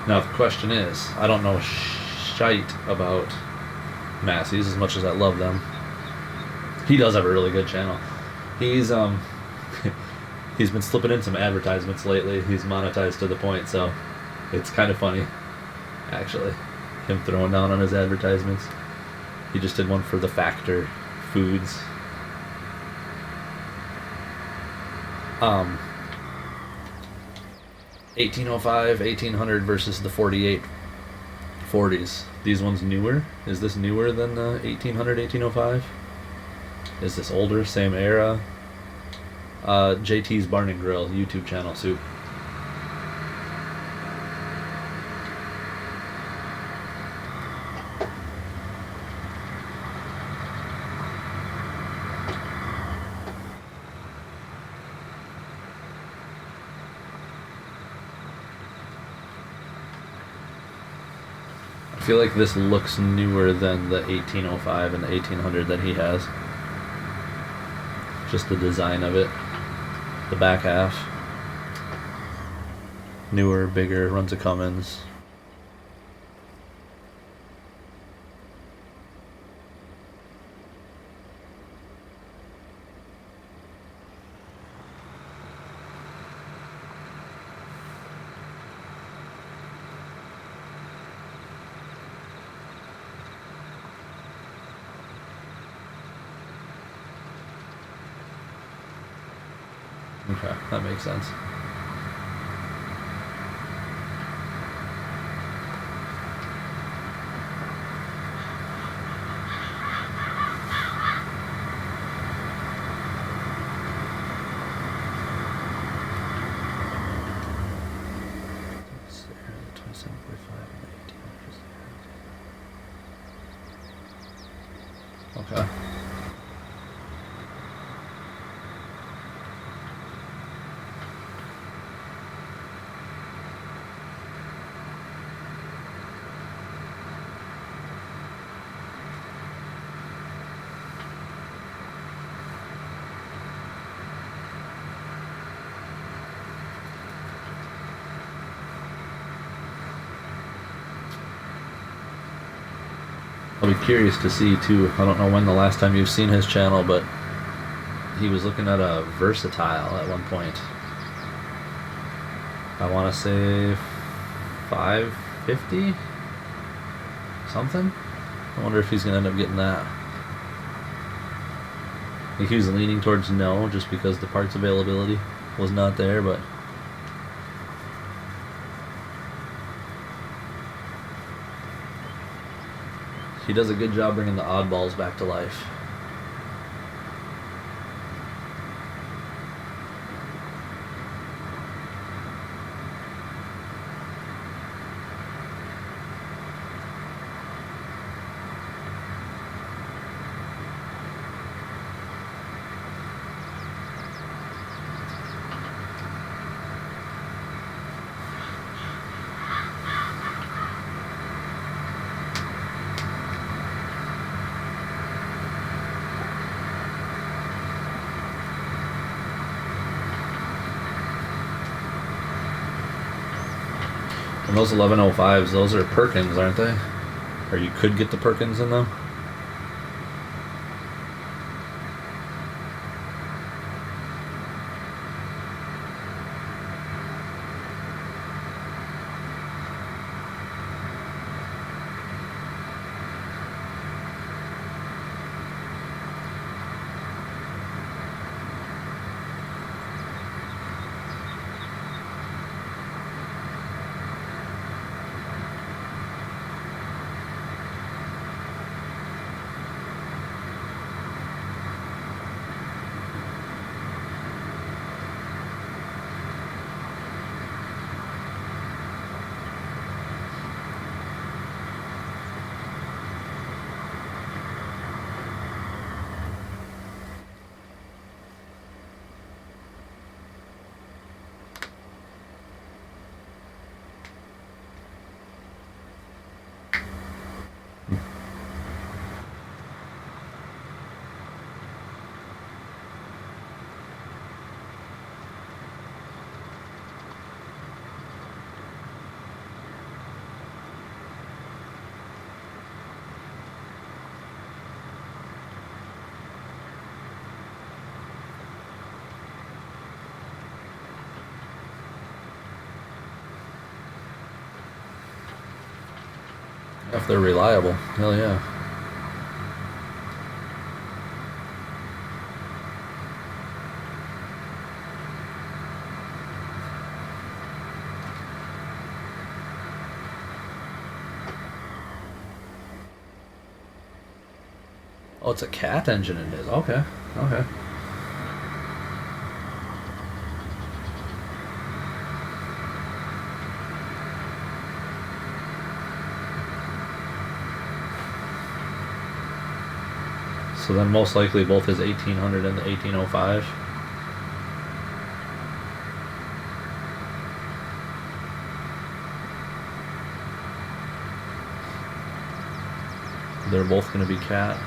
Now the question is, I don't know shite about Massey's as much as I love them. He does have a really good channel. He's he's been slipping in some advertisements lately. He's monetized to the point, so it's kind of funny, actually, him throwing down on his advertisements. He just did one for the Factor Foods. 1805, 1800 versus the 48 40s. These ones newer? Is this newer than the 1800, 1805? Is this older, same era? JT's Barn and Grill YouTube channel, Soup. I feel like this looks newer than the 1805 and the 1800 that he has. Just the design of it. The back half. Newer, bigger, runs a Cummins. Okay, that makes sense. Okay. I'll be curious to see too. I don't know when the last time you've seen his channel, but he was looking at a Versatile at one point. I want to say 550 something. I wonder if he's gonna end up getting that. I think he was leaning towards no, just because the parts availability was not there, but he does a good job bringing the oddballs back to life. And those 1105s, those are Perkins, aren't they? Or you could get the Perkins in them. If they're reliable, hell yeah. Oh, it's a cat engine it is. Okay. Okay. So then most likely both his 1800 and the 1805. They're both going to be cat.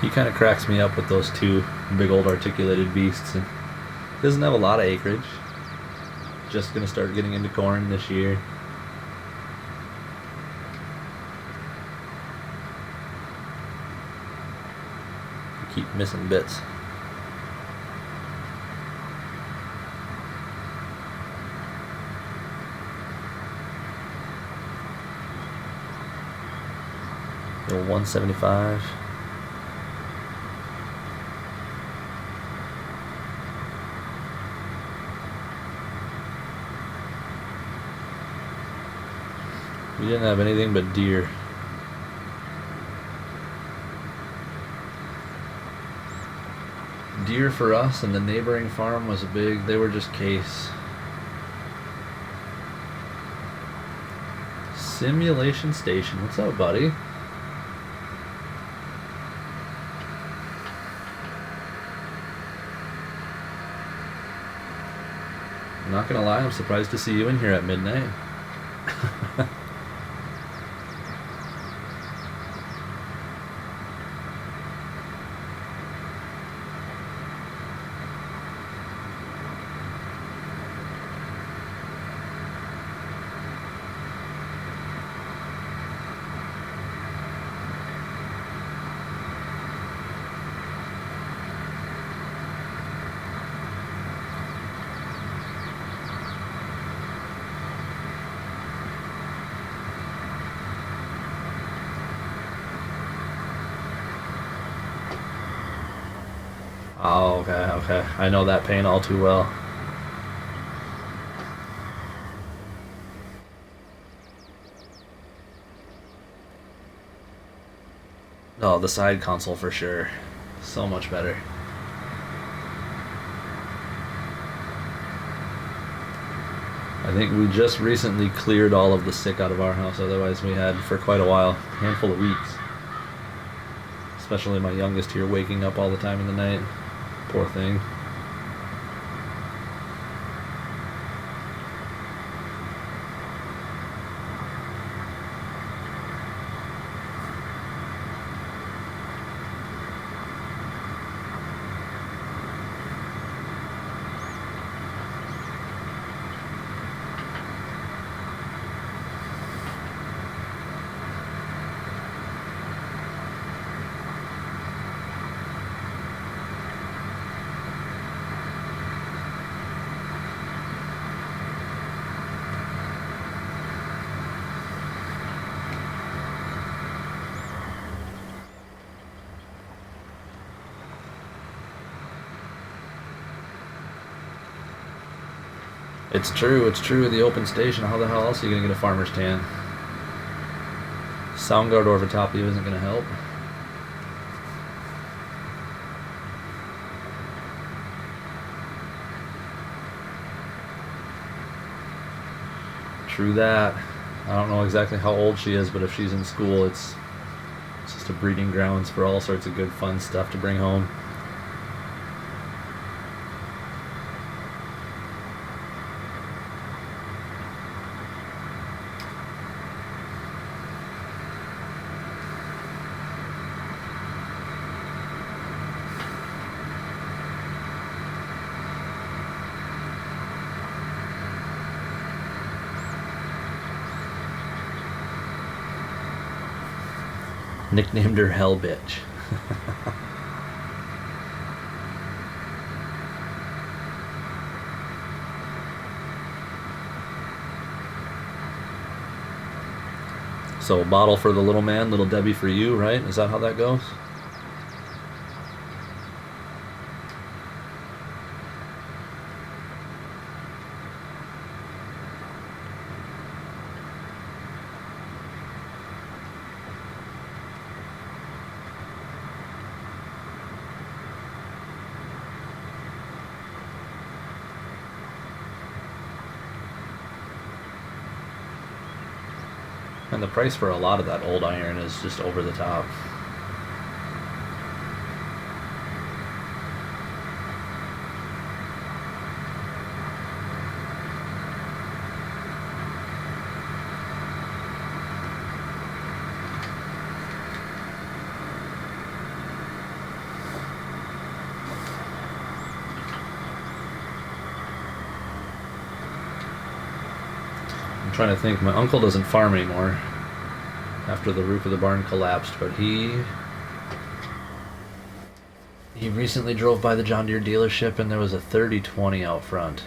He kind of cracks me up with those two big old articulated beasts. And he doesn't have a lot of acreage. Just gonna start getting into corn this year. Keep missing bits. The 175. We didn't have anything but deer. Deer for us, and the neighboring farm was they were just case. Simulation Station, what's up, buddy? I'm not gonna lie, I'm surprised to see you in here at midnight. Oh, okay. I know that pain all too well. Oh, the side console for sure. So much better. I think we just recently cleared all of the sick out of our house, otherwise we had for quite a while, a handful of weeks. Especially my youngest here waking up all the time in the night. Poor thing. It's true, the open station, how the hell else are you gonna get a farmer's tan? Soundguard over top of you isn't gonna help. True that. I don't know exactly how old she is, but if she's in school, it's just a breeding grounds for all sorts of good fun stuff to bring home. Nicknamed her Hell Bitch. So a bottle for the little man, little Debbie for you, right? Is that how that goes? And the price for a lot of that old iron is just over the top. I'm trying to think. My uncle doesn't farm anymore after the roof of the barn collapsed, but he recently drove by the John Deere dealership and there was a 3020 out front.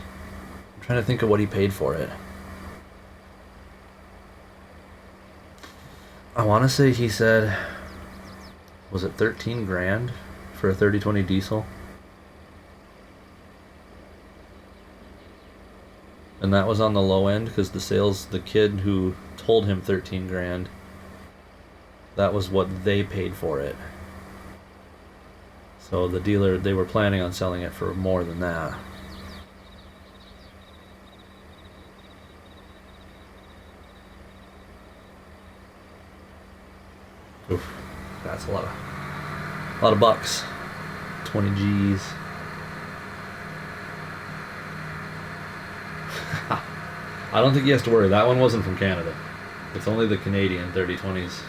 I'm trying to think of what he paid for it. I want to say he said, was it 13 grand for a 3020 diesel? And that was on the low end because the kid who told him 13 grand, that was what they paid for it. So the dealer, they were planning on selling it for more than that. Oof, that's a lot of bucks. 20 G's. I don't think he has to worry. That one wasn't from Canada. It's only the Canadian 3020s.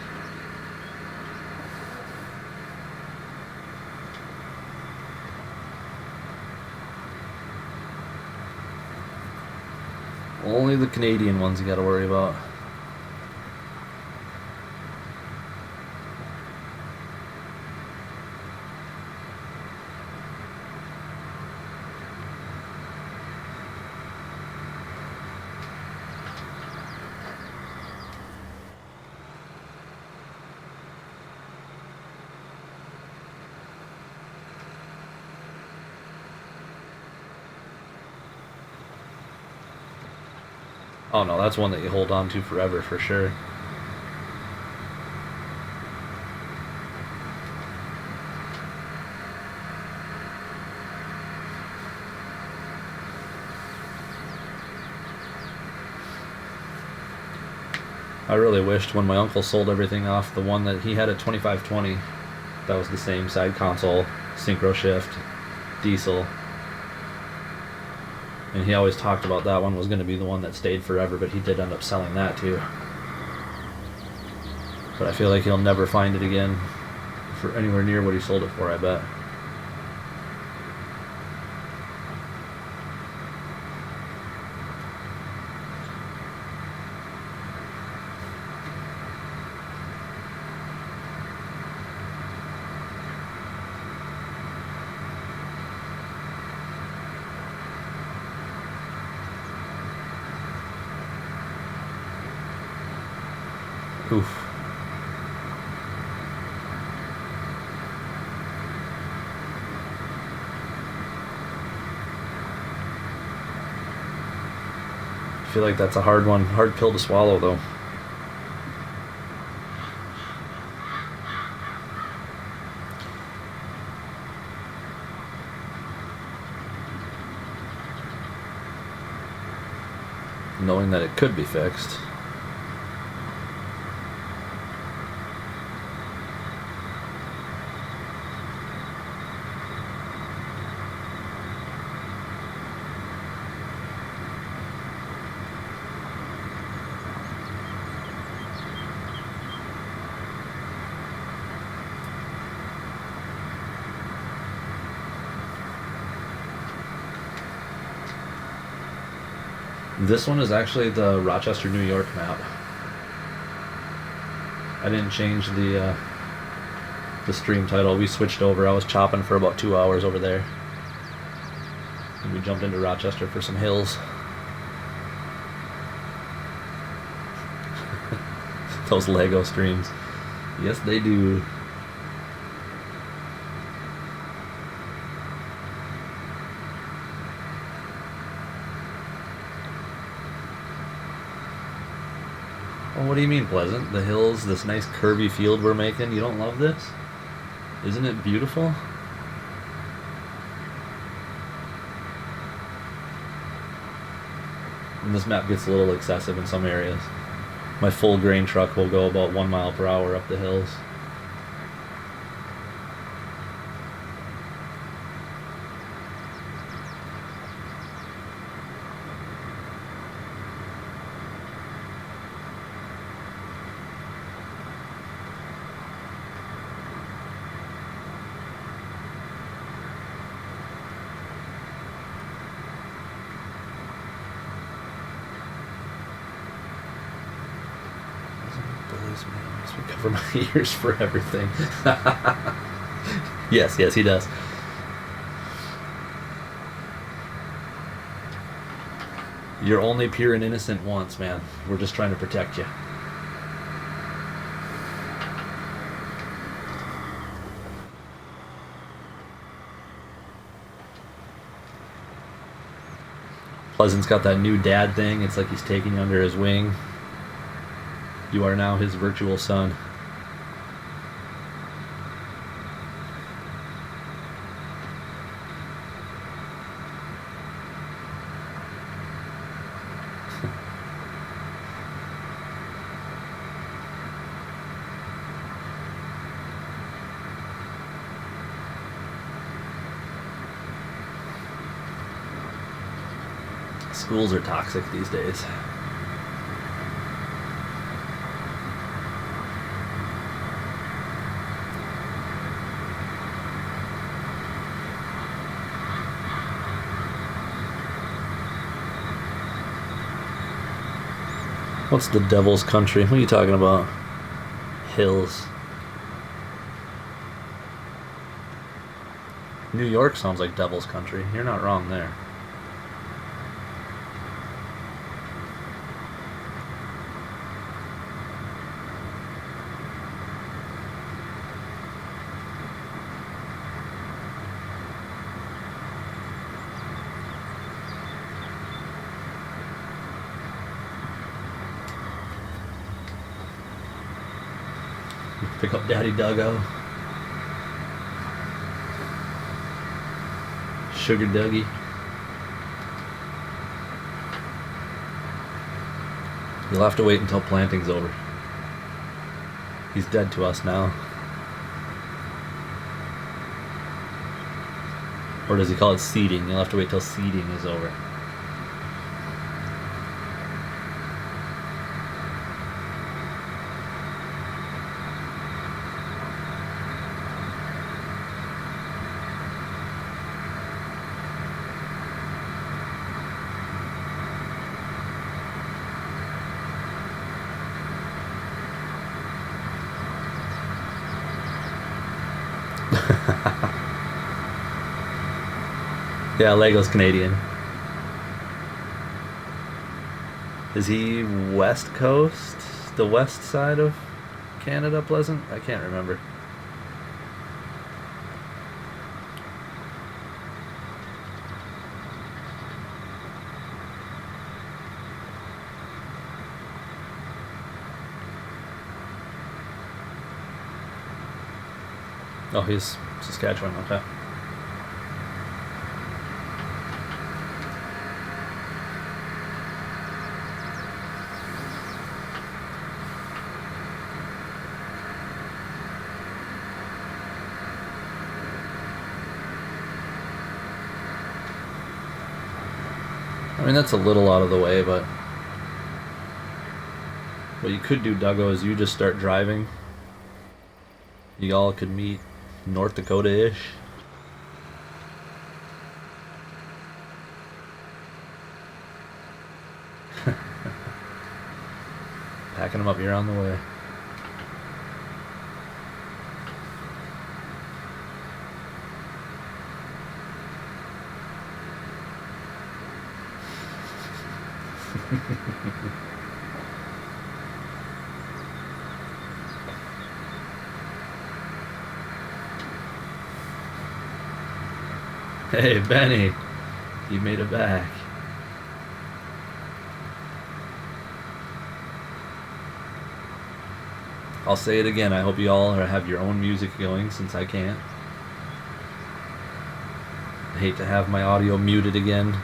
Only the Canadian ones you gotta worry about. Oh no, that's one that you hold on to forever for sure. I really wished when my uncle sold everything off, the one that he had at 2520, that was the same side console, synchro shift, diesel. And he always talked about that one was going to be the one that stayed forever, but he did end up selling that too. But I feel like he'll never find it again for anywhere near what he sold it for, I bet. Oof. I feel like that's a hard pill to swallow though. Knowing that it could be fixed. This one is actually the Rochester, New York map. I didn't change the the stream title. We switched over. I was chopping for about 2 hours over there. And we jumped into Rochester for some hills. Those Lego streams. Yes, they do. Well, what do you mean, Pleasant? The hills, this nice curvy field we're making, you don't love this? Isn't it beautiful? And this map gets a little excessive in some areas. My full grain truck will go about 1 mile per hour up the hills. We cover my ears for everything. Yes, he does. You're only pure and innocent once, man. We're just trying to protect you. Pleasant's got that new dad thing. It's like he's taking you under his wing. You are now his virtual son. Schools are toxic these days. What's the devil's country? What are you talking about? Hills. New York sounds like devil's country. You're not wrong there. Pick up Daddy Duggo. Sugar Dougie. You'll have to wait until planting's over. He's dead to us now. Or does he call it seeding? You'll have to wait till seeding is over. Yeah, Lego's Canadian. Is he West Coast? The west side of Canada, Pleasant? I can't remember. Oh, he's Saskatchewan, okay. I mean, that's a little out of the way, but what you could do, Duggo, is you just start driving. Y'all could meet North Dakota-ish. Packing them up here on the way. Hey, Benny, you made it back. I'll say it again. I hope you all have your own music going, since I can't. I hate to have my audio muted again.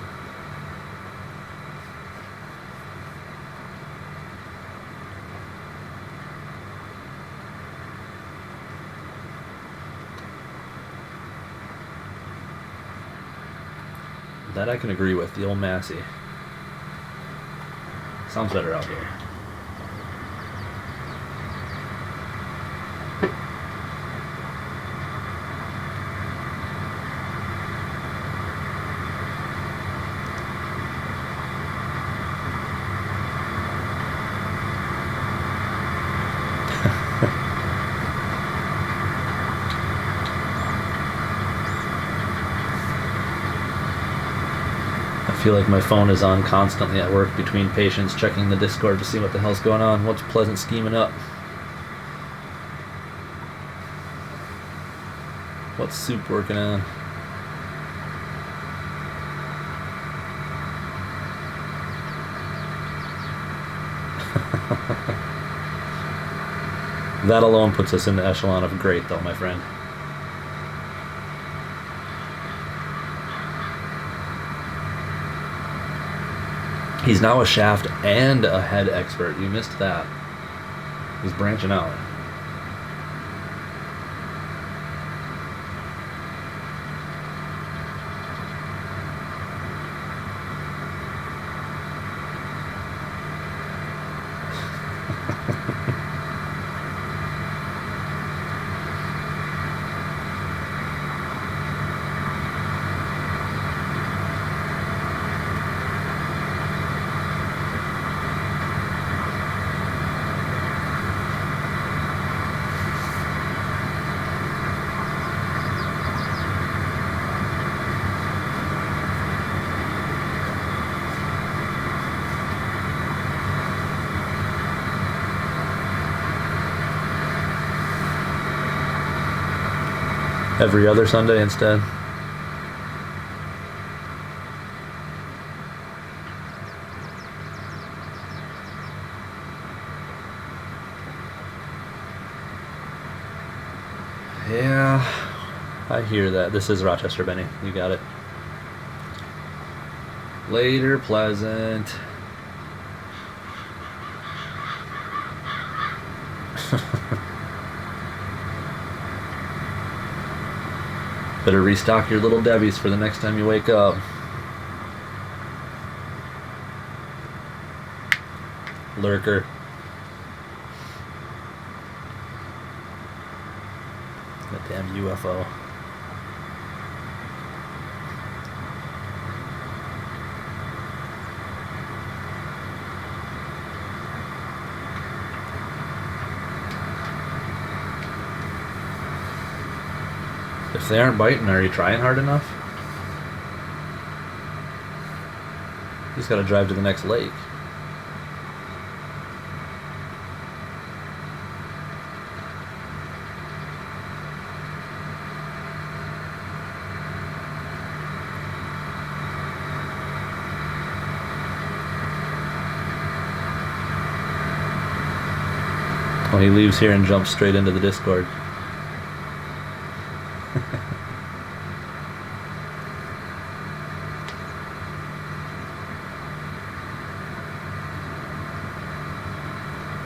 That I can agree with, the old Massey. Sounds better out here. I feel like my phone is on constantly at work between patients, checking the Discord to see what the hell's going on. What's Pleasant scheming up? What's Soup working on? That alone puts us in the echelon of great, though, my friend. He's now a shaft and a head expert. You missed that. He's branching out. Every other Sunday instead. Yeah, I hear that. This is Rochester, Benny. You got it. Later, Pleasant. Better restock your little Debbies for the next time you wake up. Lurker. That damn UFO. If they aren't biting, are you trying hard enough? You just gotta drive to the next lake. Well, he leaves here and jumps straight into the Discord.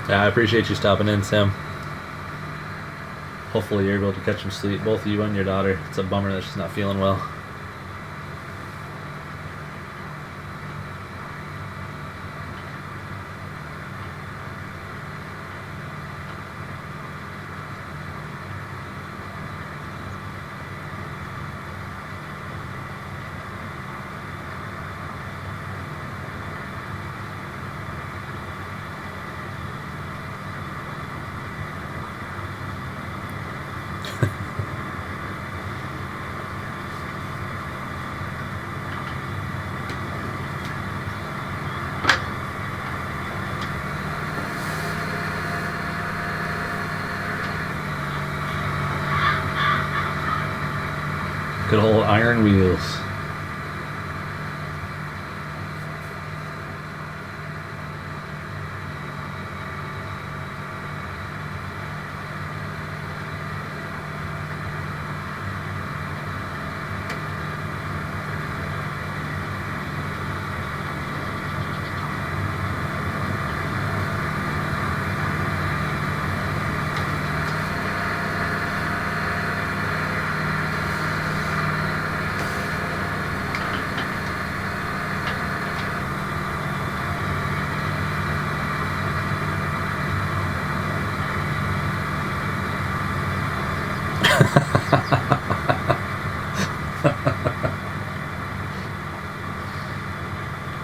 Yeah, I appreciate you stopping in, Sam. Hopefully you're able to catch some sleep, both you and your daughter. It's a bummer that she's not feeling well. Good old iron wheels.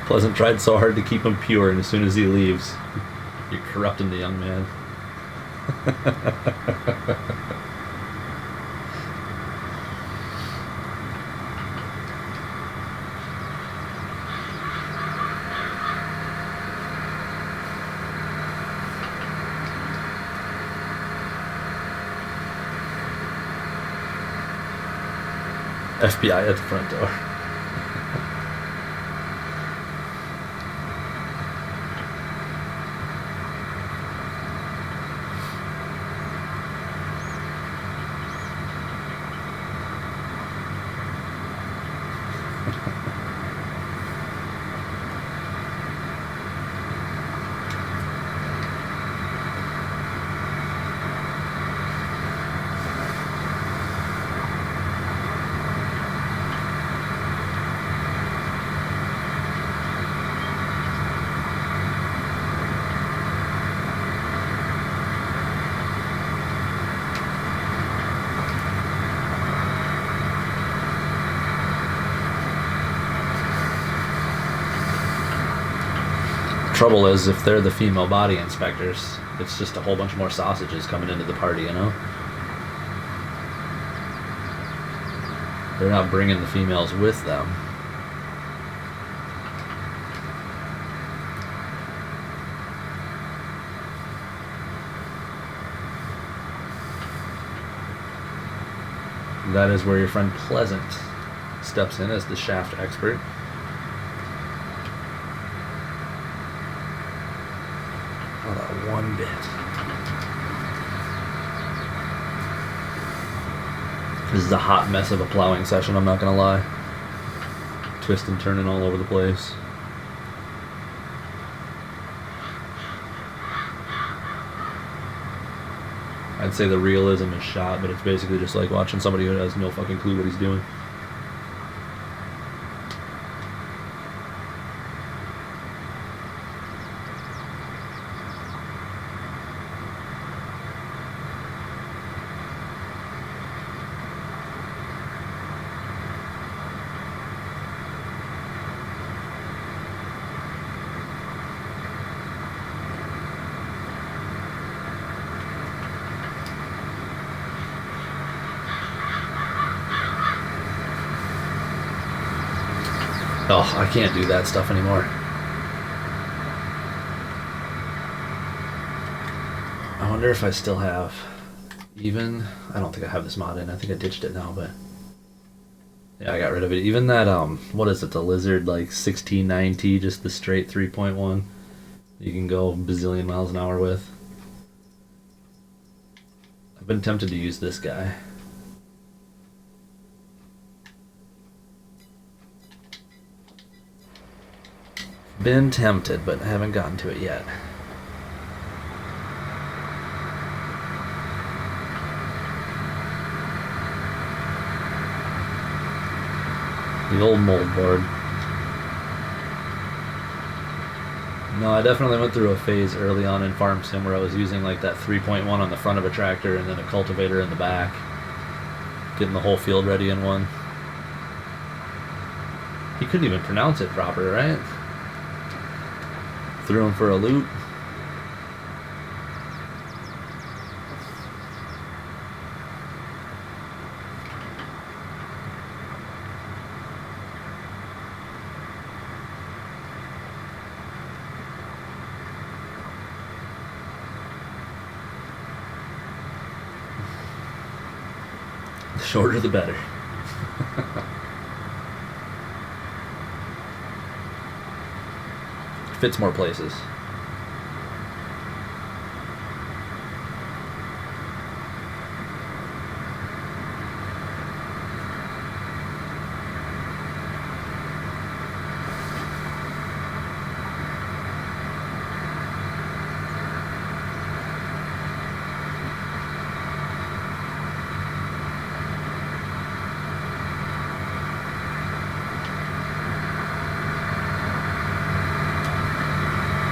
Pleasant tried so hard to keep him pure, and as soon as he leaves, you're corrupting the young man. FBI at the front door. Trouble is, if they're the female body inspectors, it's just a whole bunch more sausages coming into the party, you know? They're not bringing the females with them. That is where your friend Pleasant steps in as the shaft expert. One bit. This is a hot mess of a plowing session, I'm not gonna lie. Twisting, turning all over the place. I'd say the realism is shot, but it's basically just like watching somebody who has no fucking clue what he's doing. Oh, I can't do that stuff anymore. I wonder if I still have even... I don't think I have this mod in. I think I ditched it now, but... Yeah, I got rid of it. Even that, what is it, the Lizard, like 1690, just the straight 3.1. You can go a bazillion miles an hour with. I've been tempted to use this guy. Been tempted, but I haven't gotten to it yet. The old mold board. No, I definitely went through a phase early on in Farm Sim where I was using like that 3.1 on the front of a tractor and then a cultivator in the back. Getting the whole field ready in one. He couldn't even pronounce it proper, right? Threw him for a loop. The shorter the better. fits more places.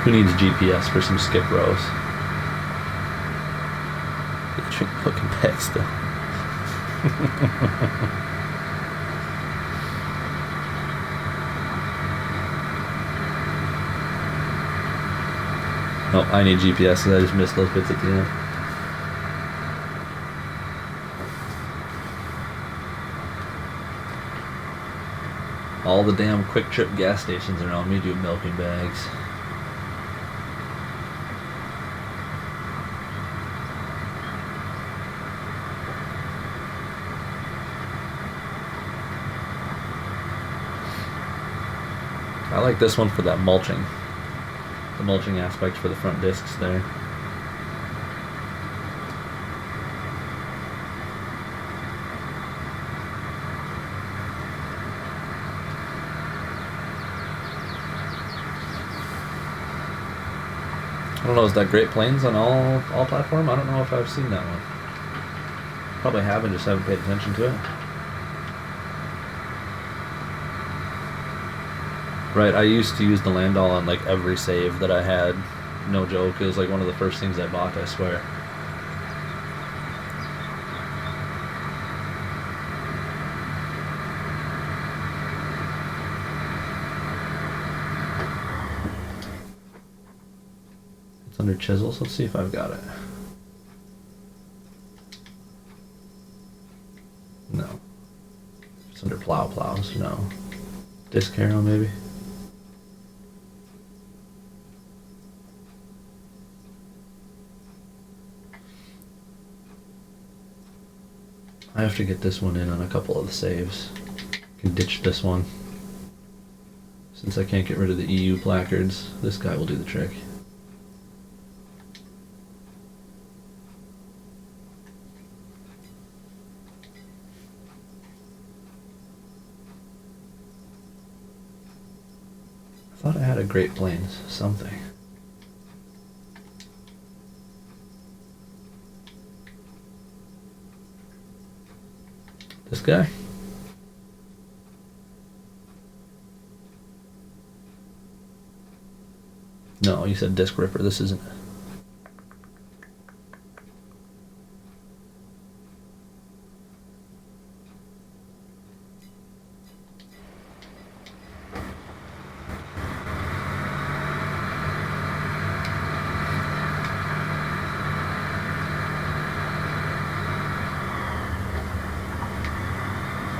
Who needs GPS for some skip rows? Looking back still. Oh, I need GPS because I just missed those bits at the end. All the damn Quick Trip gas stations around me do milking bags. I like this one for that mulching. The mulching aspect for the front discs there. I don't know, is that Great Plains on all platform? I don't know if I've seen that one. Probably have and just haven't paid attention to it. Right, I used to use the Landau on like every save that I had. No joke, it was like one of the first things I bought, I swear. It's under chisels, let's see if I've got it. No. It's under plows, no. Disc harrow maybe? I have to get this one in on a couple of the saves. Can ditch this one. Since I can't get rid of the EU placards, this guy will do the trick. I thought I had a Great Plains something. This guy? No, you said disc ripper. This isn't.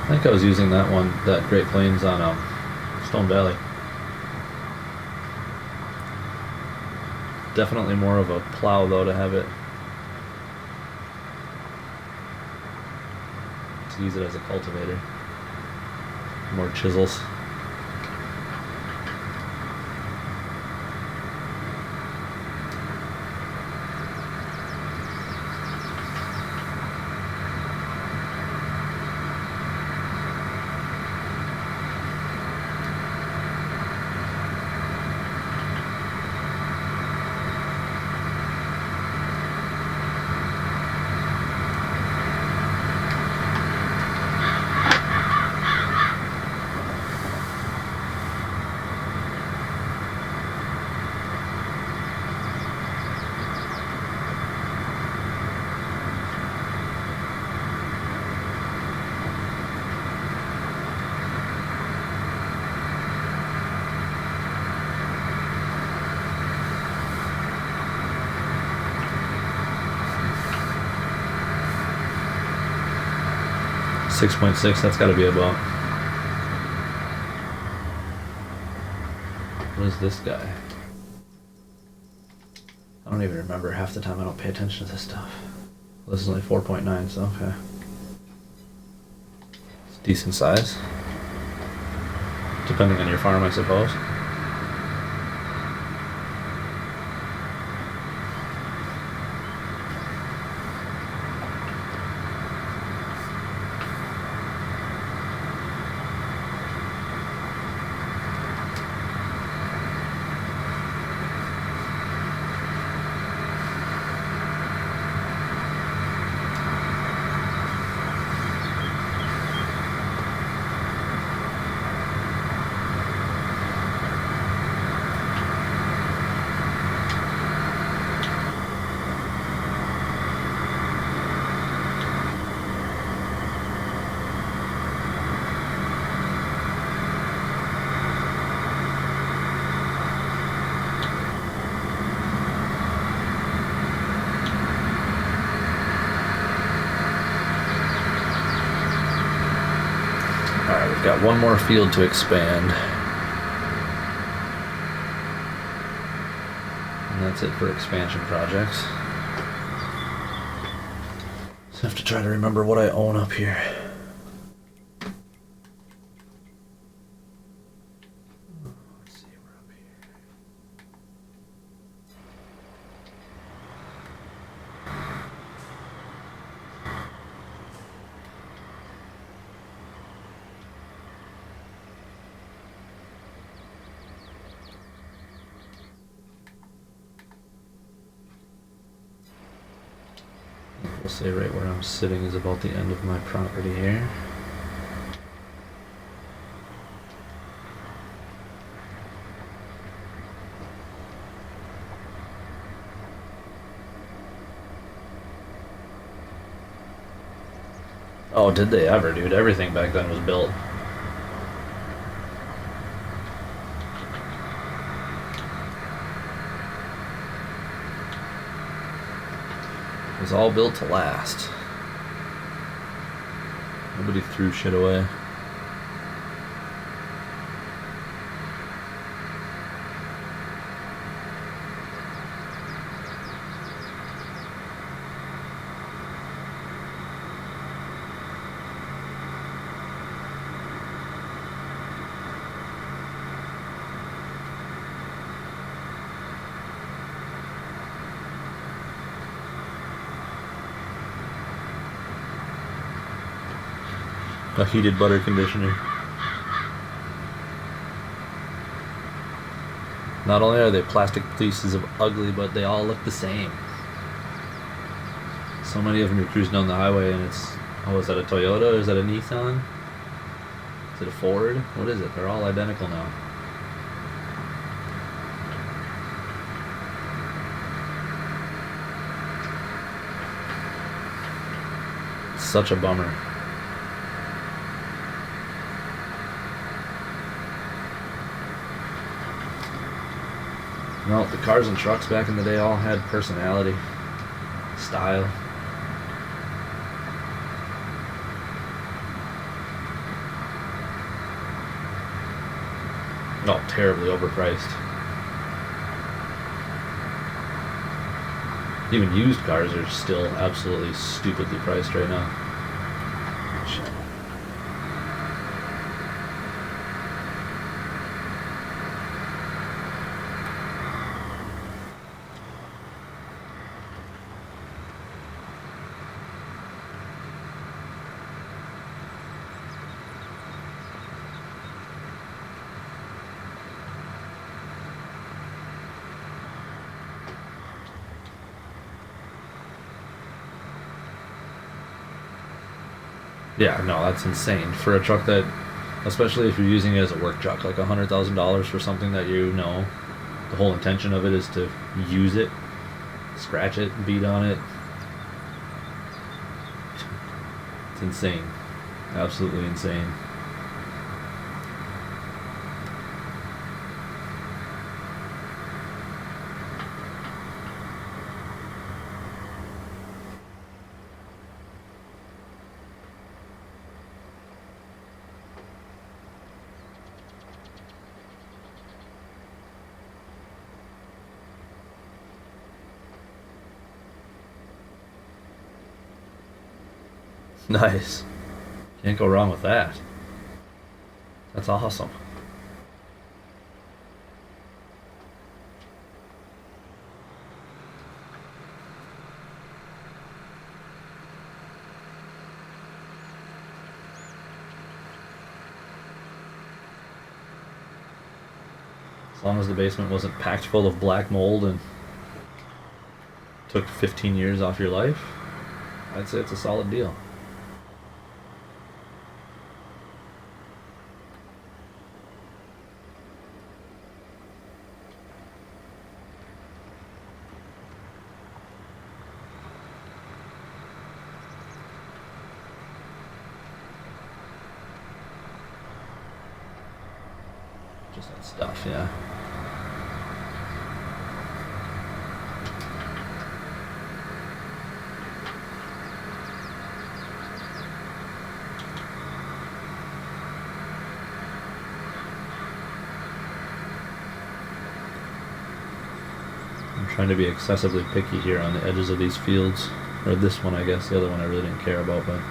I think I was using that one, that Great Plains on Stone Valley. Definitely more of a plow though to have it. To use it as a cultivator. More chisels. .6, that's got to be about. What is this guy? I don't even remember half the time. I don't pay attention to this stuff. This is only 4.9, so okay. It's decent size. Depending on your farm, I suppose. I've got one more field to expand. And that's it for expansion projects. So I have to try to remember what I own up here. Let's see, we're up here. We'll say right where I'm sitting is about the end of my property here. Oh, did they ever, dude? Everything back then was built. It was all built to last. Nobody threw shit away. A heated butter conditioner. Not only are they plastic pieces of ugly, but they all look the same. So many of them, you're cruising down the highway and it's, oh, is that a Toyota? Is that a Nissan? Is it a Ford? What is it? They're all identical now. It's such a bummer. No, the cars and trucks back in the day all had personality, style. Oh, terribly overpriced. Even used cars are still absolutely stupidly priced right now. Shit. Yeah, no, that's insane. For a truck that, especially if you're using it as a work truck, like $100,000 for something that you know, the whole intention of it is to use it, scratch it, beat on it. It's insane. Absolutely insane. Nice. Can't go wrong with that. That's awesome. As long as the basement wasn't packed full of black mold and took 15 years off your life, I'd say it's a solid deal. Just that stuff, yeah. I'm trying to be excessively picky here on the edges of these fields. Or this one, I guess. The other one I really didn't care about, but...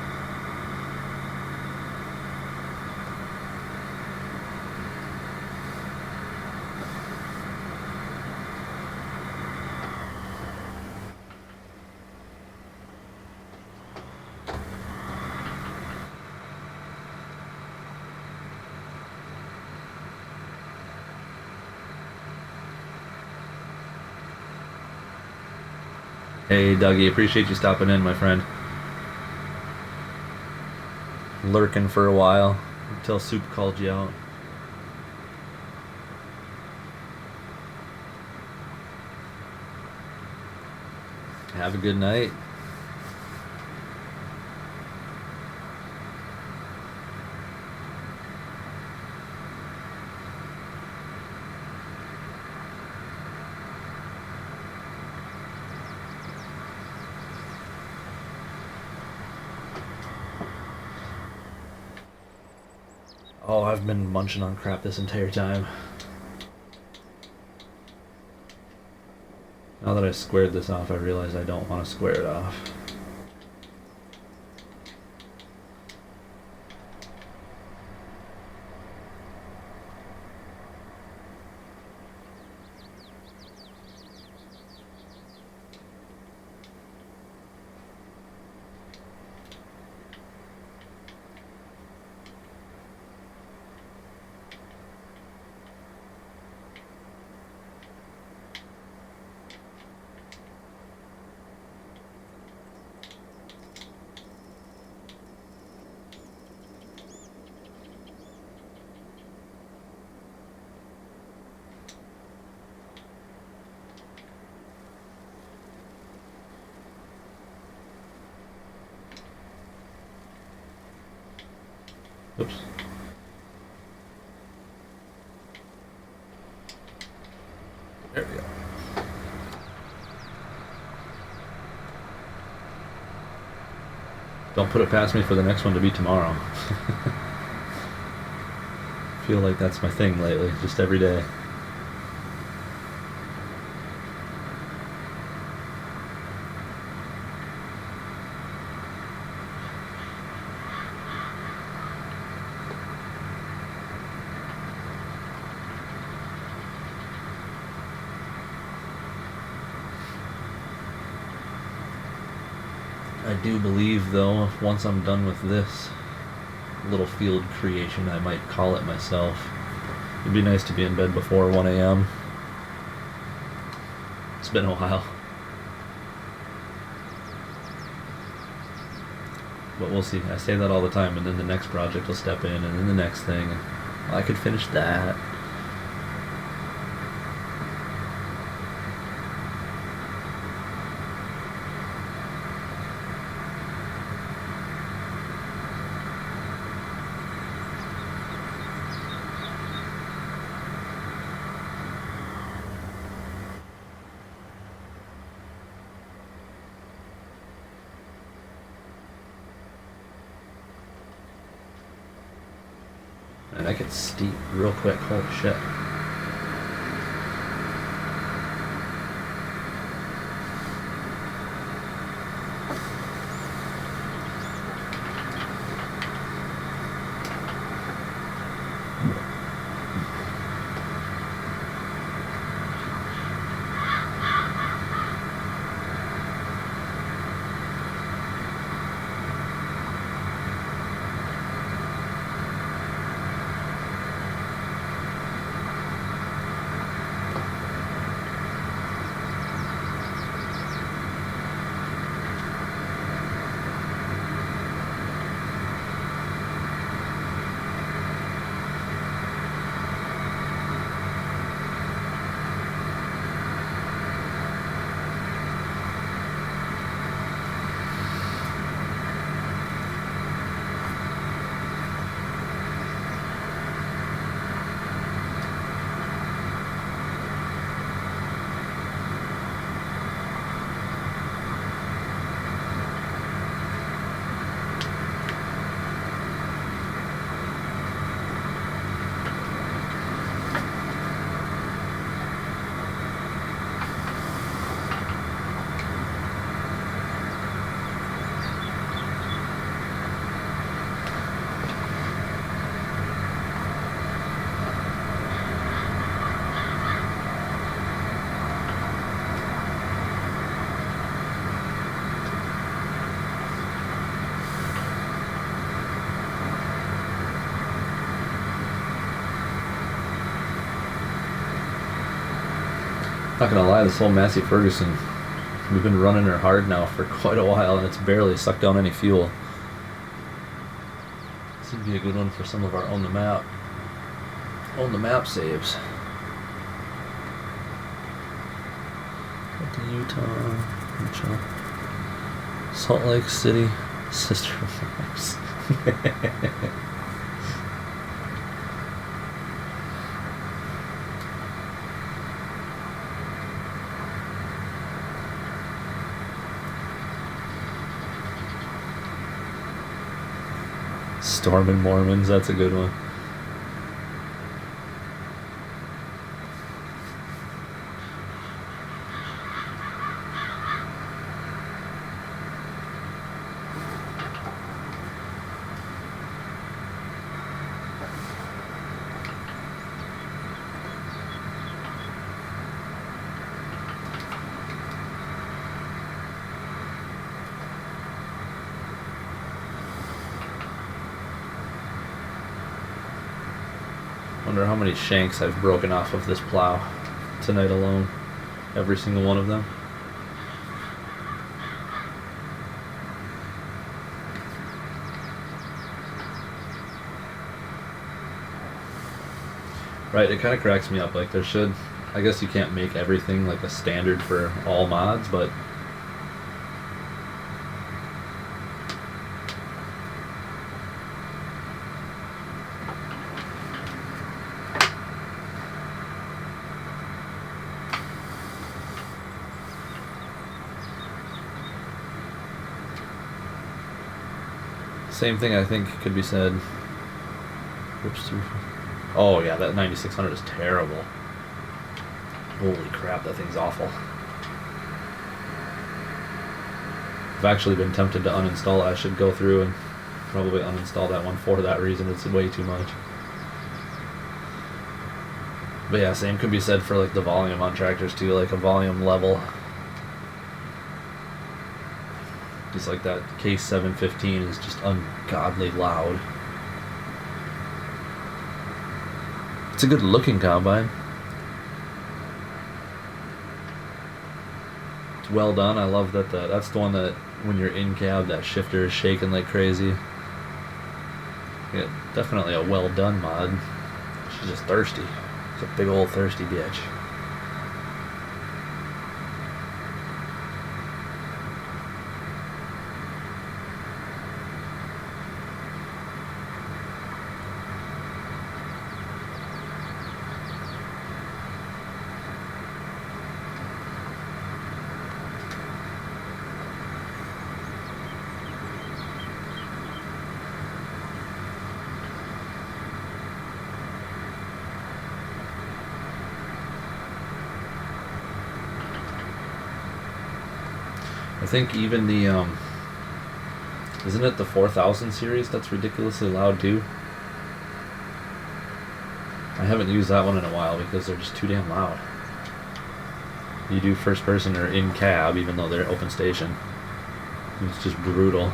Hey, Dougie, appreciate you stopping in, my friend. Lurking for a while until Soup called you out. Have a good night. Oh, I've been munching on crap this entire time. Now that I squared this off, I realize I don't want to square it off. Oops. There we go. Don't put it past me for the next one to be tomorrow. Feel like that's my thing lately, just every day. I do believe, though, once I'm done with this little field creation, I might call it myself. It'd be nice to be in bed before 1 a.m. It's been a while. But we'll see. I say that all the time, and then the next project will step in, and then the next thing. And I could finish that. And I get steep real quick. Holy shit. Not gonna lie, this whole Massey Ferguson, we've been running her hard now for quite a while, and it's barely sucked down any fuel. This would be a good one for some of our on the map saves. Utah, Salt Lake City, Sister Wives. Stormin' Mormons, that's a good one. Wonder how many shanks I've broken off of this plow tonight alone. Every single one of them. Right, it kind of cracks me up. Like there should, I guess you can't make everything like a standard for all mods, but same thing I think could be said. Whoops. Oh yeah, that 9600 is terrible. Holy crap, that thing's awful. I've actually been tempted to uninstall it. I should go through and probably uninstall that one for that reason. It's way too much. But yeah, same could be said for like the volume on tractors too, like a volume level. Just like that Case 715 is just ungodly loud. It's a good looking combine. It's well done. I love that that's the one that when you're in cab that shifter is shaking like crazy. Yeah, definitely a well done mod. She's just thirsty. It's a big old thirsty bitch. I think even the, isn't it the 4000 series that's ridiculously loud too? I haven't used that one in a while because they're just too damn loud. You do first person or in cab, even though they're open station. It's just brutal.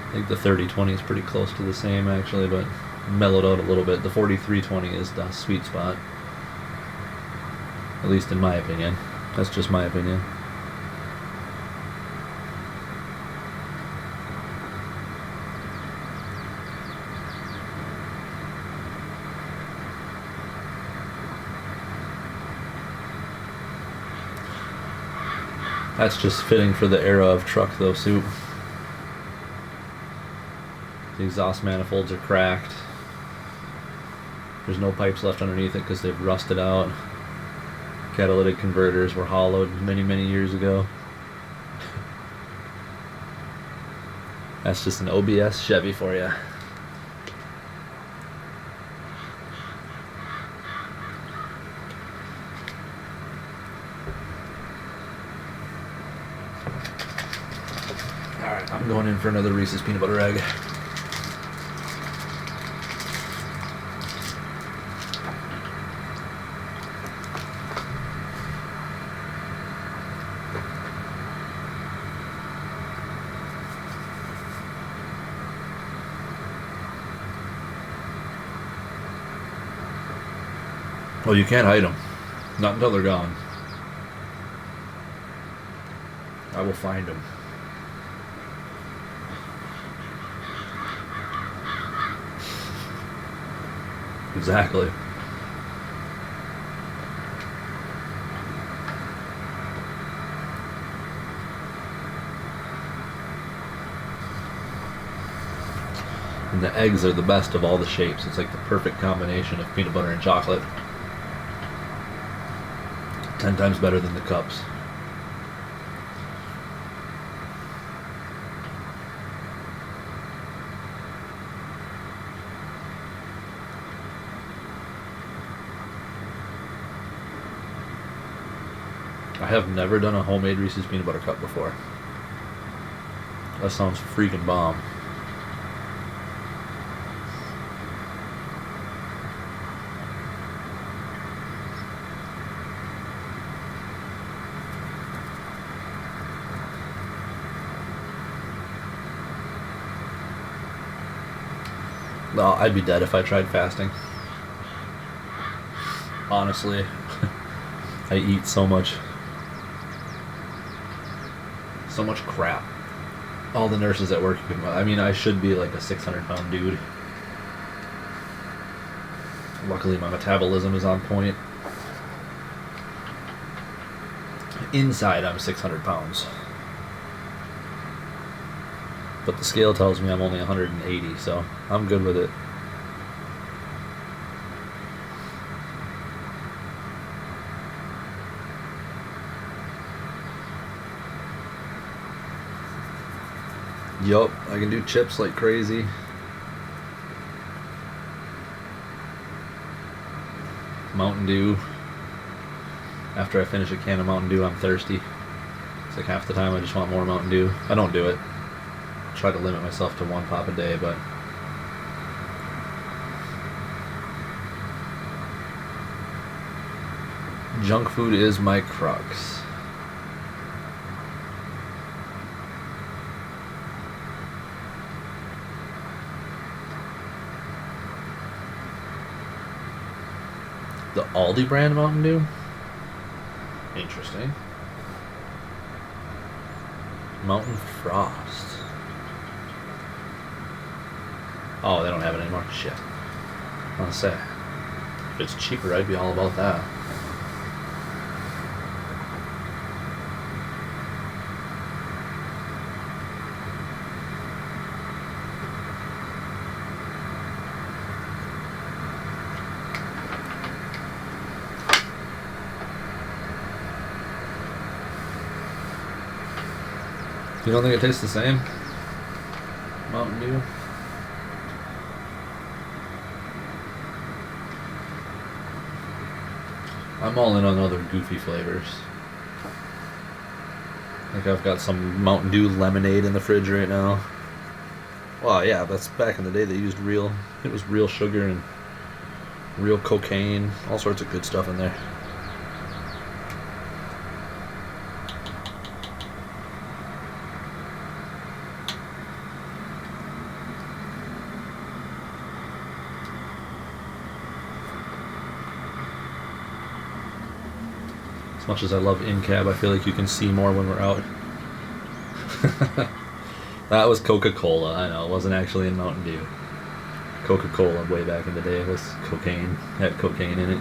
I think the 3020 is pretty close to the same actually, but mellowed out a little bit. The 4320 is the sweet spot. At least in my opinion. That's just my opinion. That's just fitting for the era of truck though, Soup. The exhaust manifolds are cracked. There's no pipes left underneath it because they've rusted out. Catalytic converters were hollowed many, many years ago. That's just an OBS Chevy for you. Alright, I'm going in for another Reese's peanut butter egg. Well, you can't hide them. Not until they're gone. I will find them. Exactly. And the eggs are the best of all the shapes. It's like the perfect combination of peanut butter and chocolate. 10 times better than the cups. I have never done a homemade Reese's peanut butter cup before. That sounds freaking bomb. Well, I'd be dead if I tried fasting. Honestly, I eat so much crap. All the nurses at work, I mean, I should be like a 600-pound dude. Luckily, my metabolism is on point. Inside, I'm 600 pounds. But the scale tells me I'm only 180, so I'm good with it. Yup, I can do chips like crazy. Mountain Dew. After I finish a can of Mountain Dew, I'm thirsty. It's like half the time I just want more Mountain Dew. I don't do it. I try to limit myself to 1 pop a day, but junk food is my crux. The Aldi brand Mountain Dew? Interesting. Mountain Frost. Oh, they don't have it anymore? Shit. I was gonna say, if it's cheaper, I'd be all about that. You don't think it tastes the same? Mountain Dew? I'm all in on other goofy flavors. Like I've got some Mountain Dew lemonade in the fridge right now. Well, yeah, that's back in the day they used it was real sugar and real cocaine, all sorts of good stuff in there. As much as I love in-cab, I feel like you can see more when we're out. That was Coca-Cola, I know, it wasn't actually in Mountain Dew. Coca-Cola way back in the day was cocaine, had cocaine in it.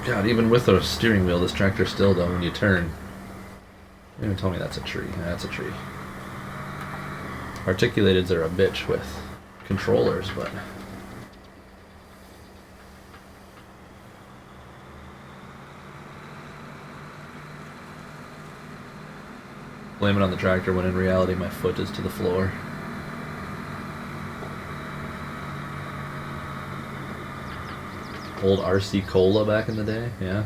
God, even with a steering wheel, this tractor still, though, when you turn, You even tell me that's a tree. Yeah, that's a tree. Articulateds are a bitch with controllers, but... blame it on the tractor when in reality my foot is to the floor. Old RC Cola back in the day, yeah.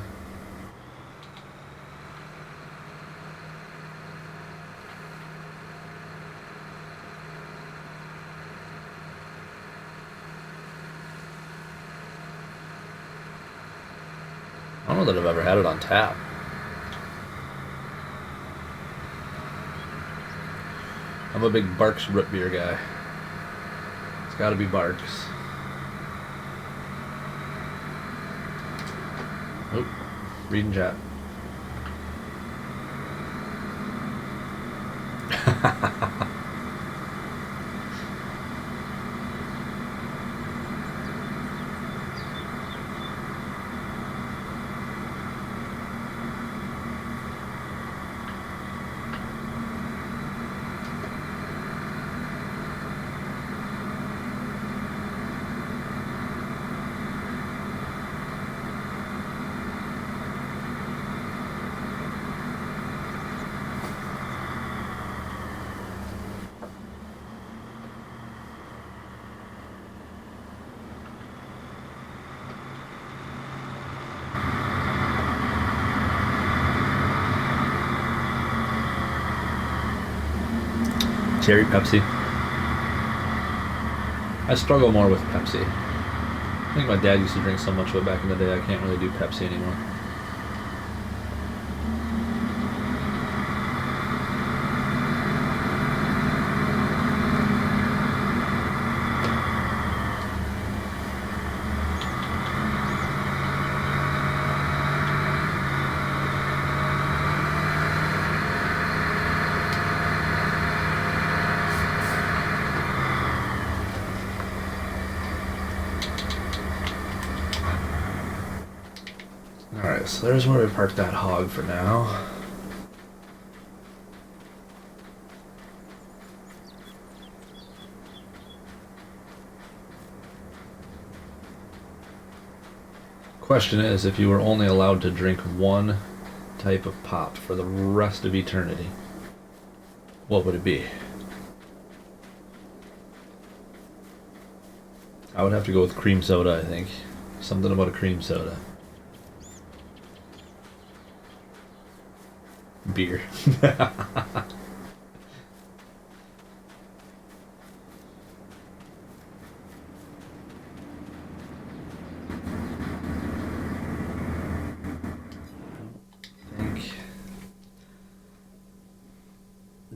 I don't know that I've ever had it on tap. I'm a big Barks root beer guy. It's gotta be Barks. Oop, reading chat. Cherry Pepsi. I struggle more with Pepsi. I think my dad used to drink so much of it back in the day, I can't really do Pepsi anymore. Alright, so there's where we parked that hog for now. Question is, if you were only allowed to drink one type of pop for the rest of eternity, what would it be? I would have to go with cream soda, I think. Something about a cream soda. Beer.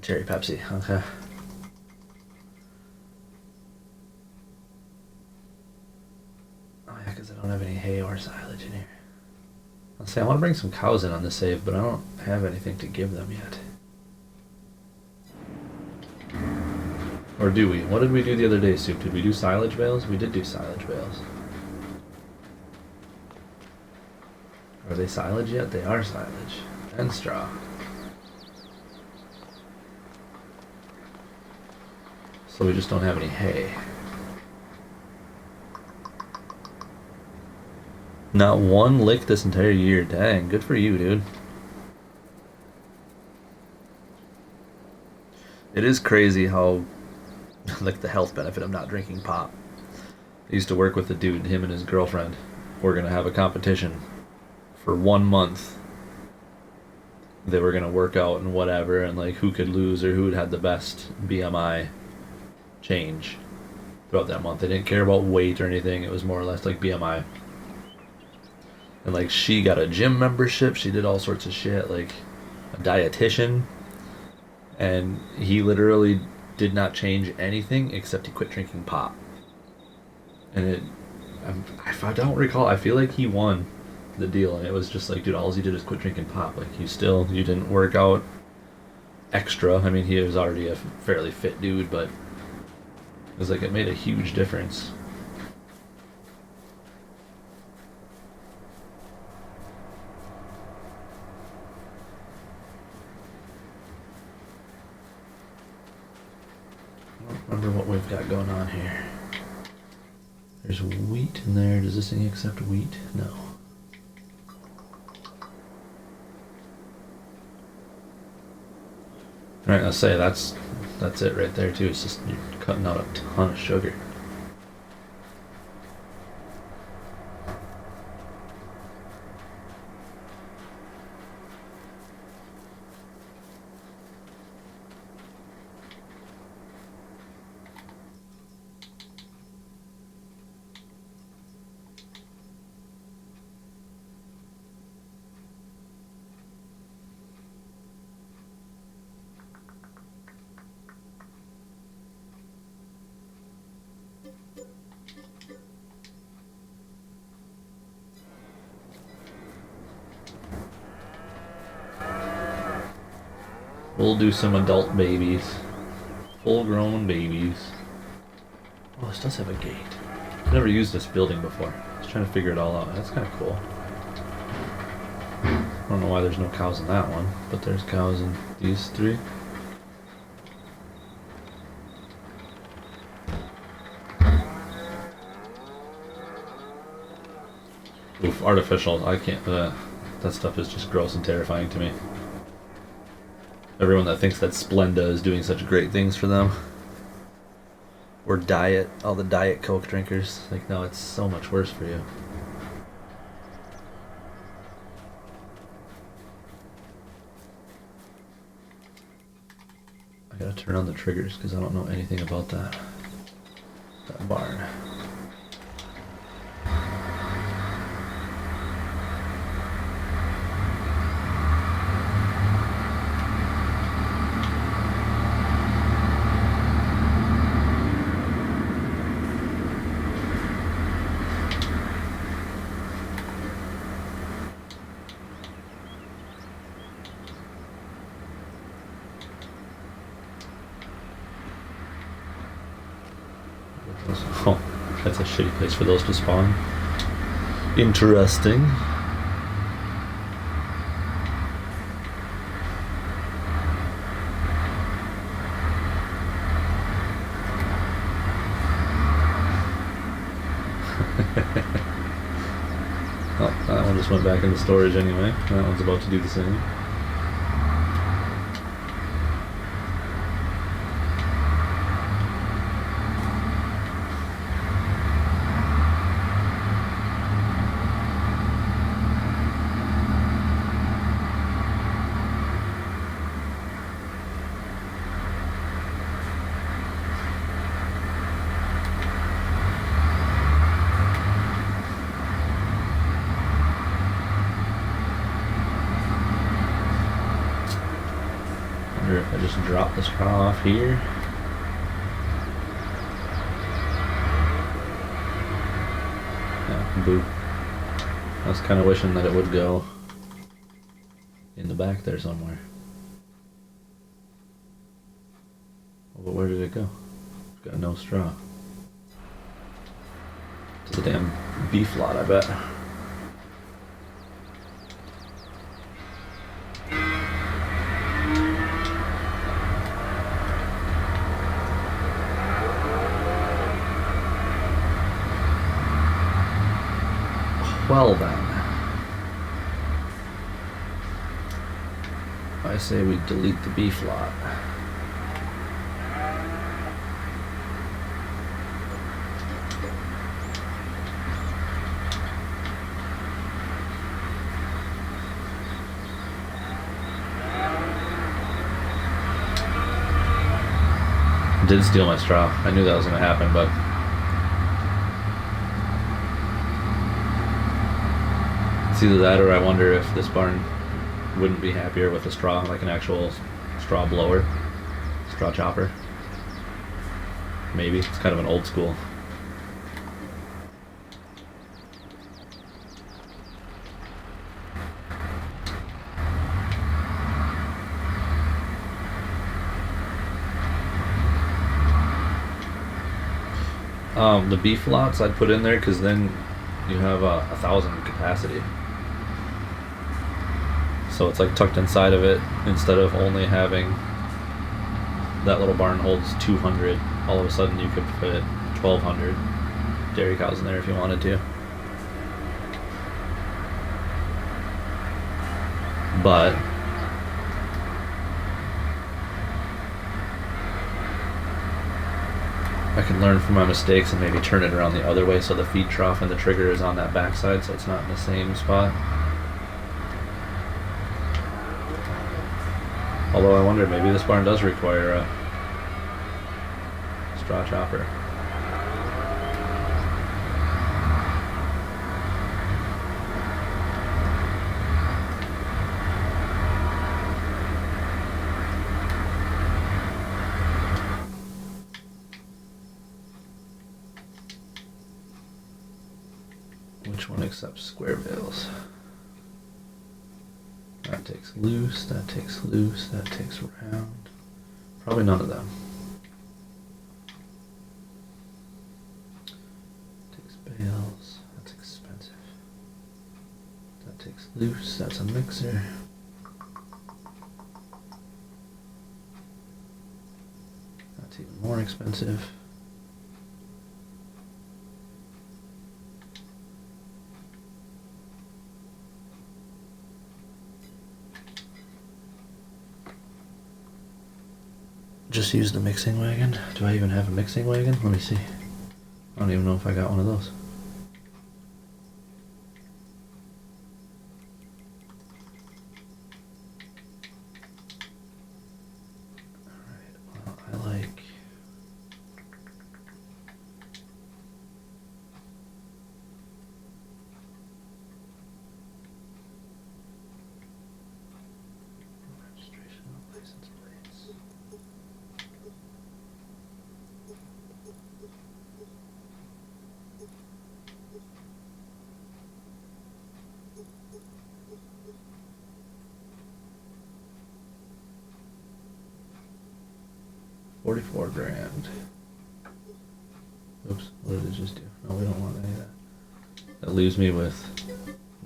Cherry Pepsi, okay. Oh yeah, because I don't have any hay or silage in here. I'll say I want to bring some cows in on the save, but I don't have anything to give them yet. Or do we? What did we do the other day, Soup? Did we do silage bales? We did do silage bales. Are they silage yet? They are silage. And straw. So we just don't have any hay. Not one lick this entire year. Dang, good for you, dude. It is crazy how, like, the health benefit of not drinking pop. I used to work with a dude, him and his girlfriend. We're going to have a competition for 1 month. They were going to work out and whatever, and, like, who could lose or who had the best BMI change throughout that month. They didn't care about weight or anything. It was more or less like BMI. And like she got a gym membership. She did all sorts of shit, like a dietitian. And he literally did not change anything except he quit drinking pop. And if I don't recall, I feel like he won the deal. And it was just like, dude, all he did is quit drinking pop. Like you didn't work out extra. I mean, he was already a fairly fit dude, but it was like it made a huge difference. wonder what we've got going on here. There's wheat in there. Does this thing accept wheat? No. Alright, I'll say that's it right there too. It's just you're cutting out a ton of sugar. We'll do some adult babies. Full-grown babies. Oh, this does have a gate. I've never used this building before. I was trying to figure it all out. That's kind of cool. I don't know why there's no cows in that one, but there's cows in these three. Oof, artificial. I can't. That stuff is just gross and terrifying to me. Everyone that thinks that Splenda is doing such great things for them. Or diet, all the Diet Coke drinkers. Like, no, it's so much worse for you. I gotta turn on the triggers because I don't know anything about that barn. Oh, that's a shitty place for those to spawn. Interesting. Oh, that one just went back into storage anyway. That one's about to do the same. If I just drop the straw off here. Yeah, boo. I was kind of wishing that it would go in the back there somewhere. But where did it go? Got no straw. It's a damn beef lot, I bet. Well then, I say we delete the beef lot. Did steal my straw. I knew that was going to happen, but it's either that or I wonder if this barn wouldn't be happier with a straw, like an actual straw blower, straw chopper. Maybe. It's kind of an old school. The beef lots I'd put in there because then you have 1,000 capacity. So it's like tucked inside of it instead of only having that little barn holds 200. all of a sudden you could fit 1,200 dairy cows in there if you wanted to. But I can learn from my mistakes and maybe turn it around the other way so the feed trough and the trigger is on that backside, so it's not in the same spot. Although I wonder, maybe this barn does require a straw chopper. Which one accepts square bales? That takes loose, that takes loose, that takes round. Probably none of them. Takes bales, that's expensive. That takes loose, that's a mixer. That's even more expensive. Just use the mixing wagon. Do I even have a mixing wagon? Let me see. I don't even know if I got one of those. Alright, well, I like... registration of license plates. $44,000. Oops, what did it just do? No, we don't want any of that. That leaves me with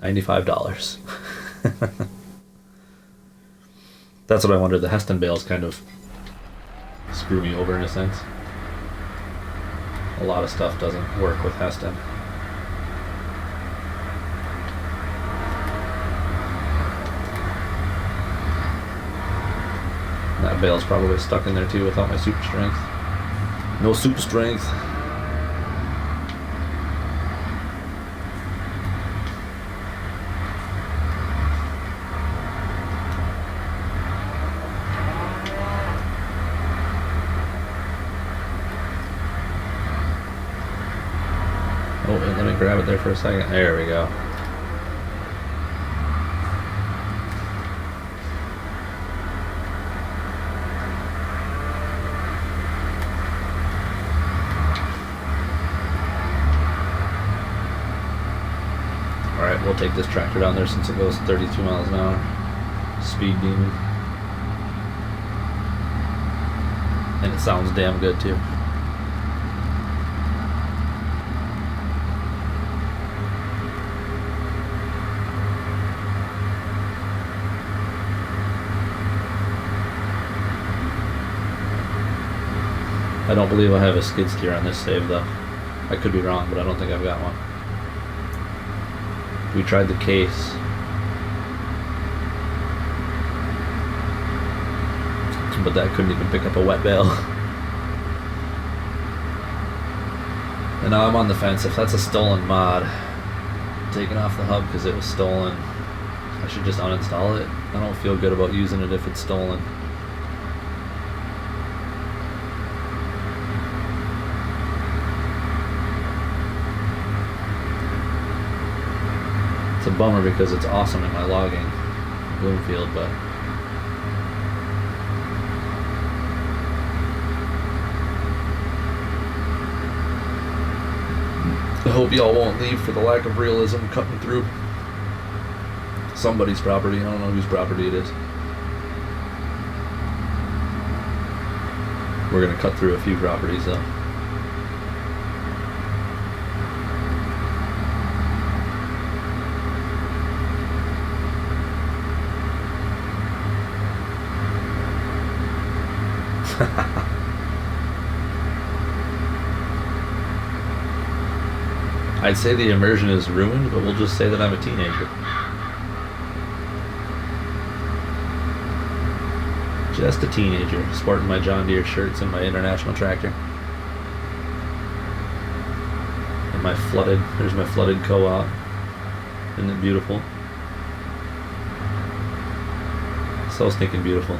$95. That's what I wondered. The Heston bales kind of screw me over in a sense. A lot of stuff doesn't work with Heston. That bale's probably stuck in there too without my super strength. No super strength. Oh, wait, let me grab it there for a second. There we go. Alright, we'll take this tractor down there since it goes 32 miles an hour. Speed demon. And it sounds damn good too. I don't believe I have a skid steer on this save though. I could be wrong, but I don't think I've got one. We tried the case. But that couldn't even pick up a wet bale. And now I'm on the fence. If that's a stolen mod, taken off the hub because it was stolen, I should just uninstall it. I don't feel good about using it if it's stolen. It's a bummer because it's awesome in my logging Bloomfield, but I hope y'all won't leave for the lack of realism cutting through somebody's property. I don't know whose property it is. We're gonna cut through a few properties though. I'd say the immersion is ruined, but we'll just say that I'm a teenager. Just a teenager, sporting my John Deere shirts and my International tractor. And there's my flooded co-op. Isn't it beautiful? So stinking beautiful.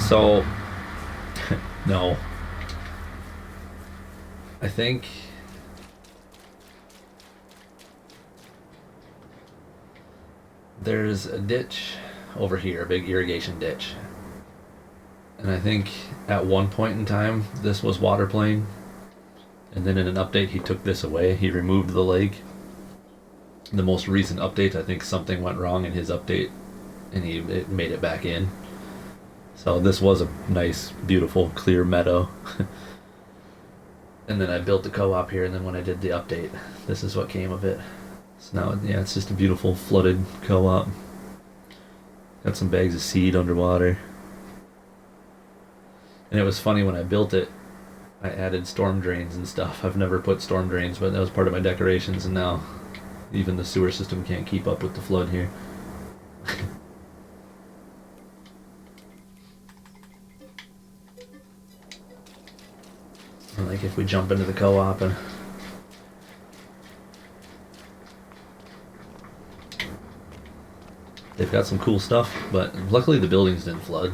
So, no. I think there's a ditch over here, a big irrigation ditch. And I think at one point in time, this was water plane. And then in an update, he took this away. He removed the lake. The most recent update, I think something went wrong in his update, and it made it back in. So this was a nice, beautiful, clear meadow. And then I built the co-op here, and then when I did the update, this is what came of it. So now, yeah, it's just a beautiful flooded co-op. Got some bags of seed underwater. And it was funny when I built it, I added storm drains and stuff. I've never put storm drains, but that was part of my decorations, and now even the sewer system can't keep up with the flood here. Like if we jump into the co-op and they've got some cool stuff, but luckily the buildings didn't flood.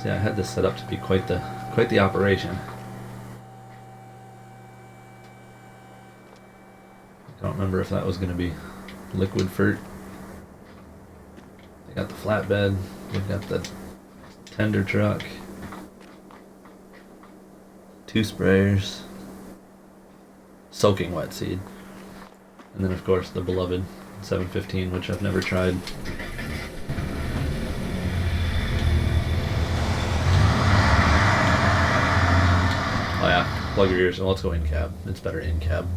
See, I had this set up to be quite the operation. I don't remember if that was going to be liquid fert. They got the flatbed, they've got the tender truck, 2 sprayers, soaking wet seed, and then of course the beloved 715, which I've never tried. Oh yeah, plug your ears. Well, let's go in cab. It's better in cab.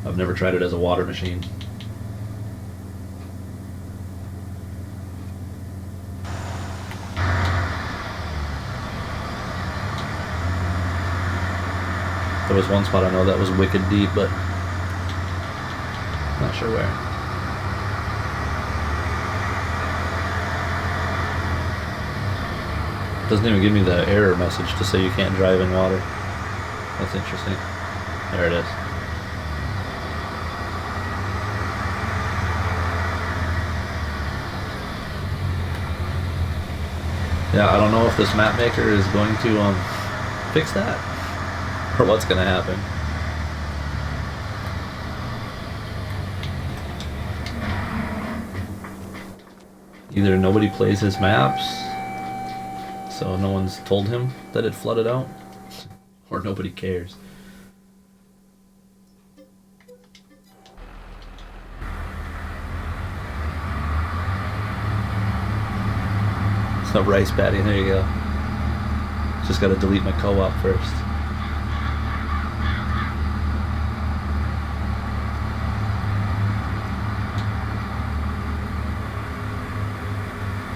I've never tried it as a water machine. There was one spot I know that was wicked deep, but not sure where. It doesn't even give me the error message to say you can't drive in water. That's interesting. There it is. Yeah, I don't know if this map maker is going to fix that, or what's going to happen. Either nobody plays his maps, so no one's told him that it flooded out, or nobody cares. It's a rice paddy, there you go. Just got to delete my co-op first.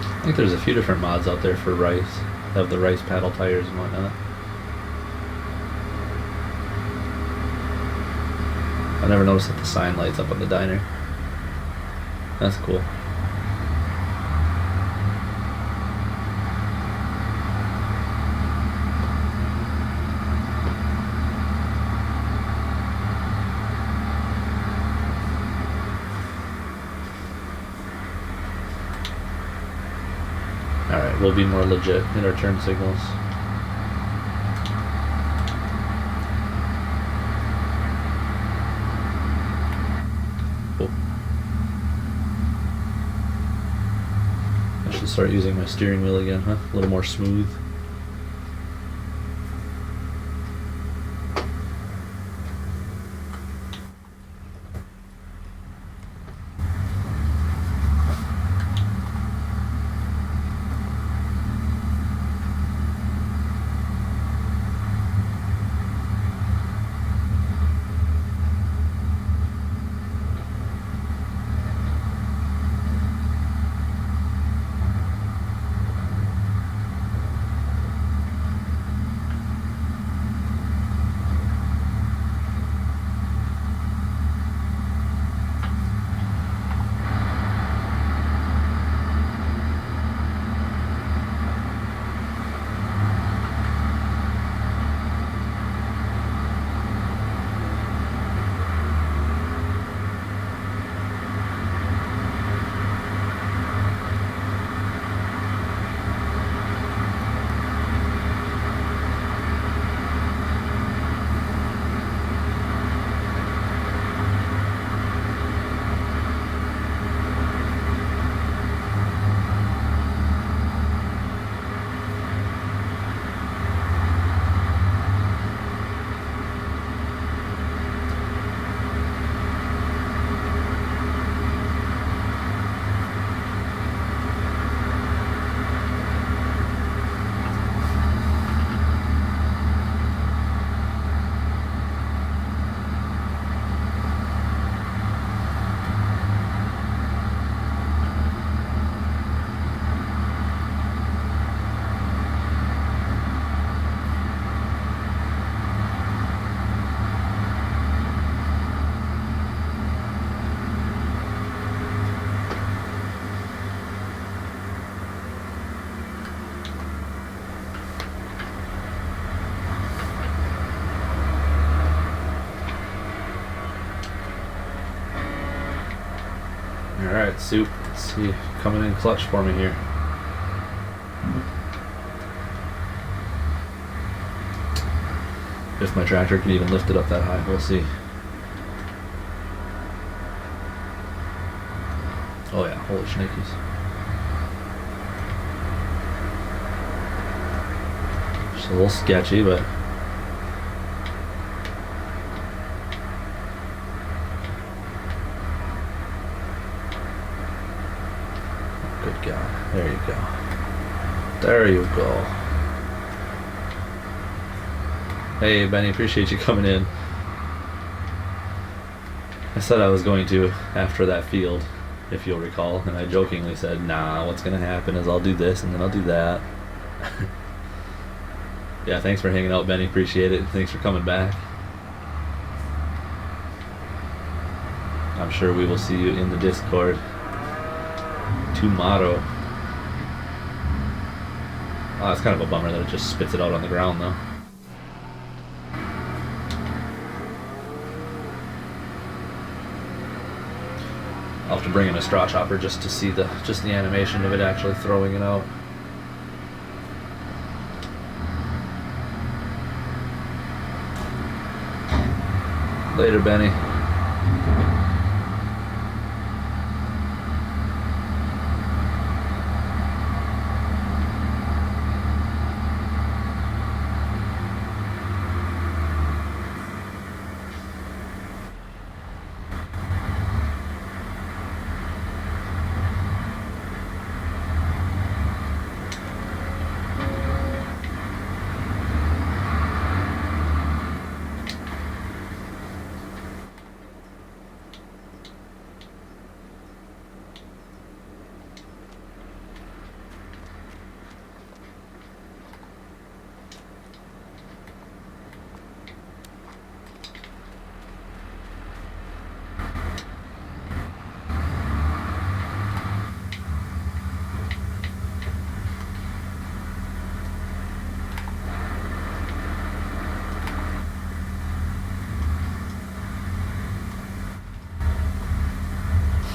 I think there's a few different mods out there for rice. Have the rice paddle tires and whatnot. I never noticed that the sign lights up on the diner. That's cool. Alright, we'll be more legit in our turn signals. Oh. I should start using my steering wheel again, huh? A little more smooth. Alright, Soup. Let's see. Coming in clutch for me here. If my tractor can even lift it up that high, we'll see. Oh yeah, holy shnikes. Just a little sketchy, but good God. There you go. There you go. Hey Benny, appreciate you coming in. I said I was going to after that field, if you'll recall, and I jokingly said, nah, what's gonna happen is I'll do this and then I'll do that. Yeah, thanks for hanging out, Benny, appreciate it. Thanks for coming back. I'm sure we will see you in the Discord tomorrow. Oh, it's kind of a bummer that it just spits it out on the ground though. I'll have to bring in a straw chopper just to see the animation of it actually throwing it out. Later, Benny.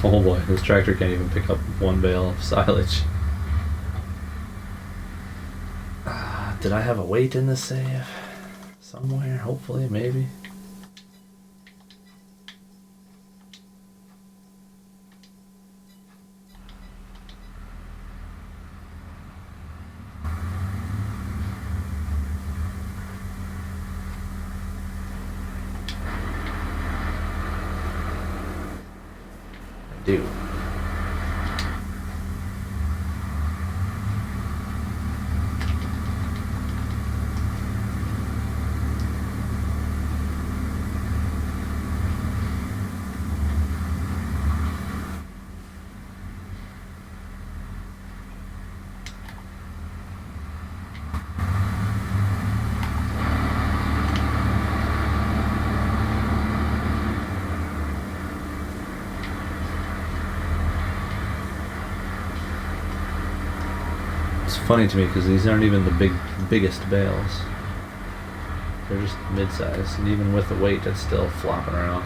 Oh boy, this tractor can't even pick up one bale of silage. Did I have a weight in the save? Somewhere, hopefully, maybe. Do. It's funny to me because these aren't even the biggest bales. They're just mid-sized, and even with the weight, it's still flopping around.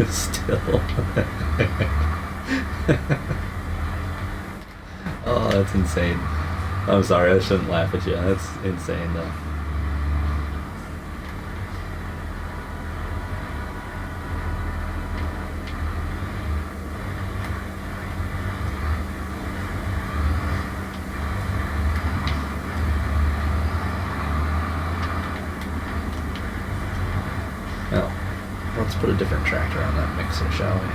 Still. Oh, that's insane. I'm sorry, I shouldn't laugh at you. That's insane, though. Well, let's put a different tractor on that mixer, shall we?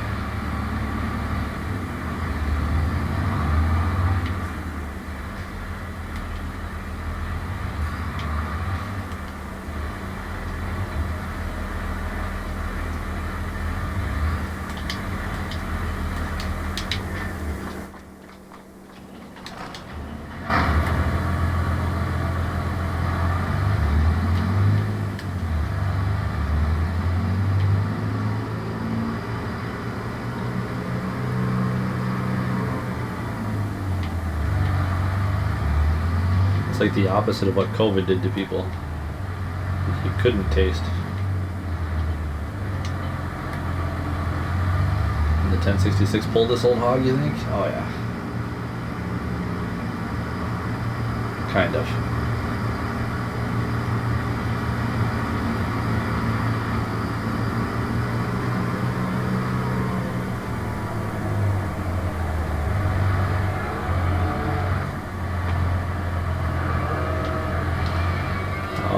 It's like the opposite of what COVID did to people. You couldn't taste. And the 1066 pulled this old hog, you think? Oh yeah. Kind of.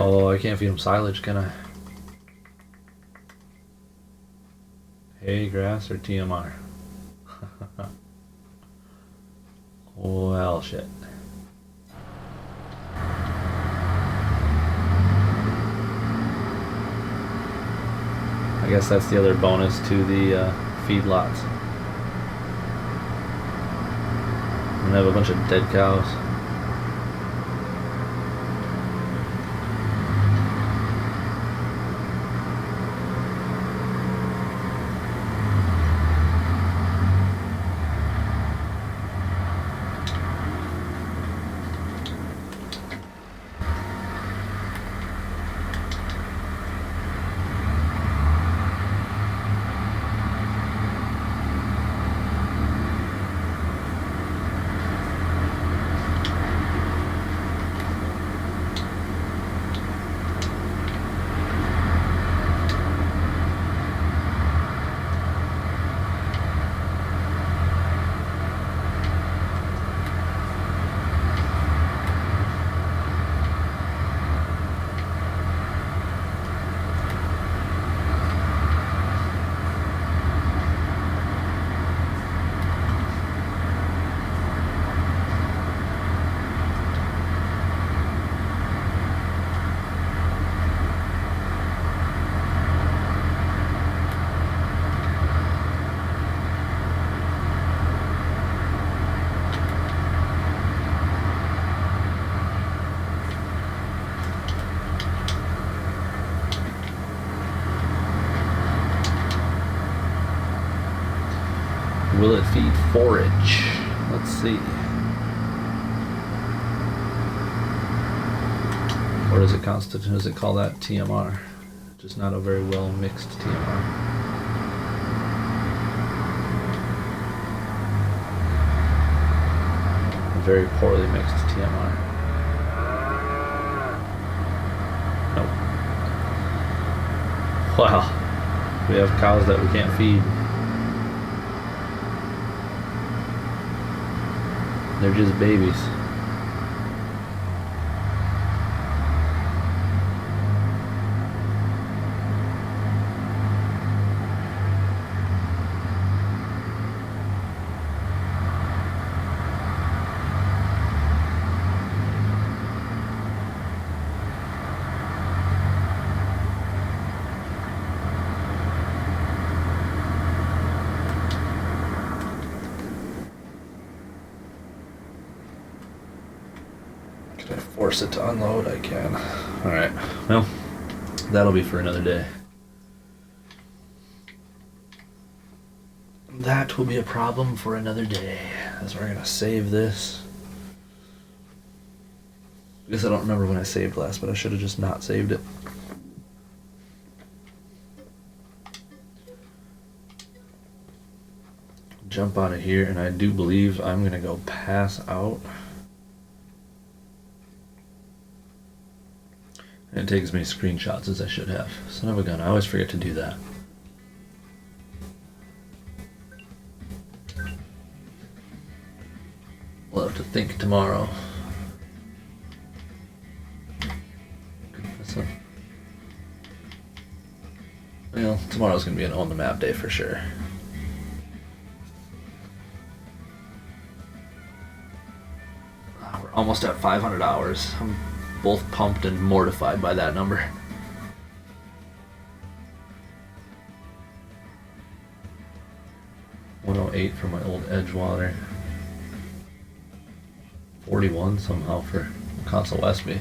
Oh, I can't feed them silage, can I? Hay, grass, or TMR? Well, shit. I guess that's the other bonus to the feedlots. And have a bunch of dead cows. Will it feed forage? Let's see. Or does it constitute, does it call that TMR? Just not a very well mixed TMR. A very poorly mixed TMR. Nope. Wow. We have cows that we can't feed. They're just babies. If I force it to unload, I can. Alright, well, that'll be for another day. That will be a problem for another day, as we're gonna save this. I guess I don't remember when I saved last, but I should have just not saved it. Jump out of here, and I do believe I'm gonna go pass out. And it takes me screenshots as I should have. Son of a gun, I always forget to do that. We'll have to think tomorrow. Well, tomorrow's gonna be an on the map day for sure. We're almost at 500 hours. I'm both pumped and mortified by that number. $108 for my old Edgewater. 41 somehow for console Westby.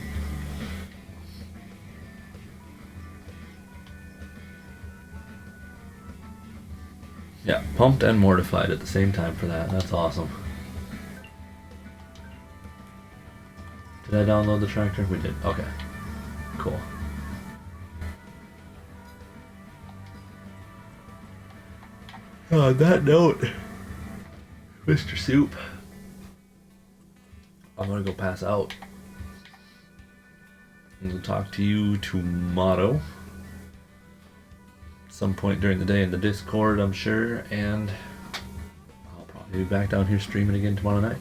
Yeah, pumped and mortified at the same time for that. That's awesome. Did Did I download the tractor? We did. Okay. Cool. On that note, Mr. Soup, I'm gonna go pass out. And we'll talk to you tomorrow. Some point during the day in the Discord, I'm sure, and I'll probably be back down here streaming again tomorrow night.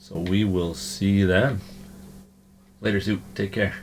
So we will see you then. Later, Soup. Take care.